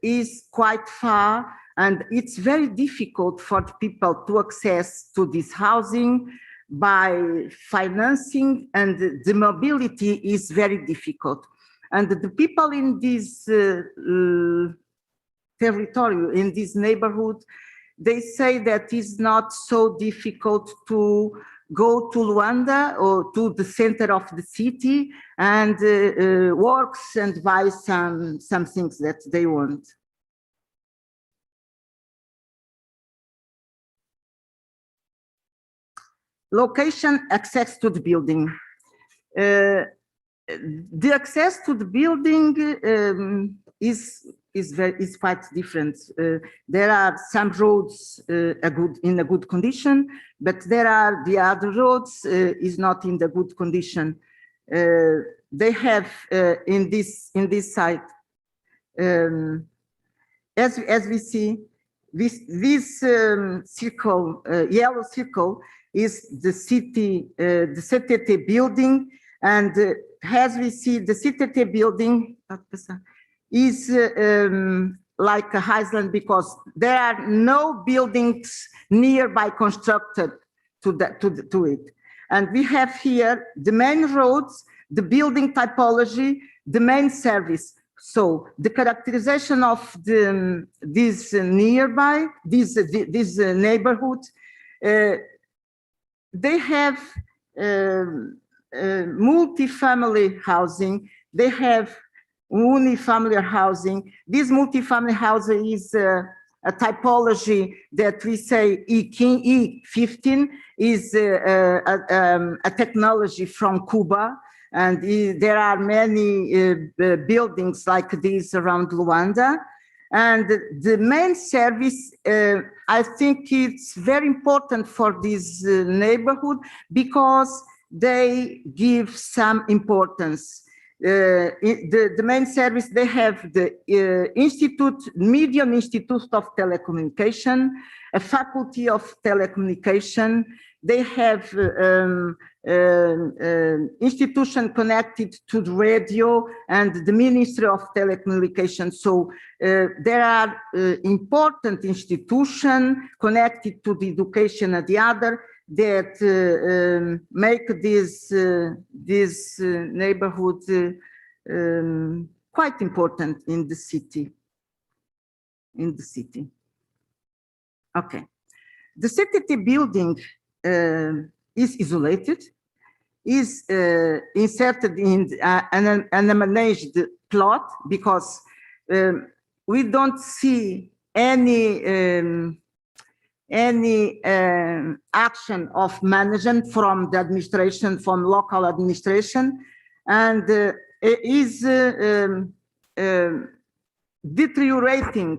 is quite far, and it's very difficult for the people to access to this housing by financing, and the mobility is very difficult. And the people in this territory, in this neighborhood, they say that it's not so difficult to go to Luanda or to the center of the city and works and buy some things that they want. Location, access to the building. the access to the building is quite different. There are some roads in a good condition, but there are the other roads is not in the good condition. They have in this site, as we see, this circle, yellow circle, is the city, the CTT building, and as we see, the CTT building is like a highland because there are no buildings nearby constructed to it. And we have here the main roads, the building typology, the main service. So the characterization of this nearby, this neighborhood, they have multi-family housing. They have unifamiliar housing. This multi-family housing is a typology that we say E15 is a technology from Cuba. And there are many buildings like this around Luanda. And the main service, I think it's very important for this neighborhood because they give some importance. The main service, they have the Medium Institute of Telecommunication, a faculty of telecommunication. They have institution connected to the radio and the Ministry of Telecommunications. So there are important institutions connected to the education and the other that make this neighborhood quite important in the city. Okay, the CTT building is isolated, is inserted in an managed plot because we don't see any action of management from the administration, from local administration, and is deteriorating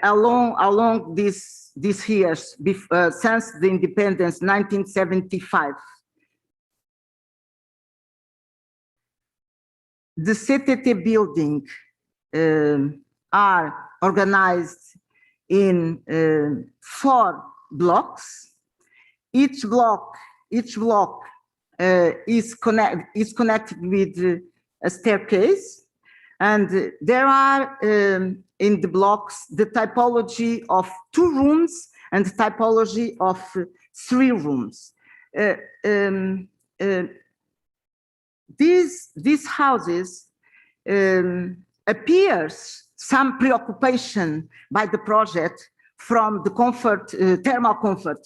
along these years since the independence, 1975. The CTT building are organized in 4 blocks. Each block is connected with a staircase, and there are in the blocks the typology of 2 rooms and the typology of 3 rooms. These houses appears some preoccupation by the project from the comfort, thermal comfort.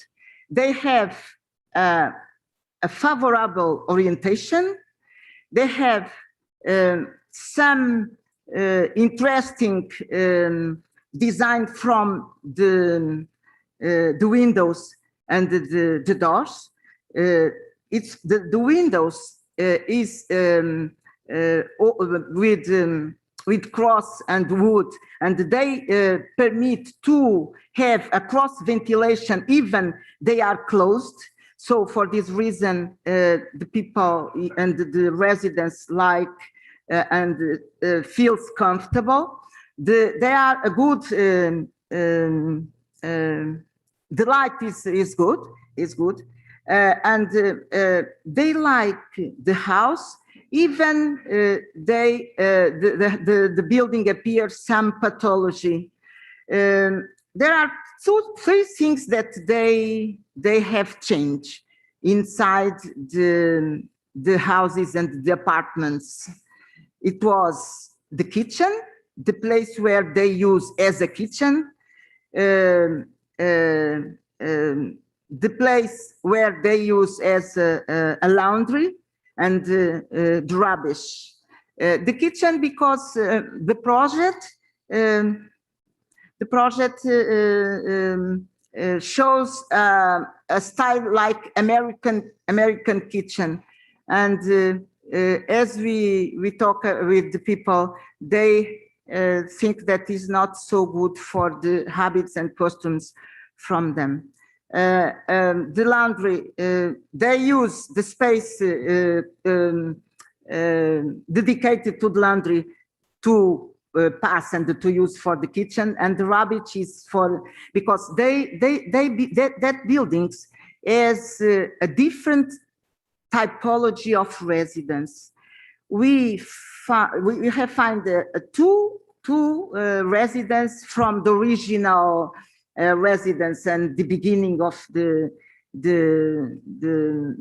They have a favorable orientation. They have some interesting design from the windows and the doors. It's the windows is with cross and wood, and they permit to have a cross ventilation even they are closed. So for this reason, the people and the residents like and feels comfortable. They are a good, the light is good, and they like the house. Even the building appears some pathology. There are 3 things that they have changed inside the houses and the apartments. It was the kitchen, the place where they use as a kitchen, the place where they use as a laundry, and the rubbish. The kitchen, because the project shows a style like American kitchen, And as we talk with the people, they think that is not so good for the habits and customs from them. The laundry, they use the space dedicated to the laundry to pass and to use for the kitchen, and the rubbish is for, because that buildings has a different typology of residence. We have found two residents from the original residence and the beginning of the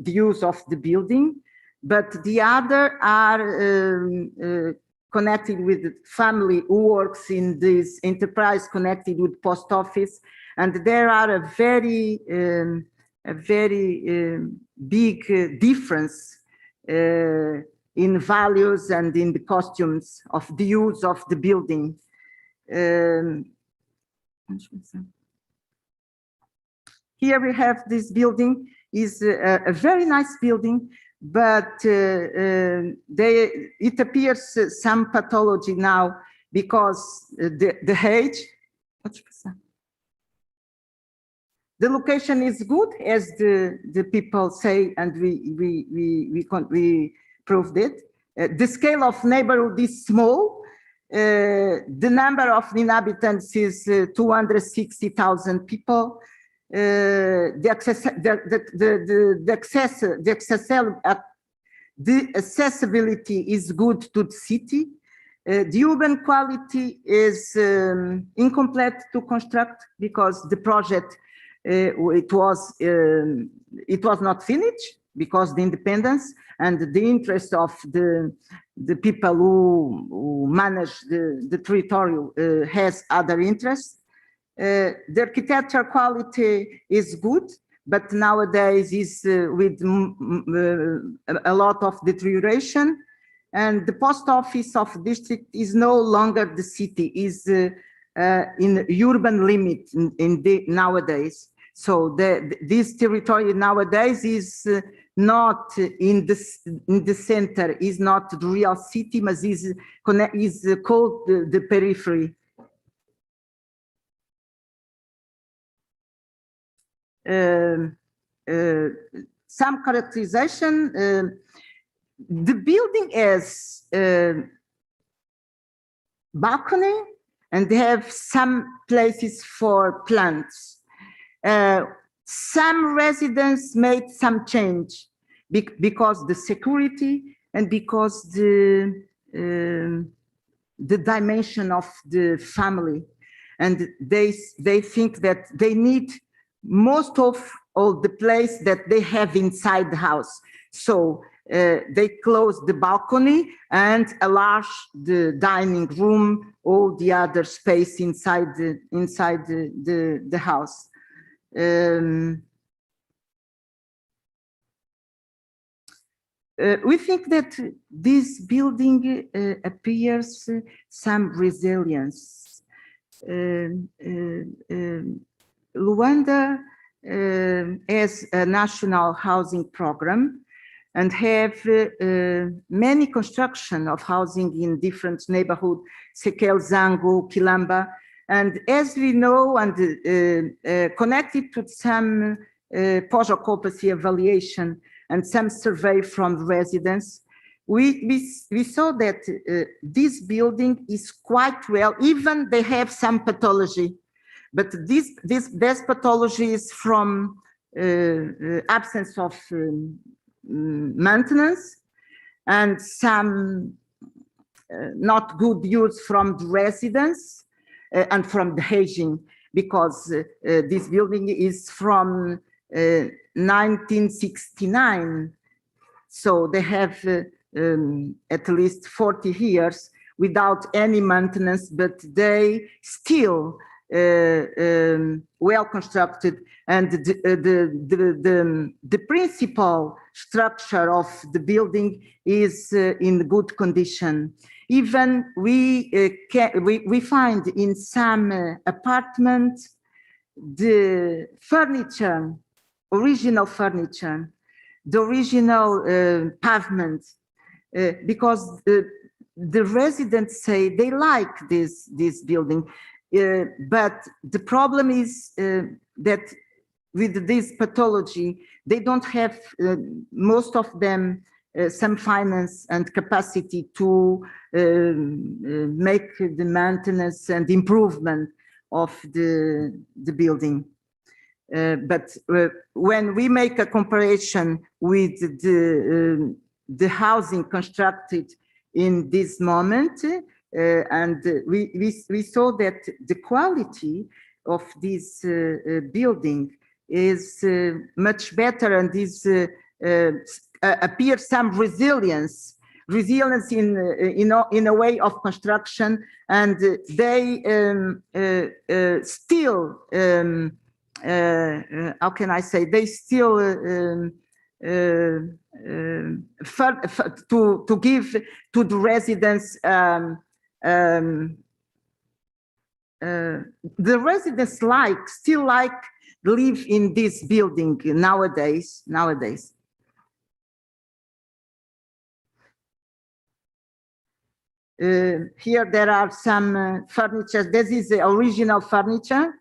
use of the building, but the other are connected with the family who works in this enterprise, connected with post office, and there are a very big difference in values and in the costumes of the use of the building. Here we have this building, is a very nice building, but it appears some pathology now because the age. The location is good, as the people say, and we proved it. The scale of neighborhood is small. The number of inhabitants is 260,000 people. The accessibility is good to the city. The urban quality is incomplete to construct because the project it was not finished because the independence and the interest of the people who manage the territory has other interests. The architecture quality is good, but nowadays is with a lot of deterioration, and the post office of district is no longer the city, is in urban limit nowadays. So this territory nowadays is not in the center, is not the real city, but is called the periphery. Some characterization, the building has balcony and they have some places for plants. Some residents made some change because the security and because the dimension of the family, and they think that they need most of all the place that they have inside the house. So they close the balcony and enlarge the dining room, all the other space inside the house. We think that this building appears some resilience. Luanda has a national housing program and have many construction of housing in different neighborhoods, Sequel, Zango, Quilamba. And as we know, and connected to some post-occupancy evaluation and some survey from residents, we saw that this building is quite well, even they have some pathology, but this pathology is from absence of maintenance and some not good use from the residents and from the aging, because this building is from 1969. So they have at least 40 years without any maintenance, but they still well constructed, and the principal structure of the building is in good condition. Even we find in some apartments the furniture, original furniture, the original pavement, because the residents say they like this building, but the problem is that with this pathology, they don't have, most of them, some finance and capacity to make the maintenance and improvement of the building. But when we make a comparison with the housing constructed in this moment, and we saw that the quality of this building is much better, and is appears some resilience in a way of construction, and they still how can I say, they still to give to the residents, the residents still live in this building nowadays. Here there are some furniture. This is the original furniture,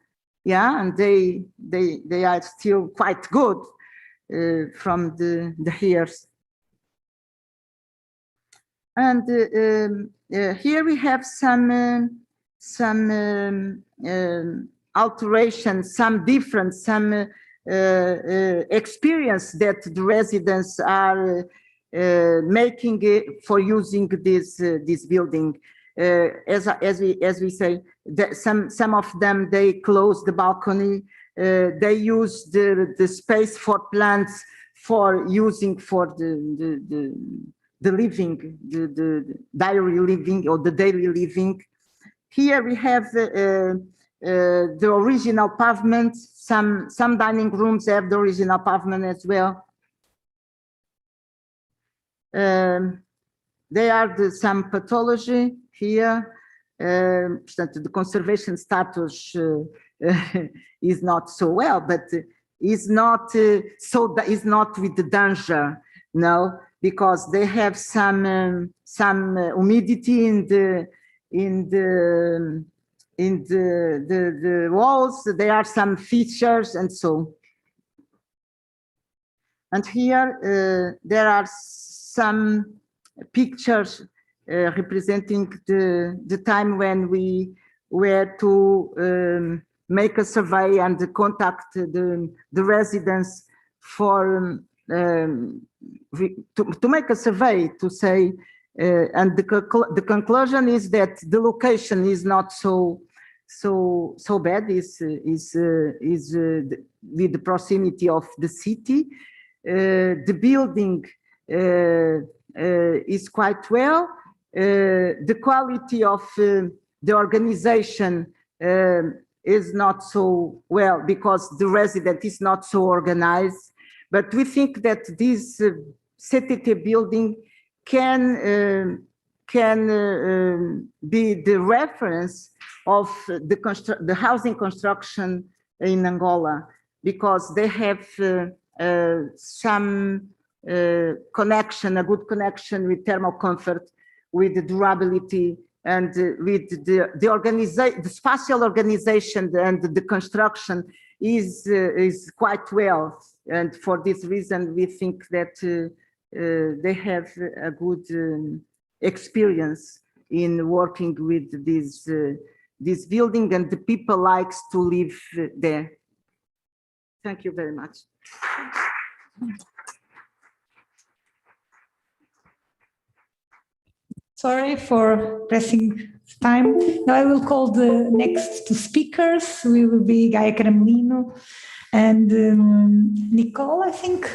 yeah, and they are still quite good from the years. And here we have some alterations, some experience that the residents are making for using this building. As we say, that some of them, they close the balcony, they use the space for plants for using for the living, the diary living or the daily living. Here we have the original pavement. Some dining rooms have the original pavement as well. They are some pathology here. The conservation status is not so well, but is not is not with the danger, no, because they have some humidity in the walls. There are some features and so. And here there are some pictures representing the time when we were to make a survey and contact the residents for to make a survey to say, and the conclusion is that the location is not so bad. Is with the proximity of the city. The building is quite well. The quality of the organization is not so well because the resident is not so organized. But we think that this CTT building can be the reference of the housing construction in Angola, because they have some connection, a good connection with thermal comfort, with the durability, and with the spatial organization, and the construction is quite well. And for this reason, we think that they have a good experience in working with this building, and the people likes to live there. Thank you very much. Sorry for pressing time. Now I will call the next two speakers. We will be Gaia Caramelino and Nicole, I think,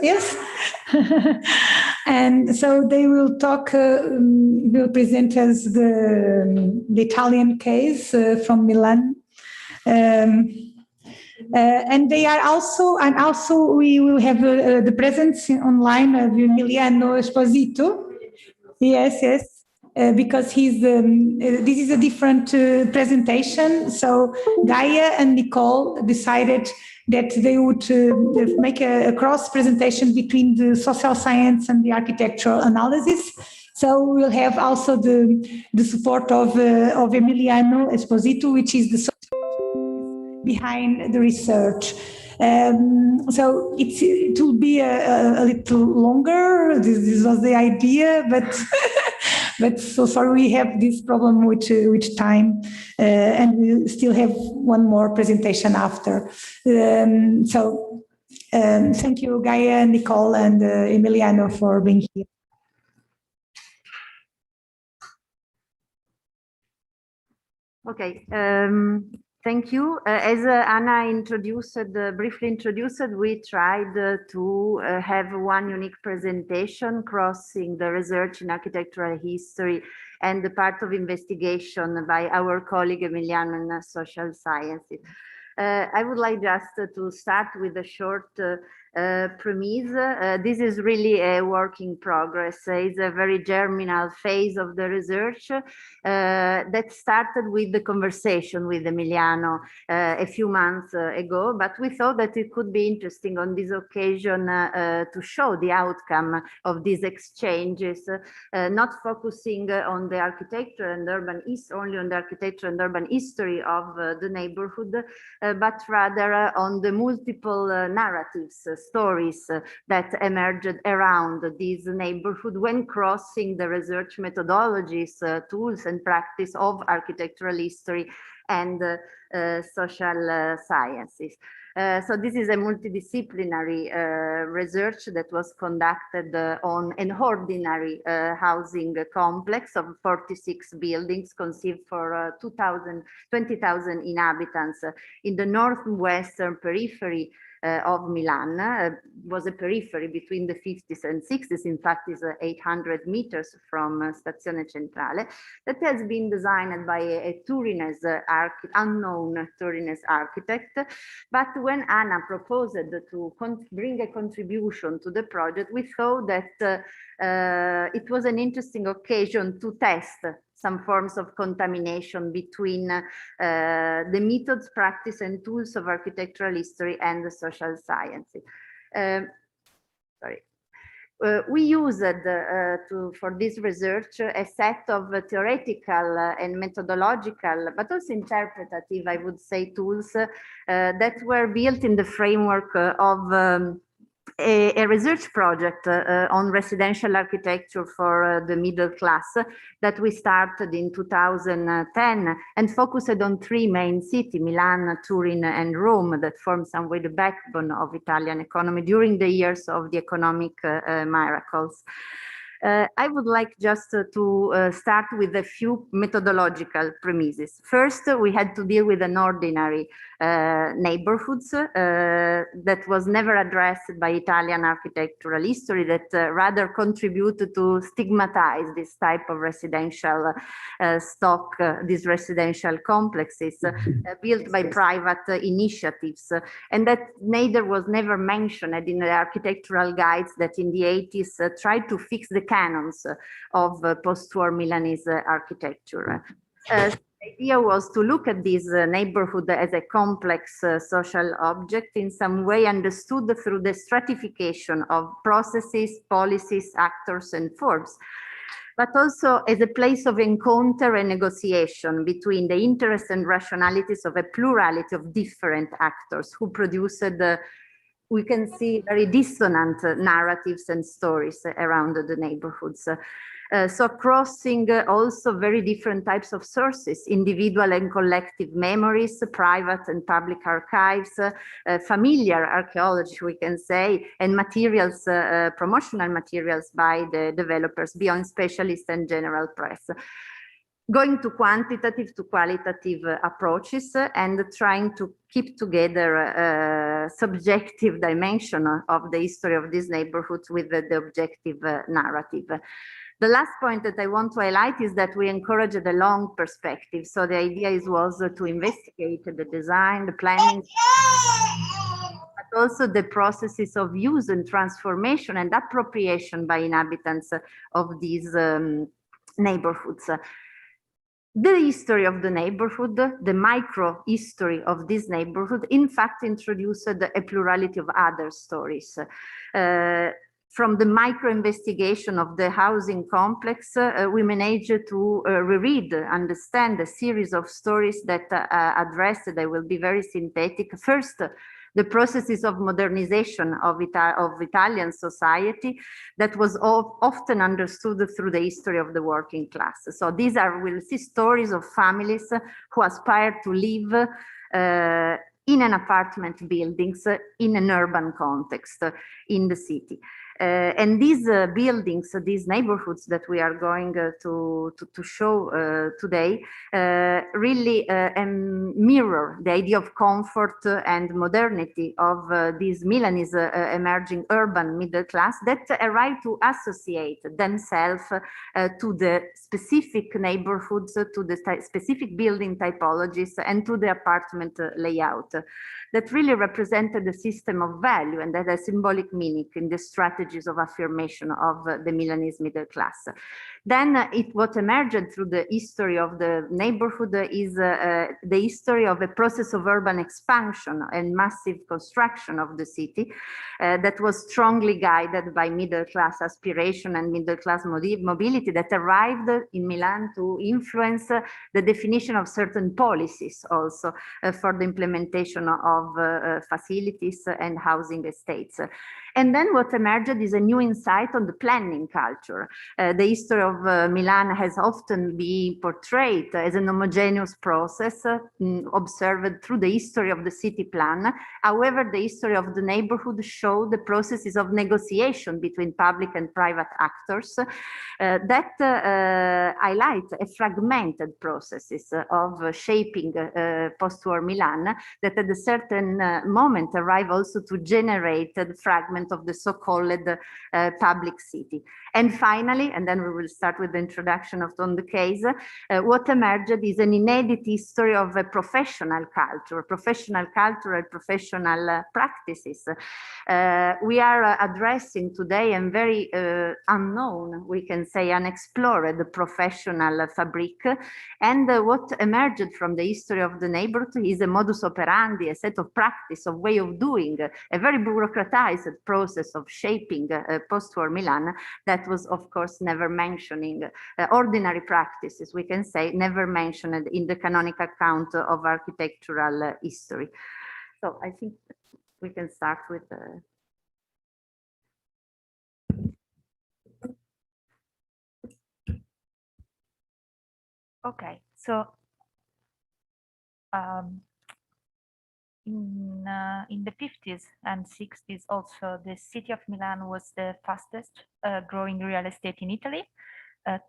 yes. And so they will talk, will present us the Italian case from Milan. And they are also, we will have the presence online of Emiliano Esposito. Yes, because he's this is a different presentation. So Gaia and Nicole decided that they would make a cross presentation between the social science and the architectural analysis. So we'll have also the support of Emiliano Esposito, which is the behind the research. So it will be a little longer. This was the idea, but but so sorry, we have this problem with time, and we still have one more presentation after. Thank you, Gaia, Nicole, and Emiliano for being here. Okay. Thank you. As Anna briefly introduced, we tried to have one unique presentation crossing the research in architectural history and the part of investigation by our colleague Emiliano in social sciences. I would like just to start with a short premise. This is really a work in progress. It's a very germinal phase of the research that started with the conversation with Emiliano a few months ago, but we thought that it could be interesting on this occasion to show the outcome of these exchanges, not focusing on the architecture and only on the architecture and urban history of the neighborhood, but rather on the multiple narratives, stories that emerged around this neighborhood when crossing the research methodologies, tools and practice of architectural history and social sciences. So this is a multidisciplinary research that was conducted on an ordinary housing complex of 46 buildings conceived for 20,000 inhabitants in the northwestern periphery of Milan. Was a periphery between the 50s and 60s. In fact, is 800 meters from Stazione Centrale. That has been designed by a Turinese unknown Turinese architect. But when Anna proposed to bring a contribution to the project, we thought that it was an interesting occasion to test some forms of contamination between the methods, practice, and tools of architectural history and the social sciences. We used for this research a set of theoretical and methodological, but also interpretative, I would say, tools that were built in the framework of a research project on residential architecture for the middle class that we started in 2010 and focused on three main cities, Milan, Turin, and Rome, that form some way the backbone of Italian economy during the years of the economic miracles. I would like just to start with a few methodological premises. First, we had to deal with an ordinary neighborhoods that was never addressed by Italian architectural history, that rather contributed to stigmatize this type of residential stock, these residential complexes built by private initiatives, and that neither was never mentioned in the architectural guides that in the 80s tried to fix the canons of post-war Milanese architecture. The idea was to look at this neighborhood as a complex social object, in some way understood through the stratification of processes, policies, actors, and forms, but also as a place of encounter and negotiation between the interests and rationalities of a plurality of different actors who produced we can see very dissonant narratives and stories around the neighborhoods. So crossing also very different types of sources, individual and collective memories, private and public archives, familiar archaeology, we can say, and materials, promotional materials by the developers beyond specialists and general press. Going to quantitative to qualitative approaches and trying to keep together subjective dimension of the history of these neighborhoods with the objective narrative. The last point that I want to highlight is that we encourage the long perspective. So the idea was to investigate the design, the planning, but also the processes of use and transformation and appropriation by inhabitants of these neighborhoods. the history of the neighborhood, the micro history of this neighborhood, in fact, introduced a plurality of other stories. From the micro investigation of the housing complex, we managed to reread, understand a series of stories that addressed, they will be very synthetic. First, the processes of modernization of Italian society that was often understood through the history of the working class. So these are, we'll see stories of families who aspire to live in an apartment buildings in an urban context in the city. And these buildings, these neighborhoods that we are going to show today really mirror the idea of comfort and modernity of this Milanese emerging urban middle class that arrive to associate themselves to the specific neighborhoods, to the specific building typologies, and to the apartment layout that really represented the system of value and that has symbolic meaning in the strategies of affirmation of the Milanese middle class. Then what emerged through the history of the neighborhood is the history of a process of urban expansion and massive construction of the city that was strongly guided by middle class aspiration and middle class mobility that arrived in Milan to influence the definition of certain policies also for the implementation of facilities and housing estates. And then what emerged is a new insight on the planning culture. The history of Milan has often been portrayed as an homogeneous process observed through the history of the city plan. However, the history of the neighborhood showed the processes of negotiation between public and private actors that highlight a fragmented processes of shaping post-war Milan that at a certain moment arrive also to generate the fragment of the so-called public city. And finally, and then we will start with the introduction of the case, what emerged is an inedit history of a professional culture and professional practices. We are addressing today a very unknown, we can say unexplored professional fabric. And what emerged from the history of the neighborhood is a modus operandi, a set of practice, of way of doing, a very bureaucratized process of shaping post-war Milan that was, of course, never mentioning ordinary practices, we can say, never mentioned in the canonical account of architectural history. So I think we can start with Okay, so in the 50s and 60s also, the city of Milan was the fastest growing real estate in Italy,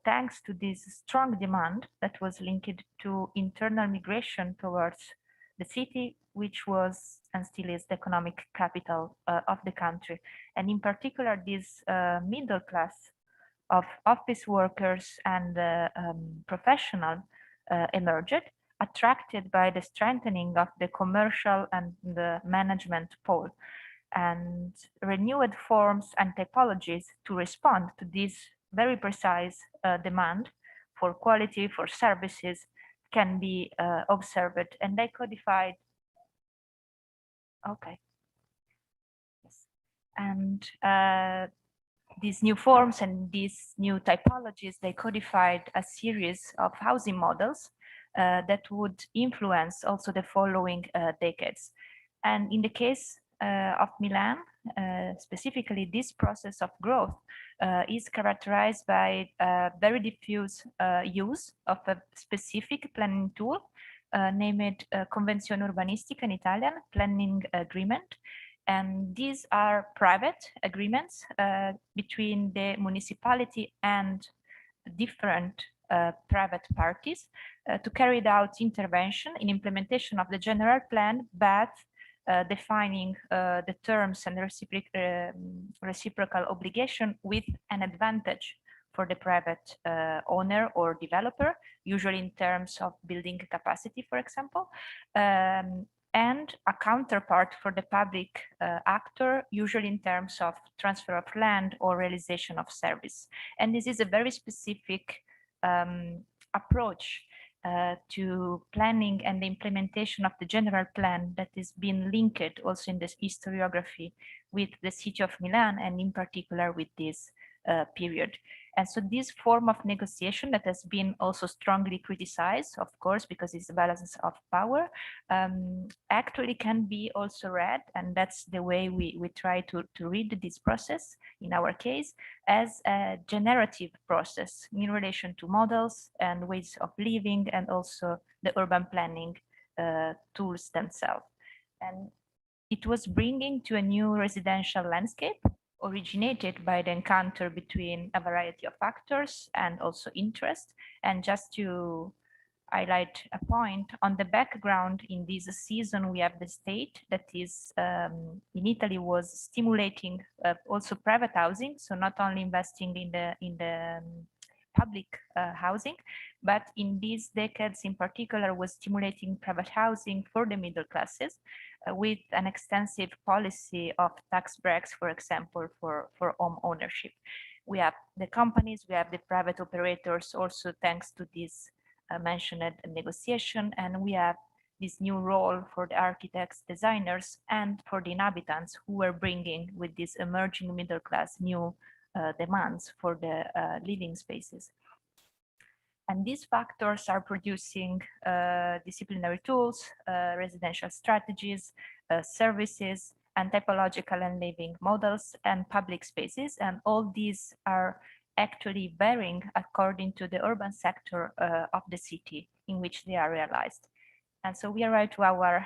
thanks to this strong demand that was linked to internal migration towards the city, which was and still is the economic capital of the country. And in particular, this middle class of office workers and professional emerged, attracted by the strengthening of the commercial and the management pole, and renewed forms and typologies to respond to this very precise demand for quality, for services, can be observed. And they codified. Okay. Yes. And these new forms and these new typologies, they codified a series of housing models that would influence also the following decades. And in the case of Milan, specifically, this process of growth is characterized by very diffuse use of a specific planning tool named Convenzione Urbanistica in Italian, planning agreement. And these are private agreements between the municipality and different private parties to carry out intervention in implementation of the general plan, but defining the terms and reciprocal obligation with an advantage for the private owner or developer, usually in terms of building capacity, for example, and a counterpart for the public actor, usually in terms of transfer of land or realization of service. And this is a very specific approach to planning and the implementation of the general plan that is being linked also in this historiography with the city of Milan, and in particular with this period. And so this form of negotiation that has been also strongly criticized, of course, because it's the balance of power, actually can be also read, and that's the way we try to read this process, in our case, as a generative process in relation to models and ways of living, and also the urban planning tools themselves. And it was bringing to a new residential landscape originated by the encounter between a variety of factors and also interest. And just to highlight a point, on the background in this season, we have the state that is in Italy was stimulating also private housing, so not only investing in the public housing, but in these decades in particular was stimulating private housing for the middle classes with an extensive policy of tax breaks, for example, for home ownership. We have the companies, we have the private operators also thanks to this mentioned negotiation, and we have this new role for the architects, designers, and for the inhabitants who were bringing with this emerging middle class new demands for the living spaces. And these factors are producing disciplinary tools, residential strategies, services, and typological and living models and public spaces. And all these are actually varying according to the urban sector of the city in which they are realized. And so we arrive to our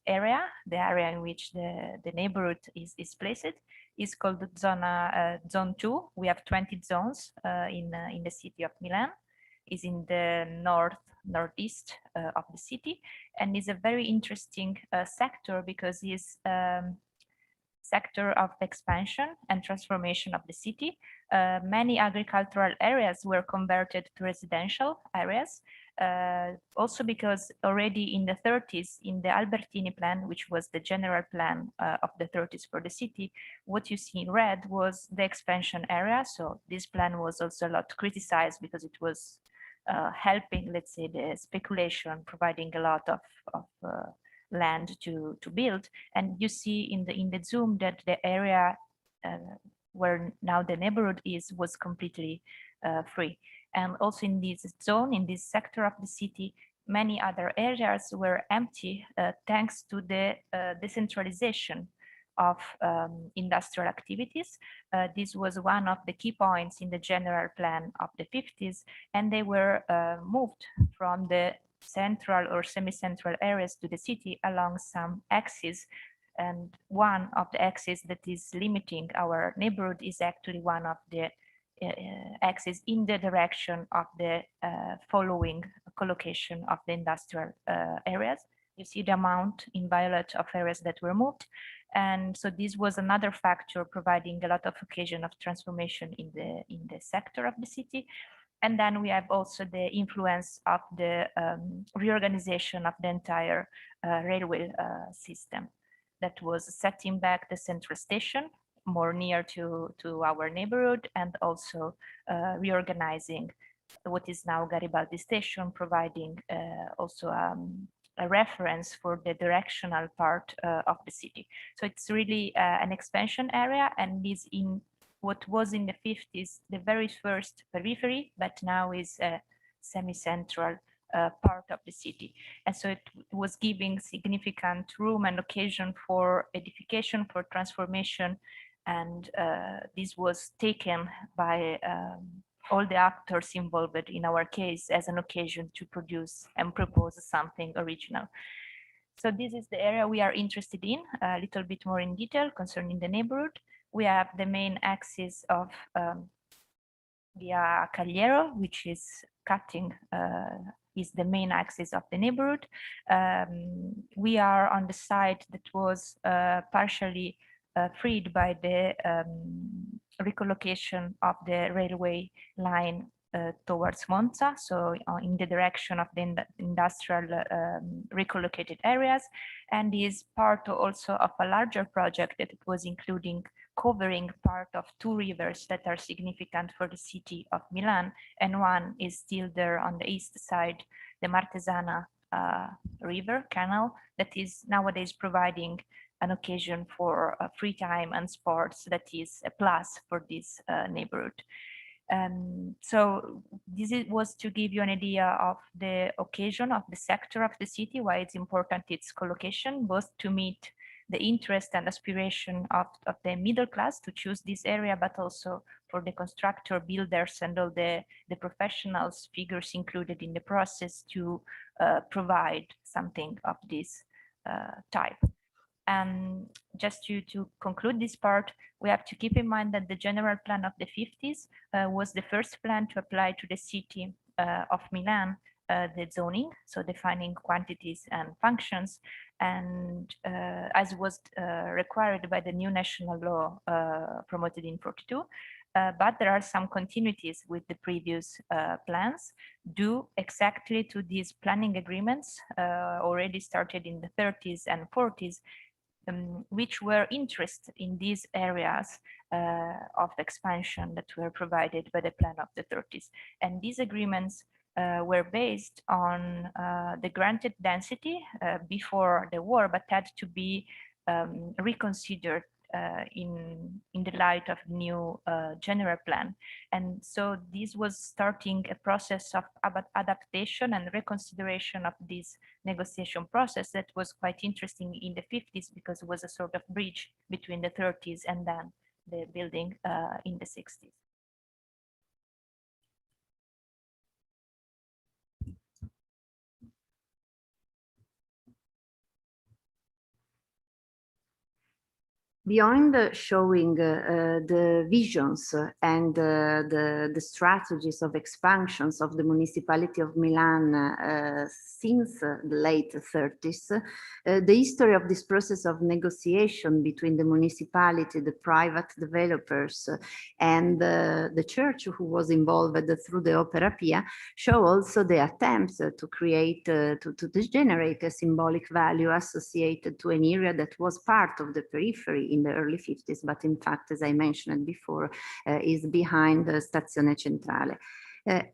area, the area in which the neighborhood is placed, is called Zone 2. We have 20 zones in the city of Milan. Is in the northeast of the city, and is a very interesting sector because it's sector of expansion and transformation of the city. Many agricultural areas were converted to residential areas, also because already in the 30s, in the Albertini plan, which was the general plan of the 30s for the city, what you see in red was the expansion area. So this plan was also a lot criticized because it was helping, let's say, the speculation, providing a lot of land to build. And you see in the zoom that the area where now the neighborhood was completely free. And also in this zone, in this sector of the city, many other areas were empty thanks to the decentralization of industrial activities. This was one of the key points in the general plan of the 50s, and they were moved from the central or semi-central areas to the city along some axes. And one of the axes that is limiting our neighborhood is actually one of the axes in the direction of the following collocation of the industrial areas. You see the amount in violet of areas that were moved. And so this was another factor providing a lot of occasion of transformation in the sector of the city. And then we have also the influence of the reorganization of the entire railway system that was setting back the central station more near to our neighborhood, and also reorganizing what is now Garibaldi station, providing also a reference for the directional part of the city. So it's really an expansion area, and is in what was in the 50s the very first periphery, but now is a semi-central part of the city. And so it was giving significant room and occasion for edification, for transformation, and this was taken by all the actors involved in our case as an occasion to produce and propose something original. So this is the area we are interested in, a little bit more in detail concerning the neighborhood. We have the main axis of Via Cagliero, which is cutting, is the main axis of the neighborhood. We are on the side that was partially freed by the recollocation of the railway line towards Monza, so in the direction of the industrial recollocated areas, and is part also of a larger project that was including covering part of two rivers that are significant for the city of Milan, and one is still there on the east side, the Martesana river canal, that is nowadays providing an occasion for free time and sports that is a plus for this neighborhood. So this was to give you an idea of the occasion of the sector of the city, why it's important its collocation, both to meet the interest and aspiration of the middle class to choose this area, but also for the constructor, builders, and all the professionals, figures included in the process to provide something of this type. And just to conclude this part, we have to keep in mind that the general plan of the 50s was the first plan to apply to the city of Milan the zoning, so defining quantities and functions, and as was required by the new national law promoted in 42. But there are some continuities with the previous plans due exactly to these planning agreements already started in the 30s and 40s, which were interested in these areas of expansion that were provided by the plan of the 30s. And these agreements were based on the granted density before the war, but had to be reconsidered in the light of new general plan. And so this was starting a process of adaptation and reconsideration of this negotiation process that was quite interesting in the 50s, because it was a sort of bridge between the 30s and then the building in the 60s. Beyond showing the visions and the strategies of expansions of the municipality of Milan since the late 30s, the history of this process of negotiation between the municipality, the private developers, and the church who was involved through the Opera Pia show also the attempts to create, to generate a symbolic value associated to an area that was part of the periphery in the early 50s, but in fact, as I mentioned before, is behind the Stazione Centrale.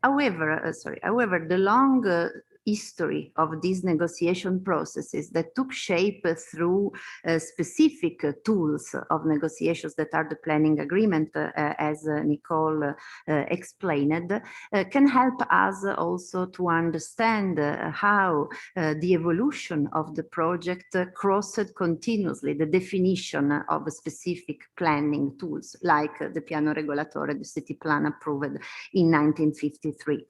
However, the long history of these negotiation processes that took shape through specific tools of negotiations that are the planning agreement, as Nicole explained, can help us also to understand how the evolution of the project crossed continuously the definition of specific planning tools, like the Piano Regolatore, the city plan approved in 1953.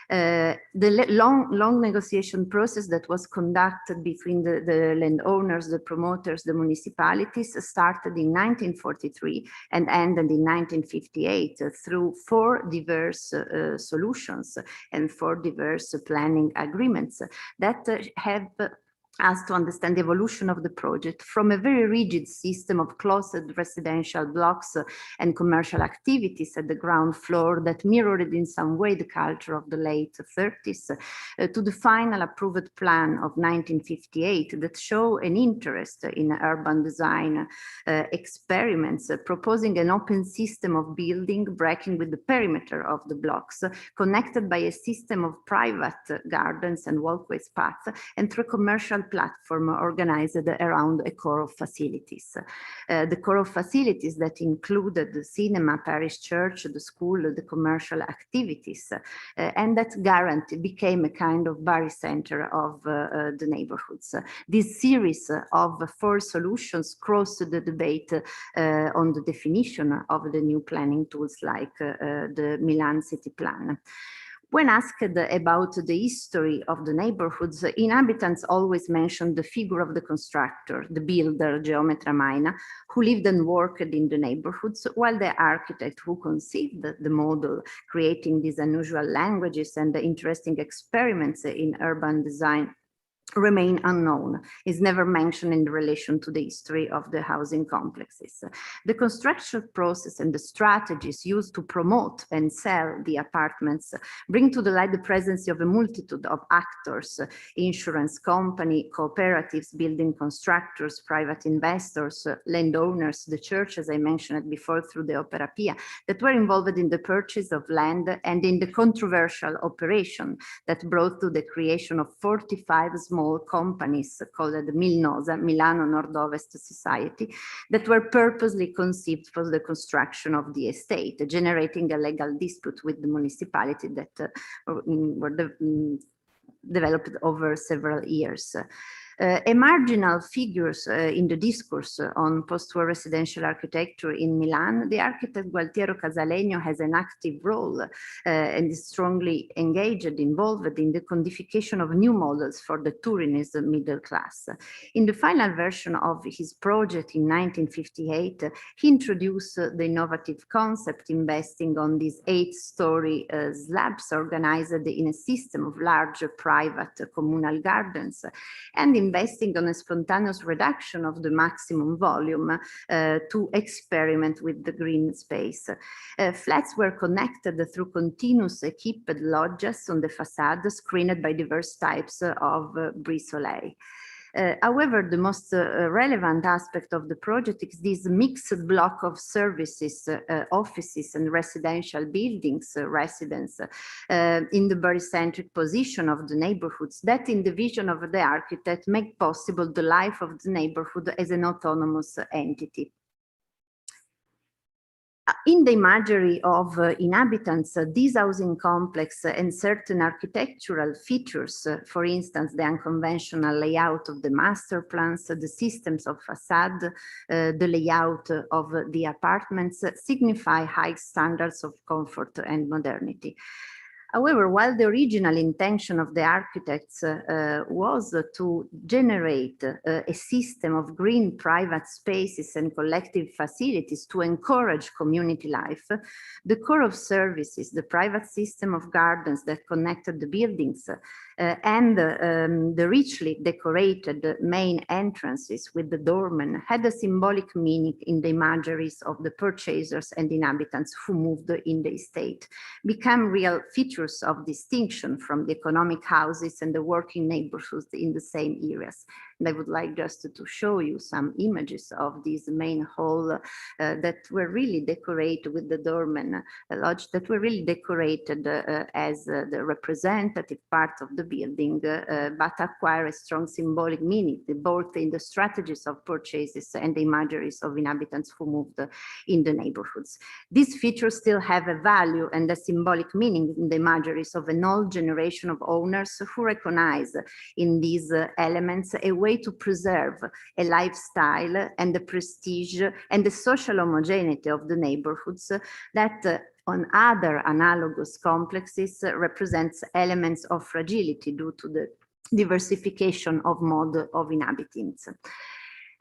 The long negotiation process that was conducted between the landowners, the promoters, the municipalities started in 1943 and ended in 1958 through 4 diverse solutions and 4 diverse planning agreements that have us to understand the evolution of the project from a very rigid system of closed residential blocks and commercial activities at the ground floor that mirrored in some way the culture of the late 30s to the final approved plan of 1958 that show an interest in urban design experiments, proposing an open system of building breaking with the perimeter of the blocks, connected by a system of private gardens and walkways paths, and through commercial platform organized around a core of facilities. The core of facilities that included the cinema, parish church, the school, the commercial activities, and that became a kind of barycenter of the neighborhoods. This series of 4 solutions crossed the debate on the definition of the new planning tools like the Milan city plan. When asked about the history of the neighborhoods, inhabitants always mentioned the figure of the constructor, the builder, Geometra Maina, who lived and worked in the neighborhoods, while the architect who conceived the model, creating these unusual languages and the interesting experiments in urban design remain unknown, is never mentioned in relation to the history of the housing complexes. The construction process and the strategies used to promote and sell the apartments bring to the light the presence of a multitude of actors, insurance company, cooperatives, building constructors, private investors, landowners, the church, as I mentioned before, through the Opera Pia, that were involved in the purchase of land and in the controversial operation that brought to the creation of 45 small companies called the Milnosa, Milano Nord-Ovest Society, that were purposely conceived for the construction of the estate, generating a legal dispute with the municipality that developed over several years. Marginal figures in the discourse on post-war residential architecture in Milan, the architect Gualtiero Casalegno has an active role and is strongly engaged, involved in the codification of new models for the Turinese middle class. In the final version of his project in 1958, he introduced the innovative concept investing on these 8-story slabs organized in a system of large private communal gardens, and investing on a spontaneous reduction of the maximum volume to experiment with the green space. Flats were connected through continuous equipped loggias on the facade, screened by diverse types of brise soleil. However, the most relevant aspect of the project is this mixed block of services, offices and residential buildings, residence, in the barycentric position of the neighborhoods that in the vision of the architect make possible the life of the neighborhood as an autonomous entity. In the imagery of inhabitants, this housing complex and certain architectural features, for instance, the unconventional layout of the master plans, the systems of facade, the layout of the apartments, signify high standards of comfort and modernity. However, while the original intention of the architects was to generate a system of green private spaces and collective facilities to encourage community life, the core of services, the private system of gardens that connected the buildings, and the richly decorated main entrances with the doorman had a symbolic meaning in the imageries of the purchasers and inhabitants who moved in the estate, become real features of distinction from the economic houses and the working neighborhoods in the same areas. And I would like just to show you some images of this main hall that were really decorated with the doorman lodge, that were really decorated as the representative part of the building, but acquire a strong symbolic meaning, both in the strategies of purchases and the imageries of inhabitants who moved in the neighborhoods. These features still have a value and a symbolic meaning in the imageries of an old generation of owners who recognize in these elements a way to preserve a lifestyle and the prestige and the social homogeneity of the neighborhoods that on other analogous complexes represents elements of fragility due to the diversification of mode of inhabitants.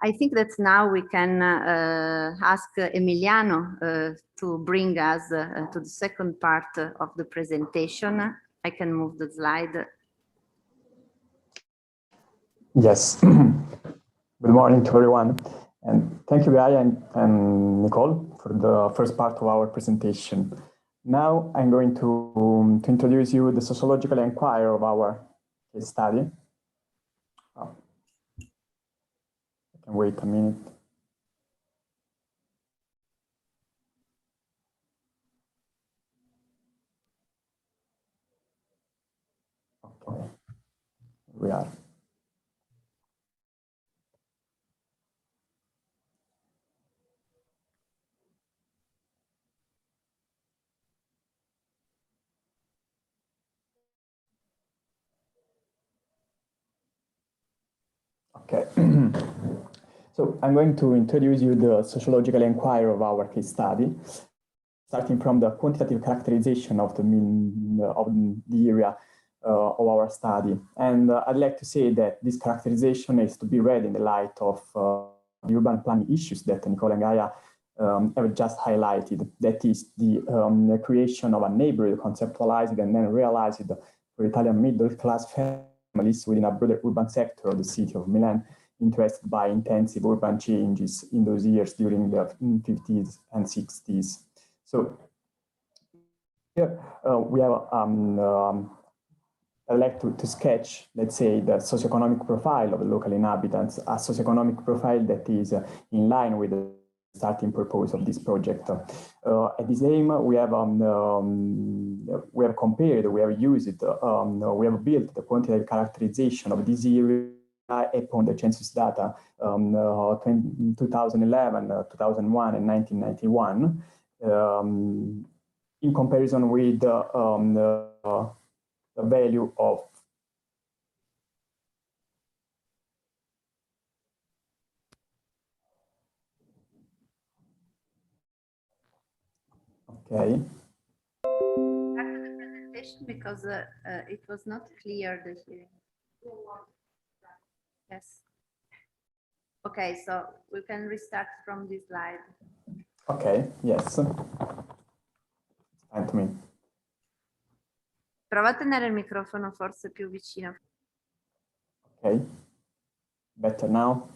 I think that now we can ask Emiliano to bring us to the second part of the presentation. I can move the slide. Yes. Good morning to everyone. And thank you, Gaia and Nicole, for the first part of our presentation. Now I'm going to introduce you the sociological inquiry of our case study. Oh. I can wait a minute. Okay, here we are. Okay, so I'm going to introduce you the sociological inquiry of our case study, starting from the quantitative characterization of the area of our study. And I'd like to say that this characterization is to be read in the light of the urban planning issues that Nicole and Gaia have just highlighted. That is the creation of a neighborhood conceptualized and then realized for Italian middle class families within a broader urban sector of the city of Milan interested by intensive urban changes in those years during the 50s and 60s. So here we have I'd like to sketch, let's say, the socioeconomic profile of the local inhabitants, a socioeconomic profile that is in line with the starting purpose of this project. At this aim, we have compared, we have used, we have built the quantitative characterization of this area upon the census data 2011, 2001, and 1991, in comparison with the value of okay. Back to the presentation because it was not clear the hearing. Yes. Okay, so we can restart from this slide. Okay, yes. Fine to me. Prova a tenere il microfono forse più vicino. Okay, better now.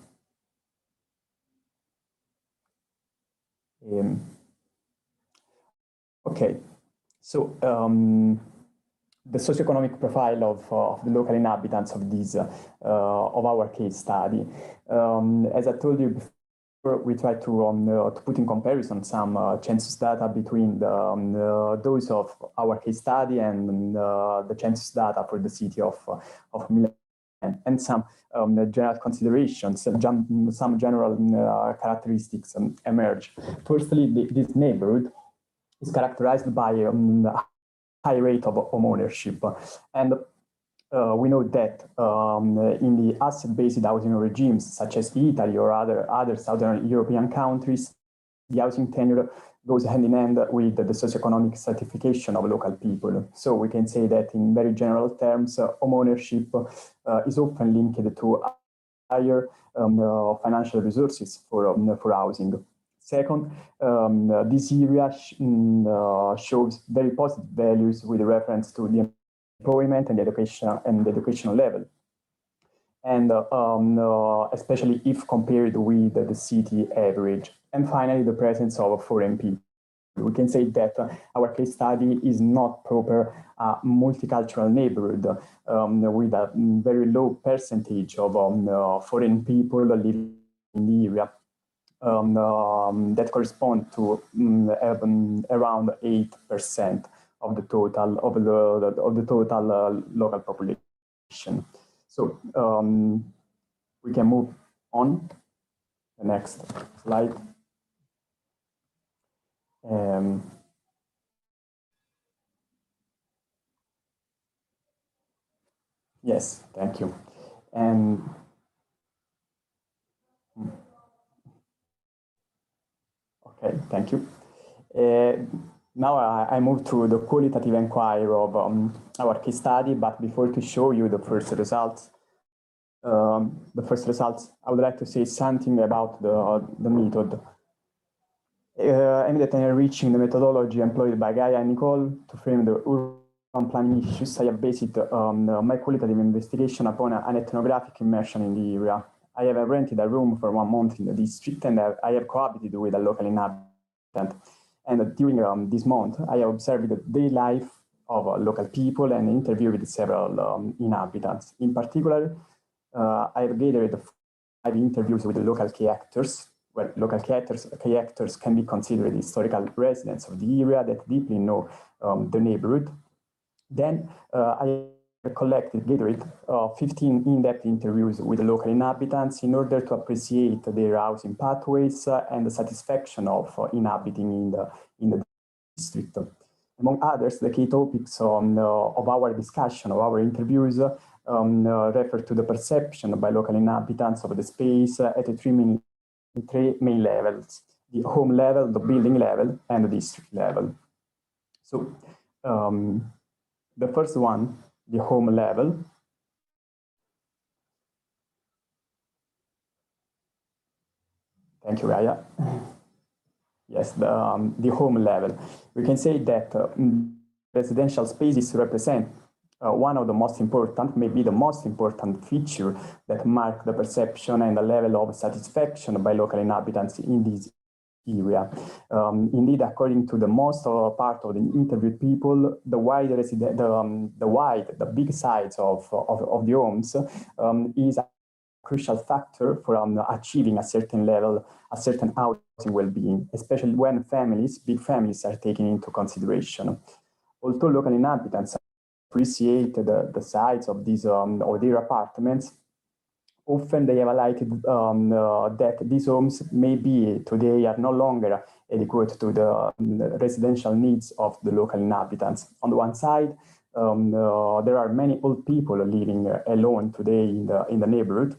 Okay, so the socioeconomic profile of the local inhabitants of these of our case study. As I told you before, we try to put in comparison some census data between those of our case study and the census data for the city of Milan, and some general considerations, some general characteristics emerge. Firstly, this neighborhood is characterized by a high rate of homeownership, and we know that in the asset-based housing regimes, such as Italy or other Southern European countries, the housing tenure goes hand in hand with the socioeconomic stratification of local people. So we can say that in very general terms, homeownership is often linked to higher financial resources for housing. Second, this area shows very positive values with reference to the employment and the educational level, and especially if compared with the city average. And finally, the presence of foreign people. We can say that our case study is not proper multicultural neighborhood with a very low percentage of foreign people living in the area. That correspond to around 8% of the total local population. So we can move on. The next slide. Yes, thank you. And okay, thank you. Now I move to the qualitative inquiry of our case study, but before to show you the first results, I would like to say something about the method. Aimed at enriching the methodology employed by Gaia and Nicole to frame the urban planning issues, I have based my qualitative investigation upon an ethnographic immersion in the area. I have rented a room for 1 month in the district, and I have cohabited with a local inhabitant. And during this month, I have observed the daily life of local people and interviewed several inhabitants. In particular, I have gathered 5 interviews with the local key actors, where local key actors can be considered historical residents of the area that deeply know the neighborhood. Then I gathered 15 in-depth interviews with the local inhabitants in order to appreciate their housing pathways and the satisfaction of inhabiting in the district. Among others, the key topics of our discussion, of our interviews, refer to the perception by local inhabitants of the space at three main levels: the home level, the building level, and the district level. So the first one, the home level. Thank you, Gaia. Yes, the home level. We can say that residential spaces represent one of the most important, maybe the most important feature that mark the perception and the level of satisfaction by local inhabitants in this area. Indeed, according to the most part of the interviewed people, the big size of the homes is a crucial factor for achieving a certain level, a certain housing well-being, especially when big families are taken into consideration. Although local inhabitants appreciate the size of these or their apartments, often they have highlighted that these homes maybe today are no longer adequate to the residential needs of the local inhabitants. On the one side, there are many old people living alone today in the neighborhood.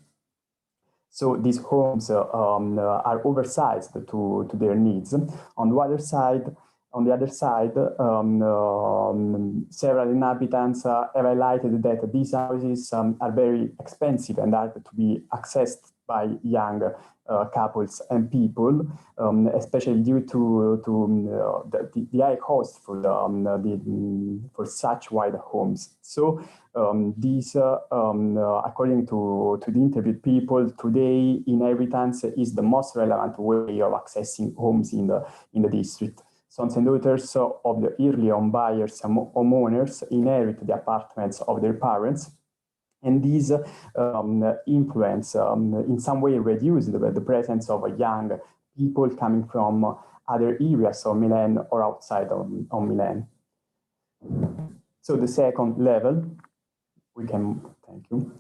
So these homes are oversized to their needs. On the other side, several inhabitants have highlighted that these houses are very expensive and are to be accessed by young couples and people, especially due to the high cost for such wide homes. So these, according to the interviewed people, today inheritance is the most relevant way of accessing homes in the district. Sons and daughters of the early home buyers and homeowners inherit the apartments of their parents, and these influence in some way reduce the presence of young people coming from other areas of Milan or outside of Milan. So the second level, thank you.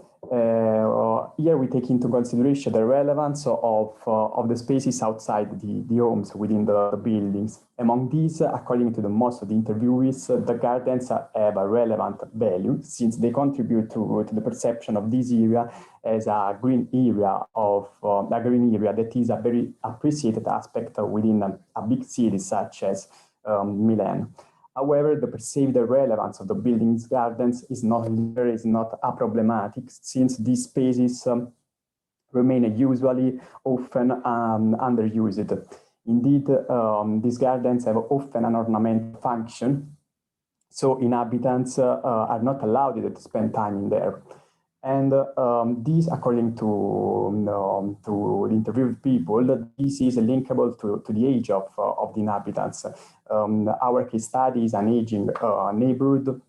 Here we take into consideration the relevance of the spaces outside the homes within the buildings. Among these, according to most of the interviewees, the gardens have a relevant value since they contribute to the perception of this area as a green area that is a very appreciated aspect within a big city such as Milan. However, the perceived relevance of the building's gardens is not problematic since these spaces remain usually often underused. Indeed, these gardens have often an ornamental function, so inhabitants are not allowed to spend time in there. And these, according to the interviewed people, this is linkable to the age of the inhabitants. Our case study is an aging neighborhood.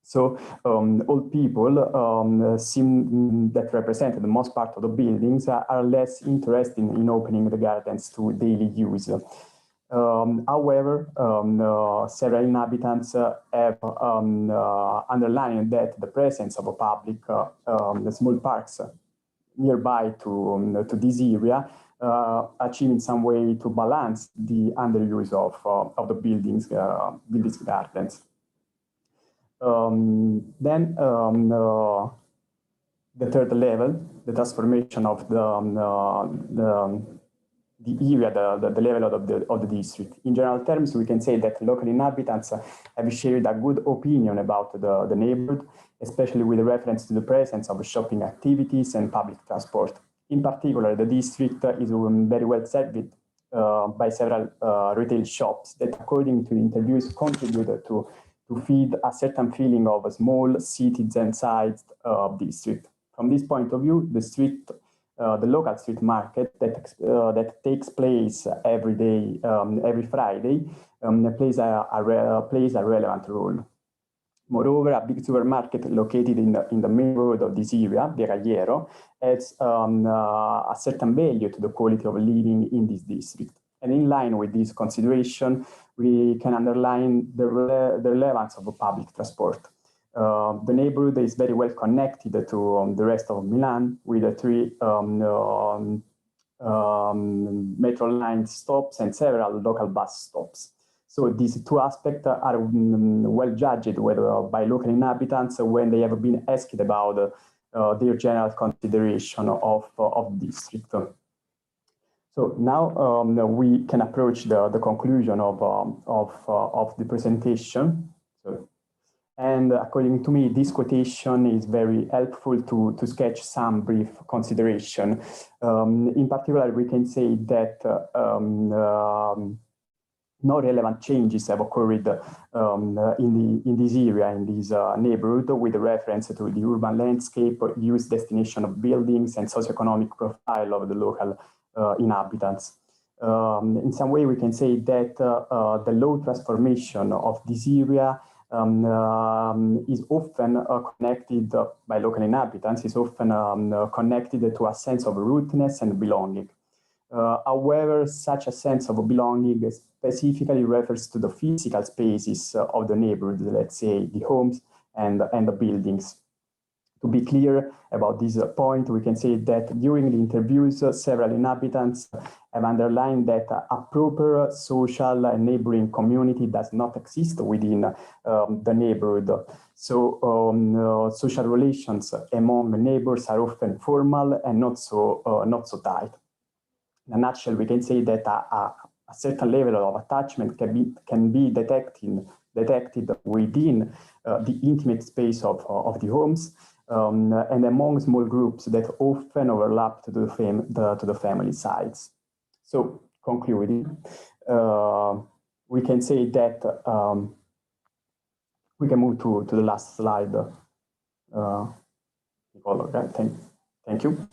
So old people that represent the most part of the buildings are less interested in opening the gardens to daily use. However, several inhabitants have underlined that the presence of a public small parks nearby to this area achieve in some way to balance the underuse of the buildings gardens. Then the third level, the transformation of the area, the level of the district. In general terms, we can say that local inhabitants have shared a good opinion about the neighborhood, especially with reference to the presence of shopping activities and public transport. In particular, the district is very well served by several retail shops that, according to the interviews, contributed to feed a certain feeling of a small citizen-sized district. From this point of view, the local street market that takes place every day, every Friday, plays a relevant role. Moreover, a big supermarket located in the main road of this area, Via Cagliero, adds a certain value to the quality of living in this district. And in line with this consideration, we can underline the relevance of public transport. The neighborhood is very well connected to the rest of Milan with the 3 metro line stops and several local bus stops. So these 2 aspects are well judged by local inhabitants when they have been asked about their general consideration of the district. So now we can approach the conclusion of the presentation. And according to me, this quotation is very helpful to sketch some brief consideration. In particular, we can say that no relevant changes have occurred in this area, in this neighborhood, with reference to the urban landscape, use destination of buildings, and socioeconomic profile of the local inhabitants. In some way, we can say that the low transformation of this area is often connected by local inhabitants, is often connected to a sense of rootedness and belonging. However, such a sense of belonging specifically refers to the physical spaces of the neighborhood, let's say the homes and the buildings. To be clear about this point, we can say that during the interviews, several inhabitants have underlined that a proper social and neighboring community does not exist within the neighborhood. So social relations among neighbors are often formal and not so tight. In a nutshell, we can say that a certain level of attachment can be detected within the intimate space of the homes and among small groups that often overlap to the family sides. So, concluding, we can say that we can move to the last slide. Thank you.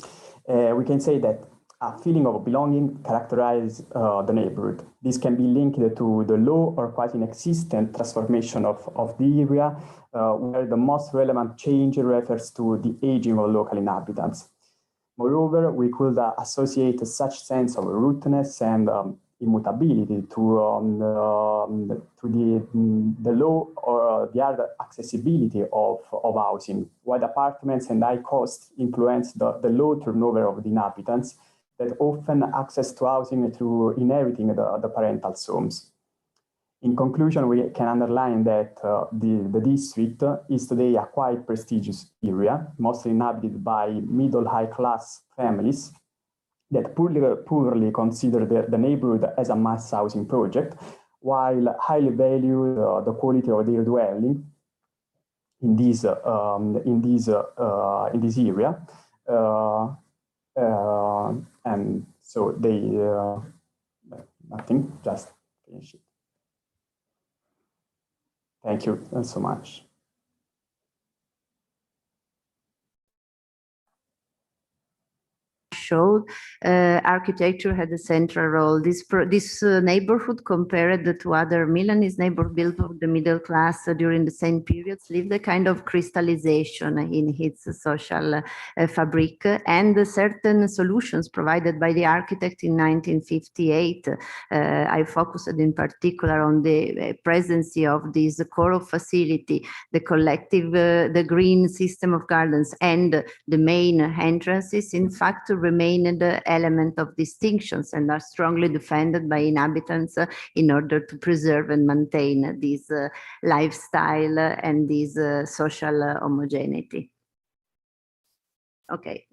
We can say that a feeling of belonging characterizes the neighborhood. This can be linked to the low or quite inexistent transformation of the area, where the most relevant change refers to the aging of local inhabitants. Moreover, we could associate such sense of rootedness and immutability to the low or the hard accessibility of housing, while apartments and high costs influence the low turnover of the inhabitants that often access to housing through inheriting the parental homes. In conclusion, we can underline that the district is today a quite prestigious area, mostly inhabited by middle-high class families that poorly consider the neighborhood as a mass housing project, while highly value the quality of their dwelling in this area. And so they, nothing, just finish it. Thank you so much. Showed architecture had a central role. This neighborhood, compared to other Milanese neighborhoods built for the middle class during the same periods, lived a kind of crystallization in its social fabric, and certain solutions provided by the architect in 1958. I focused in particular on the presence of this core facility, the collective, the green system of gardens, and the main entrances, in fact, remain the element of distinctions and are strongly defended by inhabitants in order to preserve and maintain this lifestyle and this social homogeneity. Okay.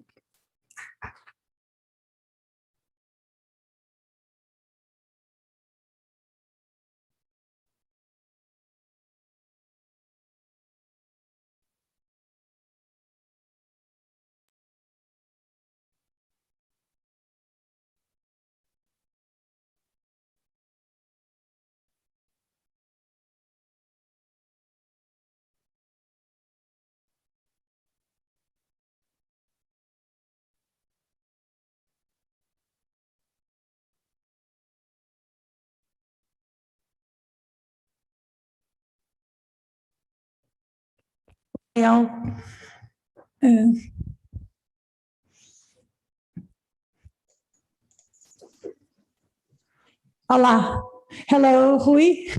Olá. Hello, Rui.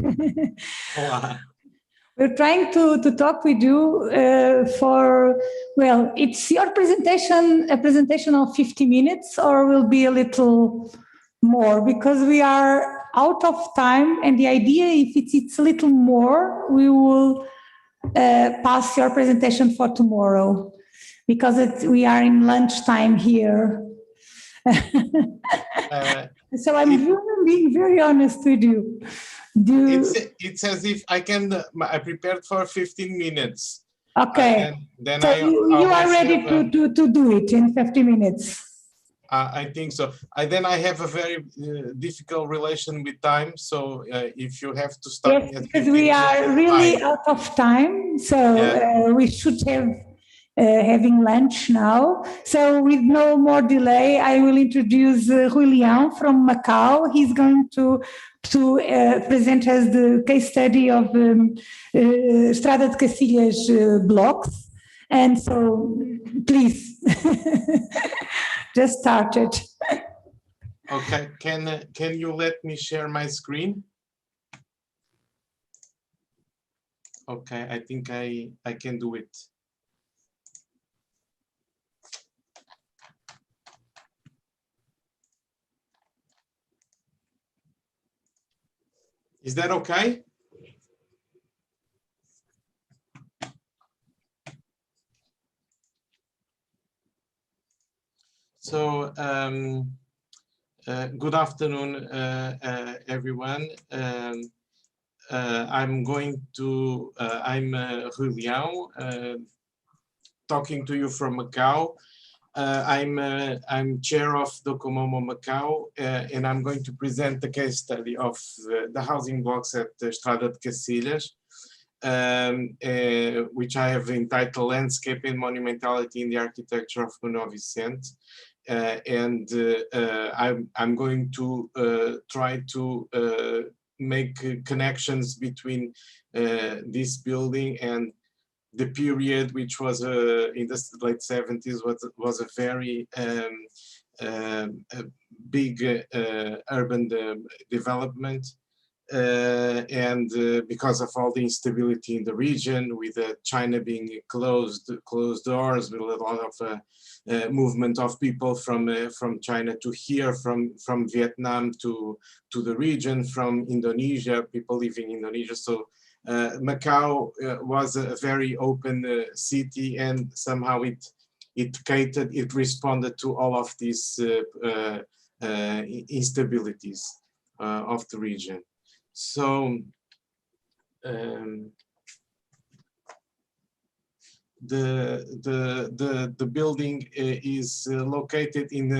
Olá. We're trying to talk with you well, it's your presentation, a presentation of 50 minutes, or will be a little more, because we are out of time, and the idea, if it's a little more, we will pass your presentation for tomorrow, because we are in lunchtime here. So I'm being very honest with you. It's as if I prepared for 15 minutes. Okay. And then so you are ready to do it in 50 minutes. I think so. Then I have a very difficult relation with time. So if you have to start, yes, because we are really out of time. So we should have having lunch now. So with no more delay, I will introduce Rui Leão from Macau. He's going to present us the case study of Estrada de Cacilhas blocks. And so, please, just start it. Okay, can you let me share my screen? Okay, I think I can do it. Is that okay? So, good afternoon, everyone. I'm Rui Leão, talking to you from Macau. I'm chair of Docomomo Macau, and I'm going to present the case study of the housing blocks at Estrada de Cacilhas, which I have entitled Landscape and Monumentality in the Architecture of Manuel Vicente. I'm going to try to make connections between this building and the period, which was in the late 70s, was a very big urban development. Because of all the instability in the region, with China being closed doors, with a lot of movement of people from China to here, from Vietnam to the region, from Indonesia, people living in Indonesia. So Macau was a very open city, and somehow it responded to all of these instabilities of the region. So the building is located in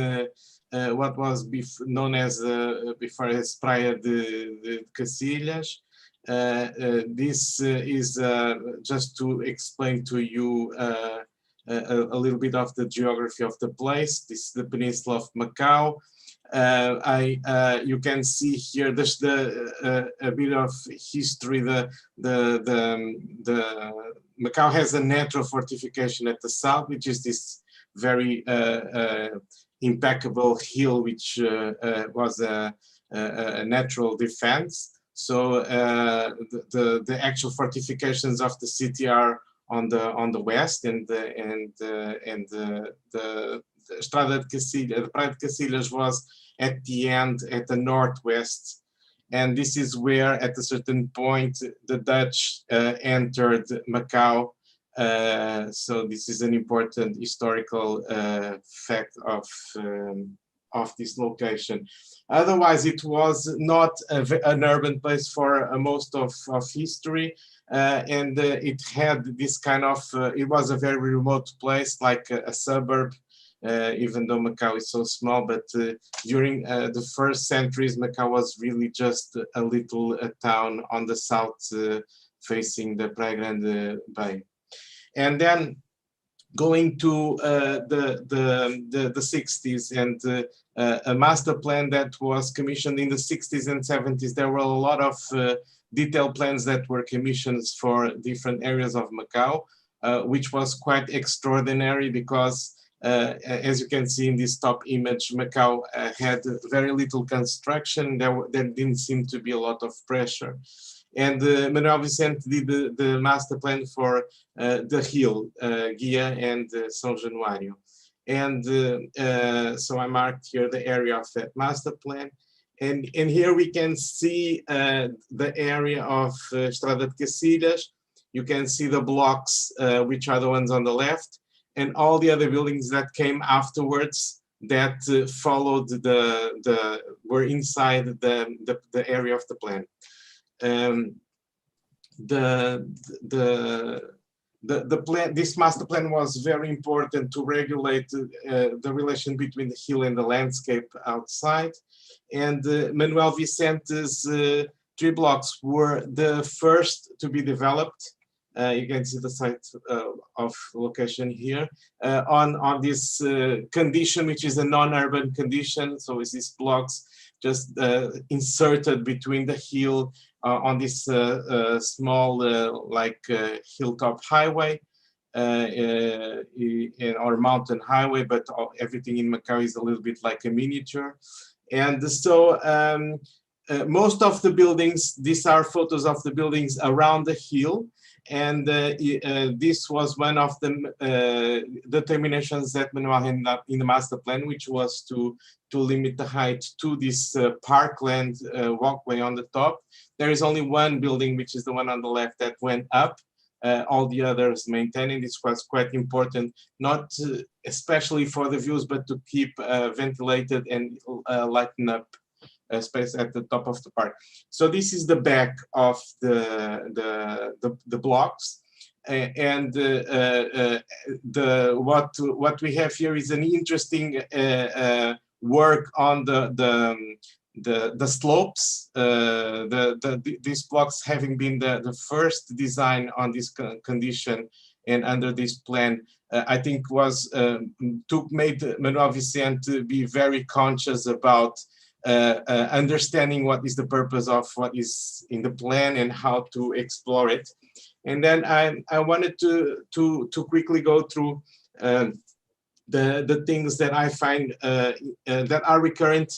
what was known as before as Praia de Cacilhas. This is just to explain to you a little bit of the geography of the place. This is the peninsula of Macau. You can see here there's a bit of history. Macau has a natural fortification at the south, which is this very impeccable hill, which was a natural defense. So the actual fortifications of the city are on the west, and the Estrada de Cacilhas, the Praia de Cacilhas was at the end, at the northwest, and this is where at a certain point the Dutch entered Macau. So this is an important historical fact of this location. Otherwise, it was not an urban place for most of history, and it had this kind of, it was a very remote place, like a suburb, even though Macau is so small. But during the first centuries, Macau was really just a little town on the south facing the Praia Grande Bay. And then going to the 60s, and a master plan that was commissioned in the 60s and 70s. There were a lot of detailed plans that were commissioned for different areas of Macau, which was quite extraordinary because as you can see in this top image, Macau had very little construction. There didn't seem to be a lot of pressure. And Manuel Vicente did the master plan for the hill, Guia and São Januário. And so I marked here the area of that master plan. And here we can see the area of Estrada de Cacilhas. You can see the blocks, which are the ones on the left, and all the other buildings that came afterwards that followed were inside the area of the plan. this master plan was very important to regulate the relation between the hill and the landscape outside. And Manuel Vicente's 3 blocks were the first to be developed. You can see the site of location here on this condition, which is a non-urban condition. So it's these blocks just inserted between the hill on this small hilltop highway or mountain highway, but everything in Macau is a little bit like a miniature. And so most of the buildings, these are photos of the buildings around the hill. And this was one of the determinations that Manuel had in the master plan, which was to limit the height to this parkland walkway on the top. There is only one building, which is the one on the left, that went up. All the others maintaining. This was quite important, not especially for the views, but to keep ventilated and lighten up space at the top of the park. So this is the back of the blocks, and what we have here is an interesting work on the slopes. These blocks having been the first design on this condition and under this plan, I think was made Manuel Vicente be very conscious about understanding what is the purpose of what is in the plan and how to explore it. And then I wanted to quickly go through the things that I find that are recurrent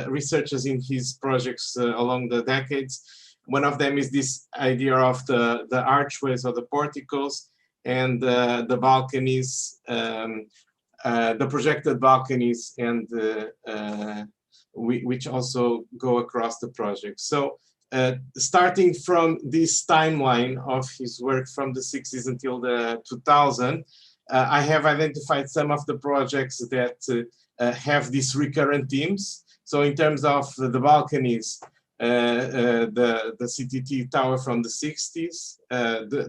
researches in his projects along the decades. One of them is this idea of the archways or the porticos and the balconies, the projected balconies, and which also go across the project. So starting from this timeline of his work from the 60s until the 2000, I have identified some of the projects that have these recurrent themes. So in terms of the balconies, the CTT tower from the 60s,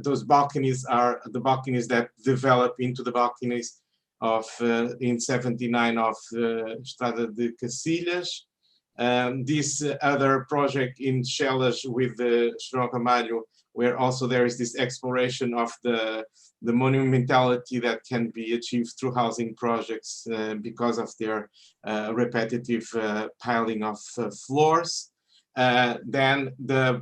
those balconies are the balconies that develop into the balconies of in 79 of Estrada de Cacilhas. This other project in Chelas with João Ramalho, where also there is this exploration of the monumentality that can be achieved through housing projects because of their repetitive piling of floors. Then the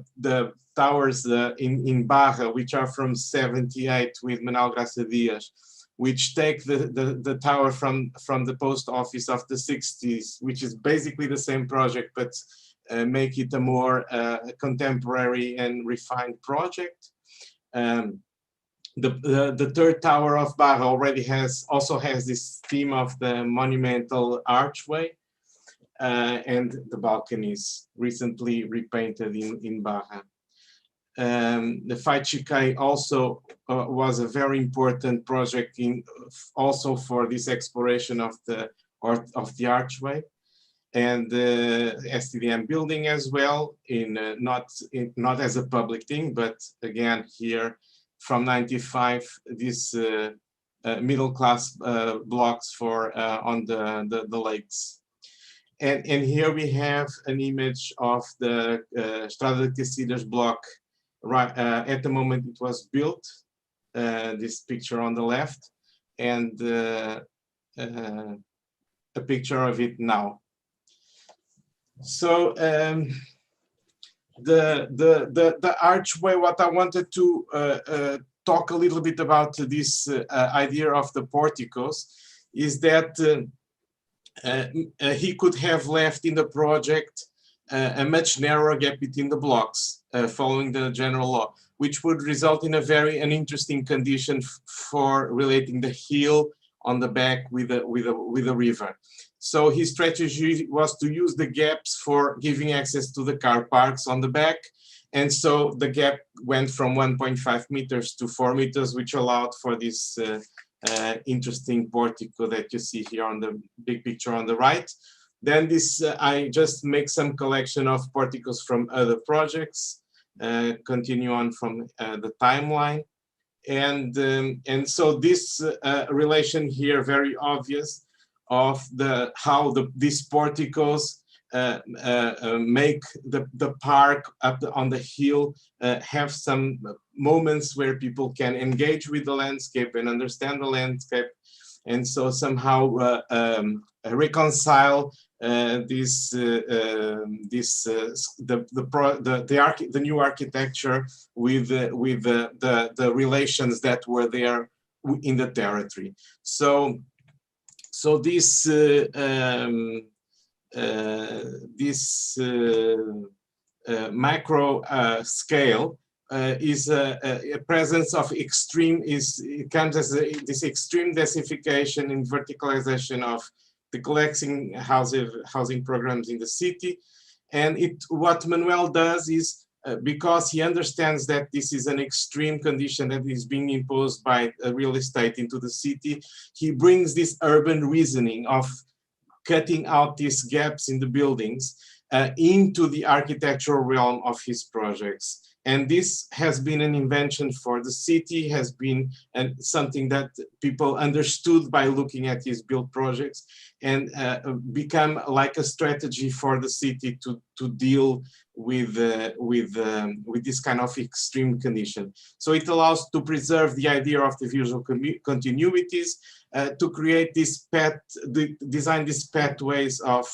towers in Barra, which are from 78 with Manuel Graça Dias, which take the tower from the post office of the 60s, which is basically the same project, but make it a more contemporary and refined project. The third tower of Barra already also has this theme of the monumental archway and the balconies recently repainted in Barra. The Faichikai also was a very important project also for this exploration of the archway, and the STDM building as well, not as a public thing, but again here from 95, these middle class blocks for on the lakes. And here we have an image of the Estrada de Cacilhas block. Right at the moment it was built, this picture on the left, and a picture of it now. So the archway, what I wanted to talk a little bit about this idea of the porticos is that he could have left in the project a much narrower gap between the blocks following the general law, which would result in an interesting condition for relating the hill on the back with the river. So his strategy was to use the gaps for giving access to the car parks on the back. And so the gap went from 1.5 meters to 4 meters, which allowed for this interesting portico that you see here on the big picture on the right. Then this, I just make some collection of porticos from other projects, continue on from the timeline. And so this relation here very obvious of how these porticos make the park up on the hill have some moments where people can engage with the landscape and understand the landscape, and so somehow reconcile the new architecture with the relations that were there in the territory. So this macro scale is a presence of extreme, it comes as this extreme densification and verticalization of the collecting housing programs in the city. And what Manuel does is, because he understands that this is an extreme condition that is being imposed by real estate into the city, he brings this urban reasoning of cutting out these gaps in the buildings into the architectural realm of his projects. And this has been an invention for the city, has been something that people understood by looking at his built projects, and become like a strategy for the city to deal with this kind of extreme condition. So it allows to preserve the idea of the visual continuities, to create this design these pathways that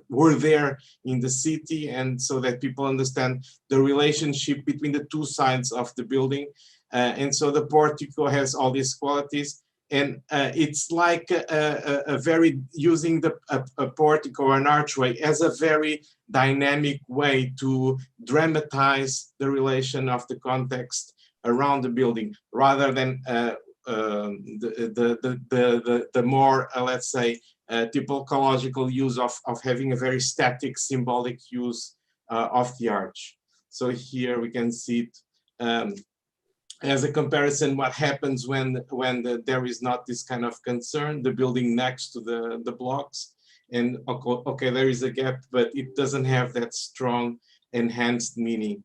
were there in the city, and so that people understand the relationship between the two sides of the building. And so the portico has all these qualities, and it's like a very using a portico or an archway as a very dynamic way to dramatize the relation of the context around the building, rather than the more, let's say, typological use of having a very static symbolic use of the arch. So here we can see it as a comparison, what happens when there is not this kind of concern, the building next to the blocks. And okay, there is a gap, but it doesn't have that strong enhanced meaning.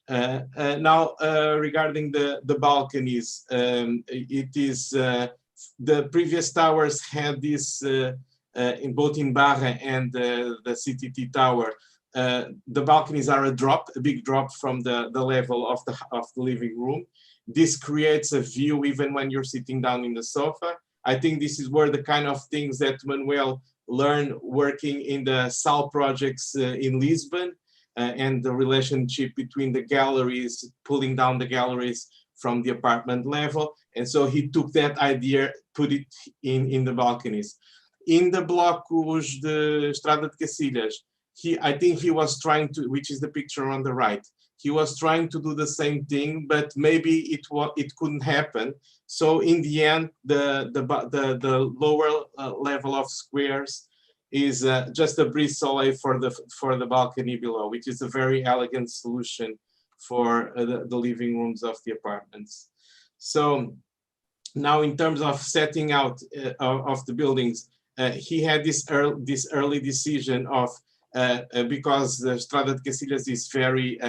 Now, regarding the balconies, it is the previous towers had this in both in Barra and the CTT tower. The balconies are a big drop from the level of the living room. This creates a view even when you're sitting down in the sofa. I think this is where the kind of things that Manuel learned working in the SAL projects in Lisbon, and the relationship between the galleries, pulling down the galleries from the apartment level. And so he took that idea, put it in the balconies. In the blocos de Estrada de Cacilhas, I think he was trying to, which is the picture on the right, he was trying to do the same thing, but maybe it couldn't happen. So in the end, the lower level of squares is just a brise soleil for the balcony below, which is a very elegant solution for the living rooms of the apartments. So now, in terms of setting out of the buildings, he had this early decision of because the Estrada de Cacilhas is very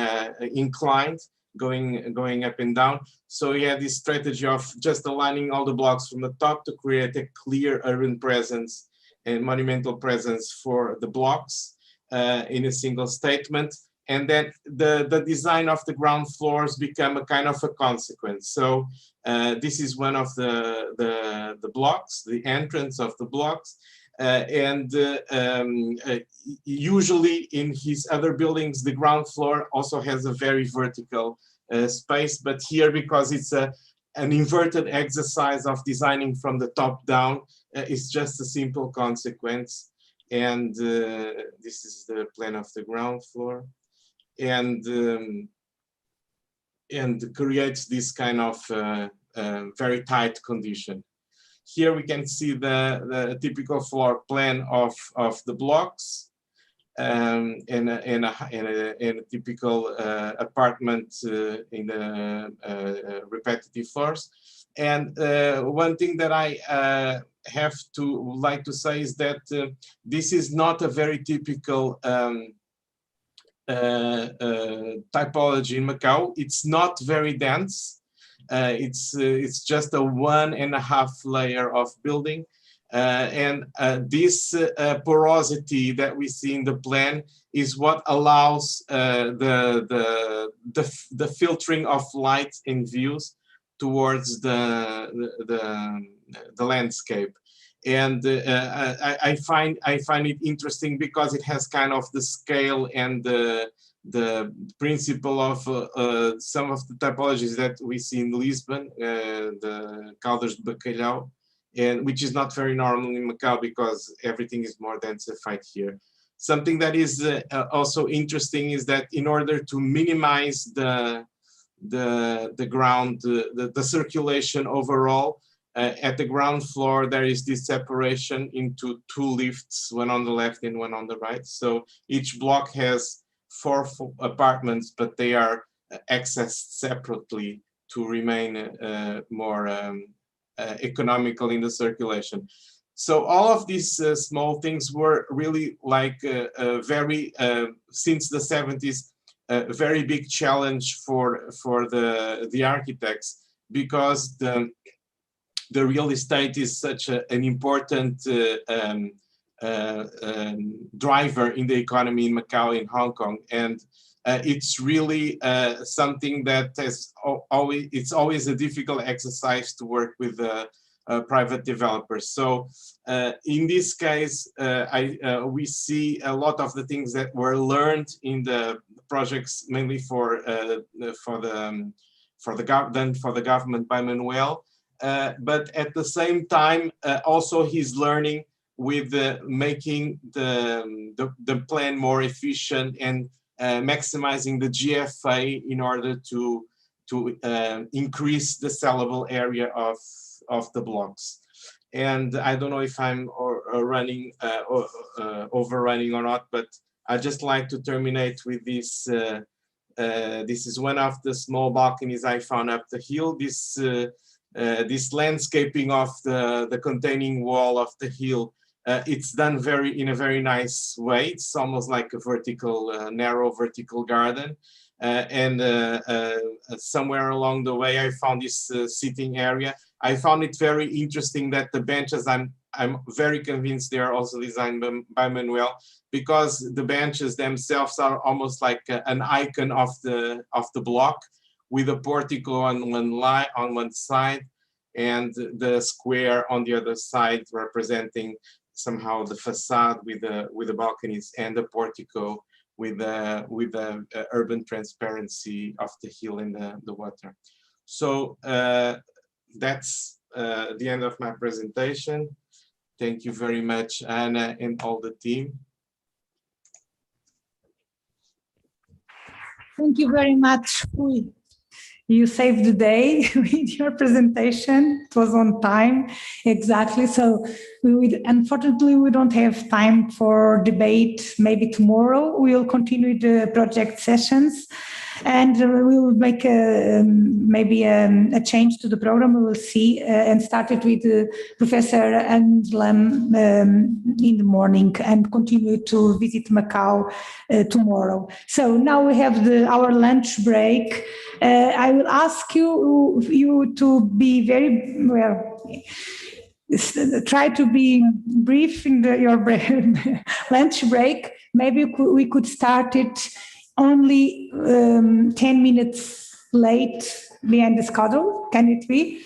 inclined, going up and down. So he had this strategy of just aligning all the blocks from the top to create a clear urban presence and monumental presence for the blocks in a single statement. And then the design of the ground floors become a kind of a consequence. So this is one of the blocks, the entrance of the blocks. Usually in his other buildings, the ground floor also has a very vertical space, but here, because it's an inverted exercise of designing from the top down, it's just a simple consequence. And this is the plan of the ground floor, and creates this kind of very tight condition. Here we can see the typical floor plan of the blocks, in a typical apartment in the repetitive floors. And one thing that I like to say is that this is not a very typical typology in Macau. It's not very dense. It's just a 1.5 layer of building. And this porosity that we see in the plan is what allows the filtering of light and views towards the landscape. And I find it interesting because it has kind of the scale and the principle of some of the typologies that we see in Lisbon, the Caldas de Bacalhau, and which is not very normal in Macau because everything is more densified here. Something that is also interesting is that in order to minimize the ground, the circulation overall, at the ground floor, there is this separation into 2 lifts, one on the left and one on the right. So each block has 4 apartments, but they are accessed separately to remain more economical in the circulation. So all of these small things were really like very, since the 70s, a very big challenge for the architects, because the real estate is such an important driver in the economy in Macau, in Hong Kong, and it's really something that it's always a difficult exercise to work with private developers. So in this case, we see a lot of the things that were learned in the projects, mainly for the government by Manuel. But at the same time, also he's learning with making the plan more efficient and maximizing the GFA in order to increase the sellable area of the blocks. And I don't know if I'm overrunning or not, but I just like to terminate with this. This is one of the small balconies I found up the hill. This landscaping of the containing wall of the hill, it's done in a very nice way. It's almost like a vertical, narrow vertical garden. And somewhere along the way, I found this sitting area. I found it very interesting that the benches, I'm very convinced they are also designed by Manuel, because the benches themselves are almost like an icon of the block, with a portico on one side and the square on the other side, representing somehow the facade with the balconies, and the portico with the urban transparency of the hill and the water. So that's the end of my presentation. Thank you very much, Anna and all the team. Thank you very much, Rui. You saved the day with your presentation. It was on time, exactly. So unfortunately, we don't have time for debate. Maybe tomorrow we'll continue the project sessions, and we will make maybe a change to the program. We will see, and start it with Professor Angelam in the morning, and continue to visit Macau tomorrow. So now we have our lunch break. I will ask you to be very well. Try to be brief in your lunch break. Maybe we could start it only 10 minutes late behind the schedule. Can it be?